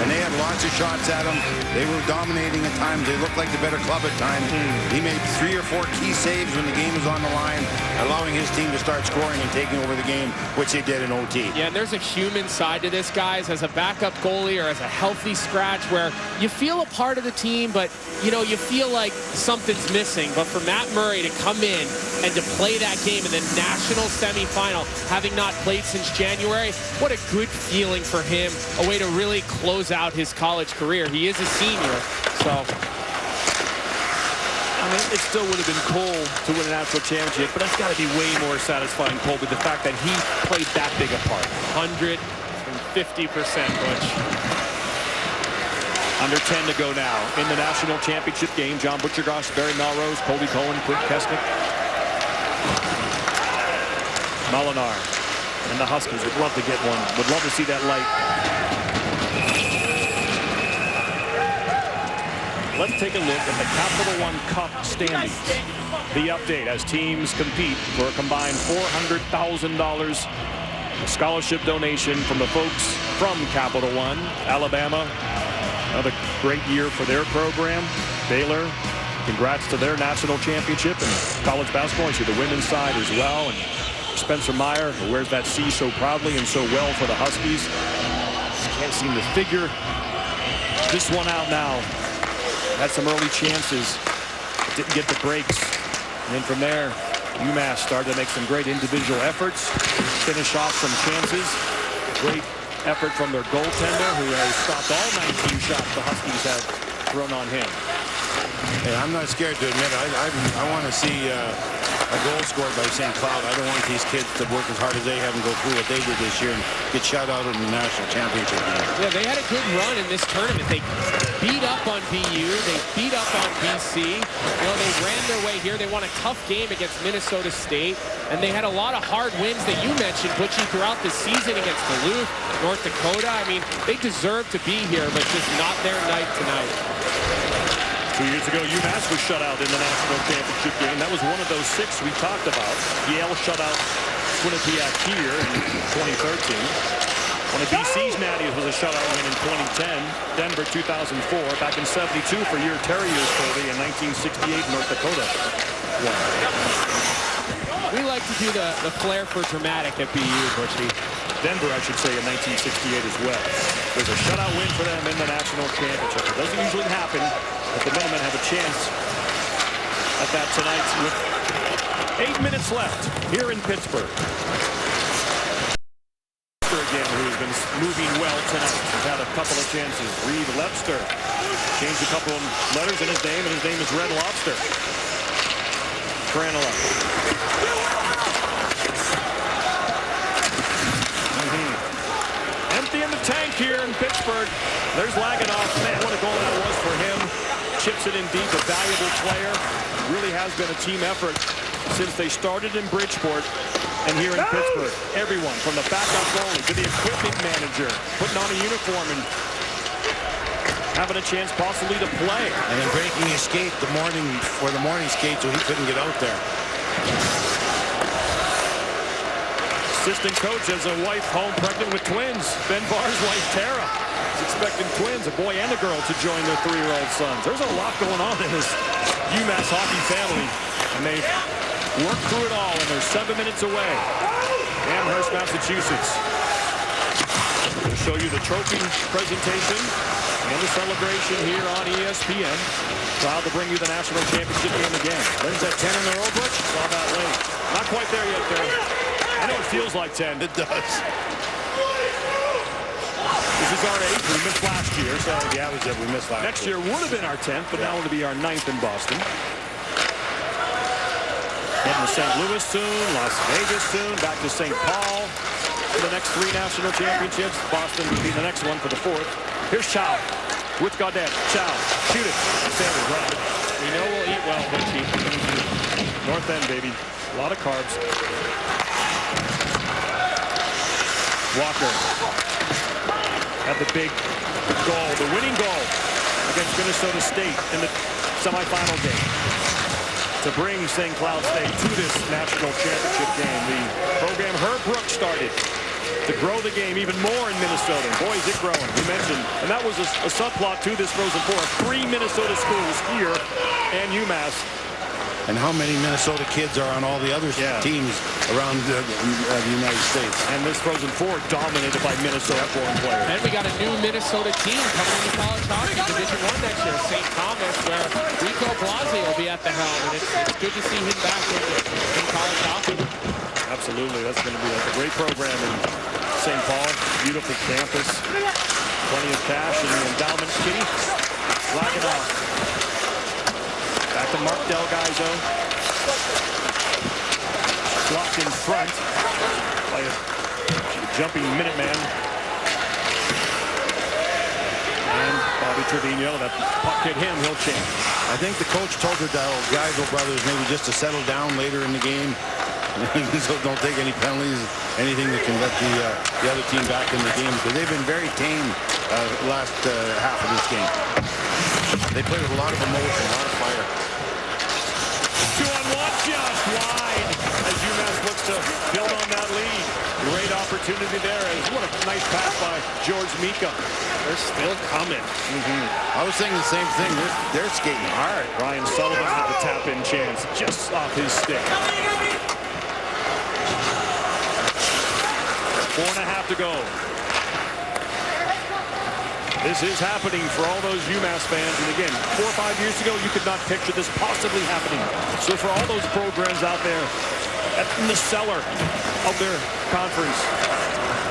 and they had lots of shots at him. They were dominating at times. They looked like the better club at times. He made 3 or 4 key saves when the game was on the line, allowing his team to start scoring and taking over the game, which they did in OT. Yeah, and there's a human side to this, guys, as a backup goalie or as a healthy scratch where you feel a part of the team, but, you know, you feel like something's missing. But for Matt Murray to come in and to play that game in the national semifinal, having not played since January, what a good feeling for him, a way to really close out his college career. He is a senior, so... I mean, it still would have been cool to win a national championship, but that's got to be way more satisfying, Colby, the fact that he played that big a part. 150%, Butch. Under 10 to go now in the national championship game. John Butchergross, Barry Melrose, Colby Cohen, Quint Kesnick. Molinar and the Huskies would love to get one. Would love to see that light. Let's take a look at the Capital One Cup standings. The update as teams compete for a combined $400,000 scholarship donation from the folks from Capital One. Alabama, another great year for their program. Baylor, congrats to their national championship in college basketball. You see the women's side as well. And Spencer Meyer, who wears that C so proudly and so well for the Huskies. Can't seem to figure this one out now. Had some early chances, didn't get the breaks. And then from there, UMass started to make some great individual efforts, finish off some chances. Great effort from their goaltender, who has stopped all 19 shots the Huskies have thrown on him. Hey, I'm not scared to admit it. I want to see a goal scored by St. Cloud. I don't want these kids to work as hard as they have and go through what they did this year and get shut out in the national championship game. Yeah, they had a good run in this tournament. They beat up on BU. They beat up on BC. You know, they ran their way here. They won a tough game against Minnesota State. And they had a lot of hard wins that you mentioned, Butchie, throughout the season against Duluth, North Dakota. I mean, they deserve to be here, but just not their night tonight. 2 years ago, UMass was shut out in the national championship game. That was one of those 6 we talked about. Yale shut out Quinnipiac here in 2013. One of BC's natties was a shutout win in 2010. Denver 2004. Back in 72 for your Terriers, Colby, in 1968 North Dakota. We like to do the flair for dramatic at BU, Butchie. Denver, I should say, in 1968 as well. There's a shutout win for them in the national championship. It doesn't usually happen, but the Minutemen have a chance at that tonight with 8 minutes left here in Pittsburgh. Again, who's been moving well tonight. He's had a couple of chances. Reed Webster changed a couple of letters in his name, and his name is Red Lobster. Tranilla. Empty in the tank here in Pittsburgh. There's Laganoff. Man, what a goal that was for him. Chips it in deep, a valuable player. Really has been a team effort since they started in Bridgeport and here in Pittsburgh. Everyone from the backup goalie to the equipment manager putting on a uniform and having a chance possibly to play. And then breaking his skate the morning skate, so he couldn't get out there. Assistant coach has a wife home pregnant with twins. Ben Barr's wife, Tara, is expecting twins, a boy and a girl, to join their 3-year-old sons. There's a lot going on in this UMass hockey family, and they've worked through it all, and they're 7 minutes away. Amherst, Massachusetts. We'll show you the trophy presentation and the celebration here on ESPN. Proud to bring you the national championship game again. When's that 10 in a row, Butch? Saw that late. Not quite there yet, though. I know it feels like 10. It does. This is our 8th. We missed last year, so yeah, we missed last next year would have been our 10th, but now it'll be our 9th in Boston. Heading to St. Louis soon, Las Vegas soon, back to St. Paul for the next 3 national championships. Boston will be the next one for the 4th. Here's Chow with Gaudette. Chow, shoot it. Sanders, right. We know we'll eat well, Butchie. North End, baby. A lot of carbs. Walker had the big goal, the winning goal against Minnesota State in the semifinal game to bring St. Cloud State to this national championship game. The program Herb Brooks started to grow the game even more in Minnesota. Boy, is it growing. We mentioned, and that was a subplot to this Frozen Four. 3 Minnesota schools here and UMass. And how many Minnesota kids are on all the other teams around the United States? And this Frozen Four dominated by Minnesota-born players. And we got a new Minnesota team coming into college hockey, Division I next year, St. Thomas, where Rico Blasi will be at the helm. And it's good to see him back in college hockey. Absolutely. That's going to be a great program in St. Paul. Beautiful campus. Plenty of cash in the endowment kitty. Flag it off. Back to Mark Delgaizo. Blocked in front by a jumping Minuteman. And Bobby Trevino, that puck hit him, he'll change. I think the coach told the Gaizo brothers maybe just to settle down later in the game. So don't take any penalties, anything that can let the other team back in the game, because they've been very tame last half of this game. They play with a lot of emotion, a lot of fire. 2-on-1, just wide as UMass looks to build on that lead. Great opportunity there. What a nice pass by George Mika. They're still coming. I was saying the same thing. They're skating hard. Ryan Sullivan with the tap-in chance just off his stick. 4.5 to go. This is happening for all those UMass fans. And again, 4 or 5 years ago, you could not picture this possibly happening. So for all those programs out there in the cellar of their conference,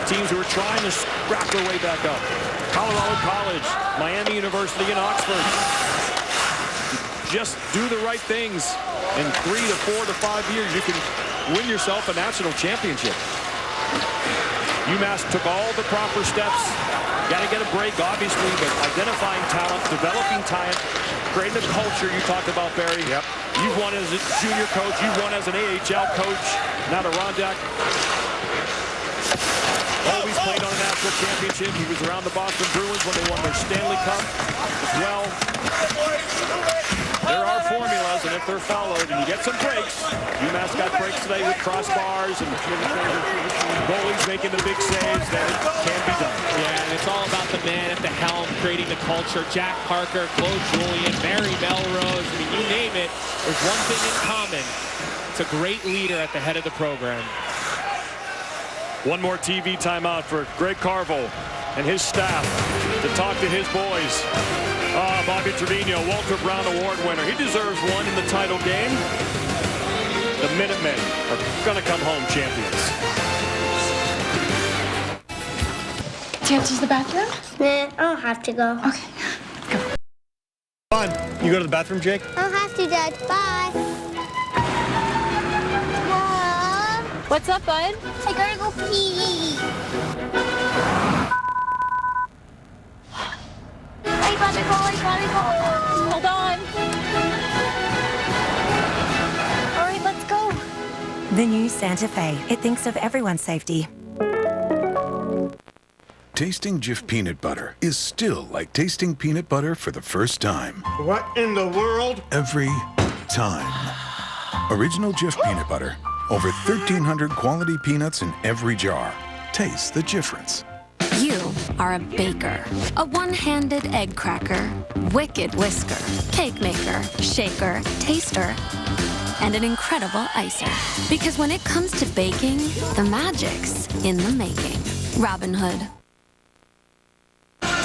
teams who are trying to scrap their way back up. Colorado College, Miami University, and Oxford. Just do the right things. In 3 to 4 to 5 years, you can win yourself a national championship. UMass took all the proper steps. Got to get a break, obviously, but identifying talent, developing talent, creating a culture you talked about, Barry. Yep. You've won as a junior coach. You've won as an AHL coach. Now to Rondak. Always played on a national championship. He was around the Boston Bruins when they won their Stanley Cup as well. There are formulas, and if they're followed and you get some breaks, UMass got breaks today with crossbars and goalies making the big saves, then it can be done. Yeah, and it's all about the man at the helm, creating the culture. Jack Parker, Claude Julien, Barry Melrose, I mean, you name it. There's one thing in common. It's a great leader at the head of the program. One more TV timeout for Greg Carvel and his staff to talk to his boys. Bobby Trevino, Walter Brown Award winner. He deserves one in the title game. The Minutemen are going to come home champions. Do you have to use the bathroom? Nah, I don't have to go. Okay, go. Come on, you go to the bathroom, Jake? I don't have to, Dad. Bye. Mom. What's up, bud? I gotta go pee. I gotta go. Hold on. All right, let's go. The new Santa Fe. It thinks of everyone's safety. tasting Jif peanut butter is still like tasting peanut butter for the first time. What in the world? Every time. Original Jif peanut butter. Over 1,300 quality peanuts in every jar. Taste the difference. You are a baker, a one-handed egg cracker, wicked whisker, cake maker, shaker, taster, and an incredible icer. Because when it comes to baking, the magic's in the making. Robin Hood.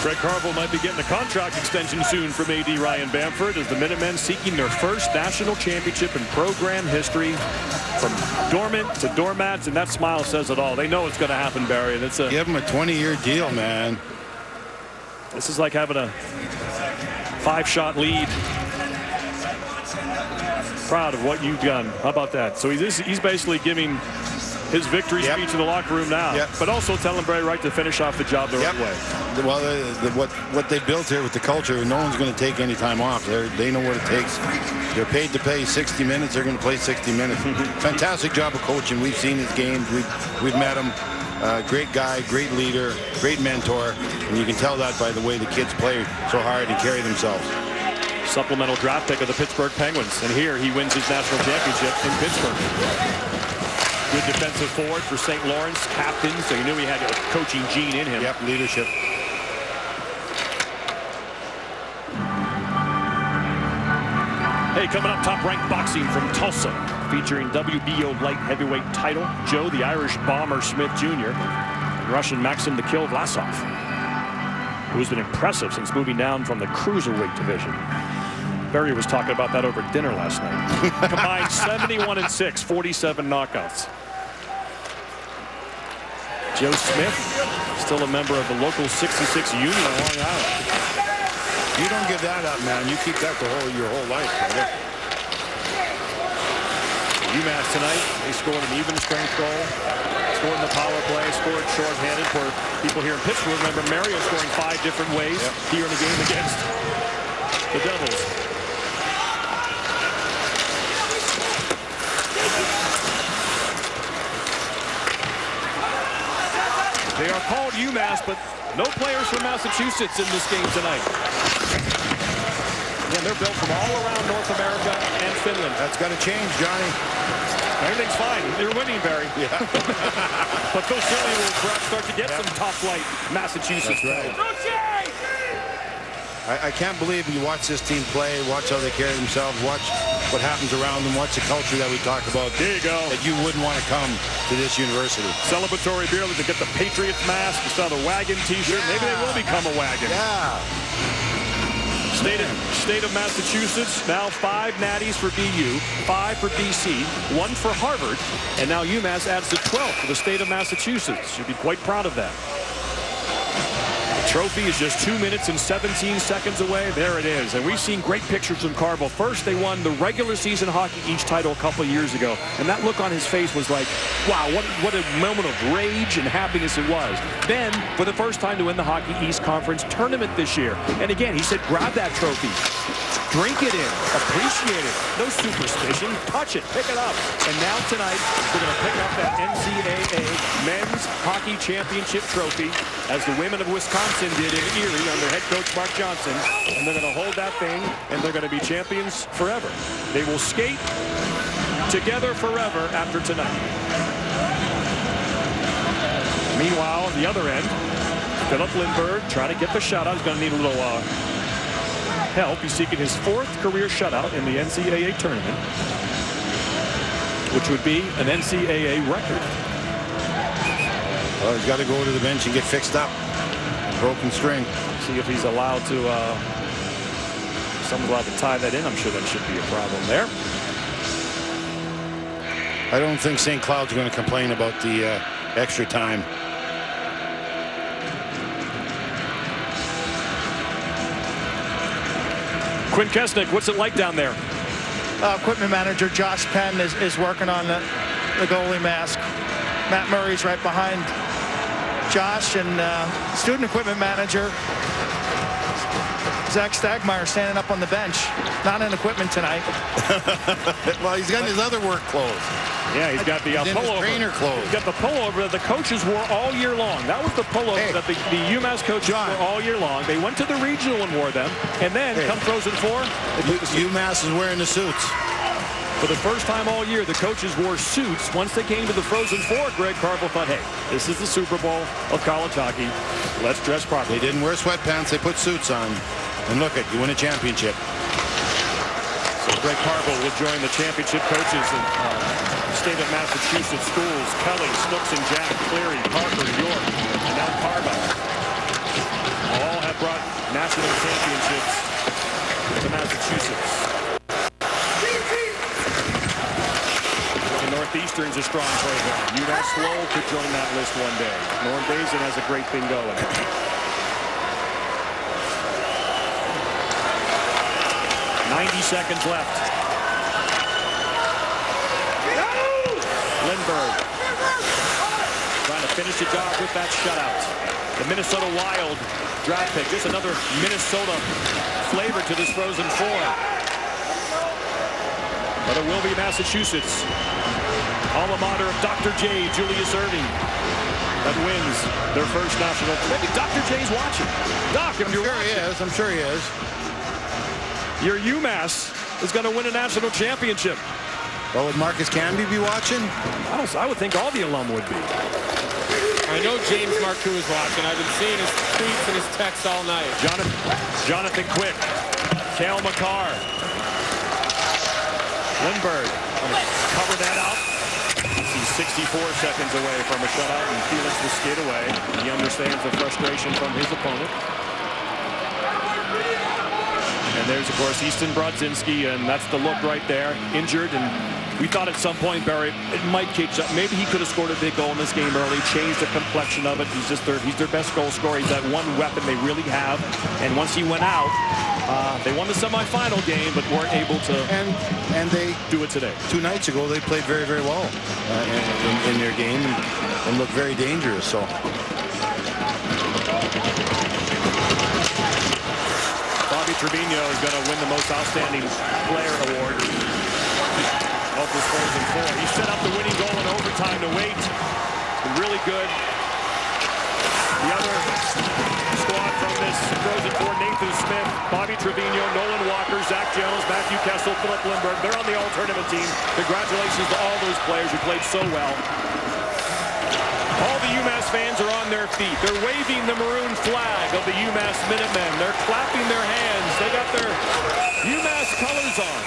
Greg Carvel might be getting a contract extension soon from AD Ryan Bamford as the Minutemen seeking their first national championship in program history. From dormant to doormats, and that smile says it all. They know it's going to happen, Barry. And it's a give him a 20-year deal, man. This is like having a 5-shot lead. Proud of what you've done. How about that? So he's basically giving his victory speech in the locker room now, but also telling Barry Wright to finish off the job the right way. Well, what they built here with the culture, no one's going to take any time off. They know what it takes. They're paid to play 60 minutes. They're going to play 60 minutes. Fantastic job of coaching. We've seen his games. We've met him. Great guy, great leader, great mentor, and you can tell that by the way the kids play so hard and carry themselves. Supplemental draft pick of the Pittsburgh Penguins, and here he wins his national championship in Pittsburgh. Good defensive forward for St. Lawrence, captain, so you knew he had a coaching gene in him. Yep, leadership. Hey, coming up, top-ranked boxing from Tulsa, featuring WBO light heavyweight title, Joe the Irish Bomber Smith Jr., and Russian Maxim the Kill Vlasov, who's been impressive since moving down from the cruiserweight division. Barry was talking about that over dinner last night. Combined 71-6, 47 knockouts. Joe Smith, still a member of the local 66 Union on Long Island. You don't give that up, man. You keep that your whole life, brother. UMass tonight, they scored an even strength goal. Scored in the power play, scored shorthanded. For people here in Pittsburgh, remember Mario scoring 5 different ways here in the game against the Devils. They are called UMass, but no players from Massachusetts in this game tonight. Again, they're built from all around North America and Finland. That's got to change, Johnny. Everything's fine. They're winning, Barry. Yeah. But Phil Shirley will perhaps start to get some top-flight Massachusetts. That's right. I can't believe you watch this team play, watch how they carry themselves, watch what happens around them, watch the culture that we talk about. There you go. That you wouldn't want to come to this university. Celebratory beer to get the Patriots mask, you saw the wagon t-shirt. Yeah. Maybe they will become a wagon. Yeah. State of Massachusetts, now 5 natties for BU, 5 for BC, 1 for Harvard, and now UMass adds the 12th for the state of Massachusetts. You'd be quite proud of that. Trophy is just 2 minutes and 17 seconds away. There it is. And we've seen great pictures from Carvel. First, they won the regular season Hockey East title a couple of years ago. And that look on his face was like, wow, what a moment of rage and happiness it was. Then, for the first time to win the Hockey East Conference tournament this year. And again, he said, grab that trophy. Drink it in. Appreciate it. No superstition. Touch it. Pick it up. And now tonight, we're going to pick up that NCAA Men's Hockey Championship trophy as the women of Wisconsin did in Erie under head coach Mark Johnson. And they're going to hold that thing, and they're going to be champions forever. They will skate together forever after tonight. Meanwhile, on the other end, Philip Lindbergh trying to get the shutout. He's going to need a little help. He's seeking his 4th career shutout in the NCAA tournament, which would be an NCAA record. Well, he's got to go to the bench and get fixed up. Broken string. See if he's allowed to, someone's allowed to tie that in. I'm sure that should be a problem there. I don't think St. Cloud's going to complain about the extra time. Quinn Kesnick, what's it like down there? Equipment manager Josh Penn is working on the goalie mask. Matt Murray's right behind Josh, and student equipment manager Zach Stagmeyer standing up on the bench. Not in equipment tonight. Well, he's got his other work clothes. Yeah, he's got the pullover. Trainer clothes. He's got the pullover that the coaches wore all year long. That was the pullover that the UMass coaches wore all year long. They went to the regional and wore them, and then come Frozen Four, UMass is wearing the suits. For the first time all year, the coaches wore suits. Once they came to the Frozen Four, Greg Carvel thought, hey, this is the Super Bowl of college hockey. Let's dress properly. They didn't wear sweatpants. They put suits on. And look at you win a championship. So Greg Carvel will join the championship coaches in state of Massachusetts schools. Kelly, Snooks and Jack, Cleary, Parker, York, and now Carva. All have brought national championships to Massachusetts. Northeastern's a strong program. UMass Lowell could join that list one day. Norm Bazin has a great thing going. $90 seconds left. Lindbergh trying to finish the job with that shutout. The Minnesota Wild draft pick. Just another Minnesota flavor to this Frozen Four. But it will be Massachusetts, alma mater of Dr. J, Julius Erving, that wins their first national. Maybe Dr. J's watching. Doc, I'm sure he is. I'm sure he is. Your UMass is going to win a national championship. Well, would Marcus Camby be watching? I would think all the alum would be. I know James Marcoux is watching. I've been seeing his tweets and his texts all night. Jonathan Quick, Cale Makar. Lindbergh cover that out. He's 64 seconds away from a shutout, and Felix will skid away. He understands the frustration from his opponent. And there's, of course, Easton Brodzinski, and that's the look right there. Injured, and we thought at some point, Barry, it might catch up. Maybe he could have scored a big goal in this game early, changed the complexion of it. He's their best goal scorer. He's that one weapon they really have. And once he went out, they won the semifinal game, but weren't able to and they do it today. 2 nights ago, they played very, very well in their game and looked very dangerous. So. Bobby Trevino is going to win the Most Outstanding Player Award of this Frozen Four. He set up the winning goal in overtime to wait. Been really good. The other squad from this Frozen Four, Nathan Smith, Bobby Trevino, Nolan Walker, Zach Jones, Matthew Kessel, Philip Lindbergh. They're on the all-tournament team. Congratulations to all those players who played so well. All the UMass fans are on their feet. They're waving the maroon flag of the UMass Minutemen. They're clapping their hands. They got their UMass colors on.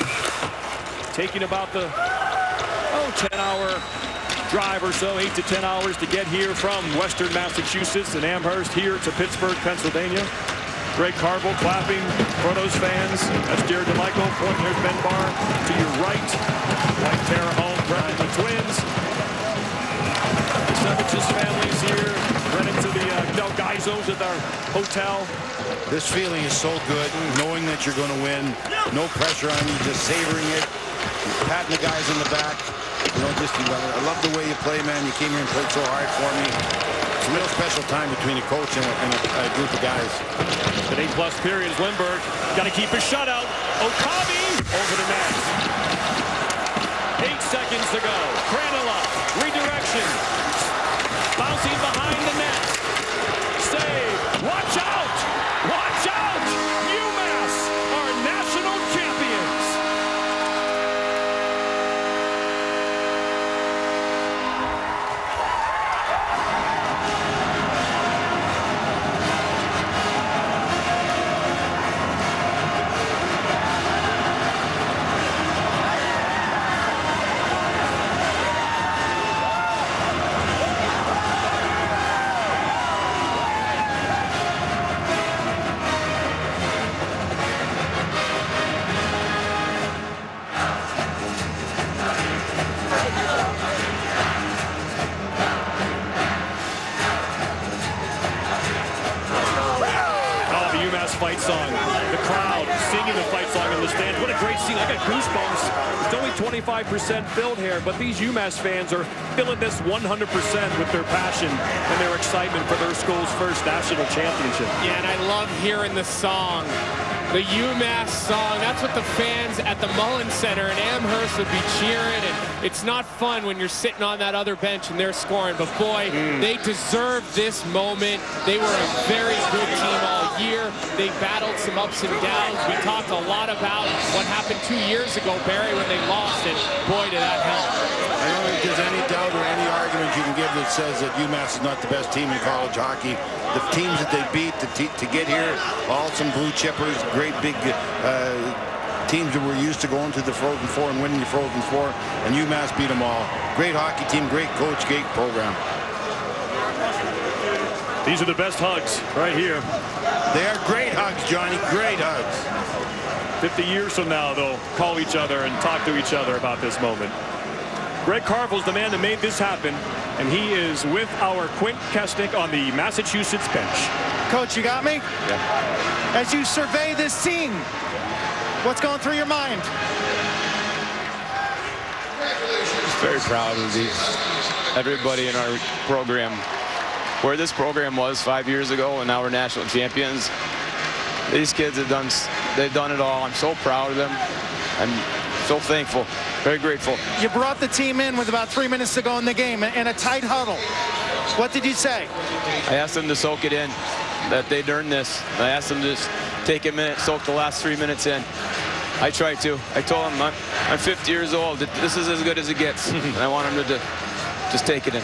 Taking about the 10-hour drive or so, 8 to 10 hours to get here from Western Massachusetts and Amherst here to Pittsburgh, Pennsylvania. Greg Carvel clapping for those fans. That's Jared DeMichael. Point, there's Ben Barr to your right. White Terre home, Brett and the Twins. The Sevich's family's here. Running to the Del Gaizo's at our hotel. This feeling is so good, knowing that you're going to win. No pressure on you, just savoring it. Patting the guys in the back. You know, I love the way you play, man. You came here and played so hard for me. It's a real special time between a coach and a group of guys. An 8+ period. Lindbergh got to keep his shutout. Okabe over the net. 8 seconds to go. Krannila, redirection. Bouncing behind the net. Save. Watch out! Watch out! UMass are national champions. Fight song. The crowd singing the fight song in the stands. What a great scene. I got goosebumps. It's only 25% filled here, but these UMass fans are filling this 100% with their passion and their excitement for their school's first national championship. Yeah, and I love hearing the song The UMass song, that's what the fans at the Mullen Center in Amherst would be cheering, and it's not fun when you're sitting on that other bench and they're scoring, but boy, they deserve this moment. They were a very good team all year. They battled some ups and downs. We talked a lot about what happened 2 years ago, Barry, when they lost, and boy, did that help. I don't think there's any doubt or any argument you can give that says that UMass is not the best team in college hockey. The teams that they beat to get here, all some blue chippers, great big teams that were used to going to the Frozen Four and winning the Frozen Four, and UMass beat them all. Great hockey team, great coach, great program. These are the best hugs right here. They are great hugs, Johnny, great hugs. 50 years from now, they'll call each other and talk to each other about this moment. Greg Carvel's the man that made this happen, and he is with our Quint Kesnick on the Massachusetts bench. Coach, you got me? Yeah. As you survey this team, what's going through your mind? Very proud of everybody in our program. Where this program was 5 years ago, and now we're national champions. These kids they've done it all. I'm so proud of them. I'm so thankful, very grateful. You brought the team in with about 3 minutes to go in the game in a tight huddle. What did you say? I asked them to soak it in, that they'd earned this. I asked them to just take a minute, soak the last 3 minutes in. I tried to. I told them I'm 50 years old. This is as good as it gets. And I want them to just take it in.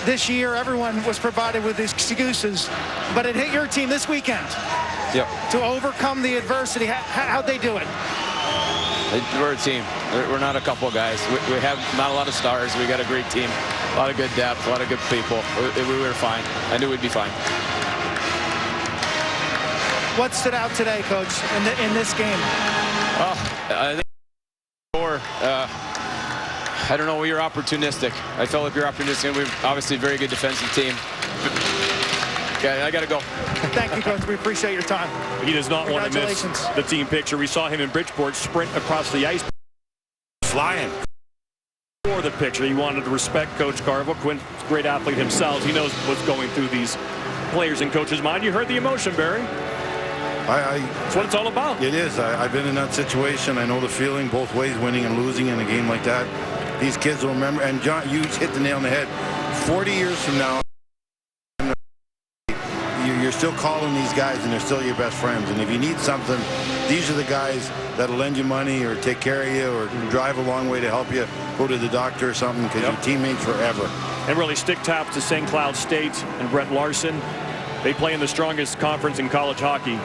This year, everyone was provided with excuses, but it hit your team this weekend. Yep. To overcome the adversity. How'd they do it? We're a team. We're not a couple of guys. We have not a lot of stars. We got a great team. A lot of good depth, a lot of good people. We were fine. I knew we'd be fine. What stood out today, Coach, in this game? I think I don't know, we were opportunistic. I felt like we were opportunistic. We're obviously a very good defensive team. Okay, I got to go. Thank you, Coach. We appreciate your time. He does not want to miss the team picture. We saw him in Bridgeport sprint across the ice. Flying. For the picture, he wanted to respect Coach Carvel. Quinn's a great athlete himself. He knows what's going through these players and coaches' mind. You heard the emotion, Barry. That's what it's all about. It is. I've been in that situation. I know the feeling both ways, winning and losing in a game like that. These kids will remember. And John, you hit the nail on the head. 40 years from now, you're still calling these guys and they're still your best friends. And if you need something, these are the guys that'll lend you money or take care of you or drive a long way to help you go to the doctor or something, because you're teammates forever. And really stick taps to St. Cloud State and Brett Larson. They play in the strongest conference in college hockey,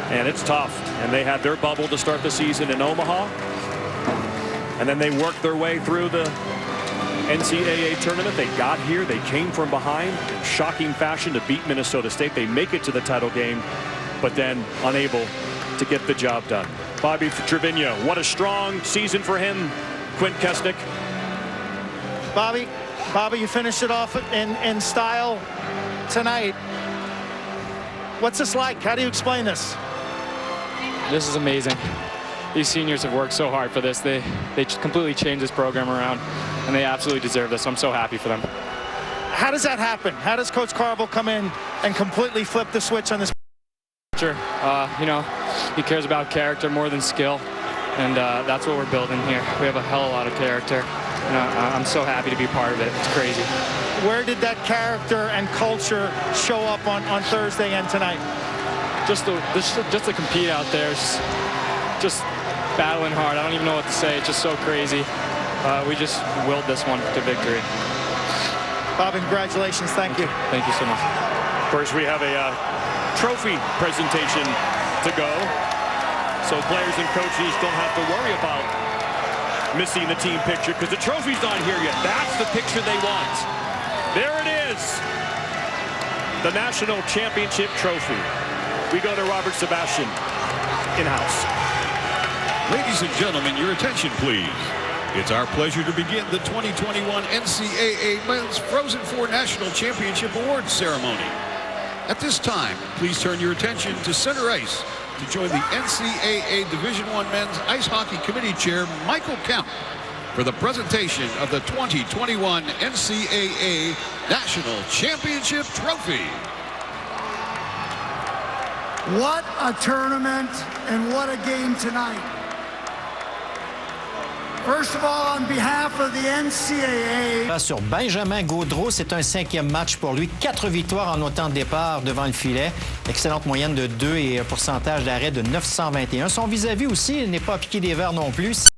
and it's tough. And they had their bubble to start the season in Omaha. And then they worked their way through the NCAA tournament. They got here. They came from behind in shocking fashion to beat Minnesota State. They make it to the title game, but then unable to get the job done. Bobby Trevino, what a strong season for him. Quint Kesnick. Bobby, you finished it off in style tonight. What's this like? How do you explain this? This is amazing. These seniors have worked so hard for this. They completely changed this program around, and they absolutely deserve this. I'm so happy for them. How does that happen? How does Coach Carvel come in and completely flip the switch on this? Sure. You know, he cares about character more than skill, and that's what we're building here. We have a hell of a lot of character, and I'm so happy to be part of it. It's crazy. Where did that character and culture show up on Thursday and tonight? Just to compete out there, just battling hard. I don't even know what to say. It's just so crazy. We just willed this one to victory. Bobby, congratulations. Thank you. Thank you so much. First, we have a trophy presentation to go, so players and coaches don't have to worry about missing the team picture because the trophy's not here yet. That's the picture they want. There it is, the national championship trophy. We go to Robert Sebastian in-house. Ladies and gentlemen, your attention, please. It's our pleasure to begin the 2021 NCAA Men's Frozen Four National Championship Awards ceremony. At this time, please turn your attention to center ice to join the NCAA Division I Men's Ice Hockey Committee Chair, Michael Kemp, for the presentation of the 2021 NCAA National Championship Trophy. What a tournament and what a game tonight. First of all, on behalf of the NCAA. Sur Benjamin Gaudreau, c'est un 5e match pour lui. 4 victoires en autant de départ devant le filet. Excellente moyenne de 2 et un pourcentage d'arrêt de 921. Son vis-à-vis aussi, il n'est pas piqué des verres non plus.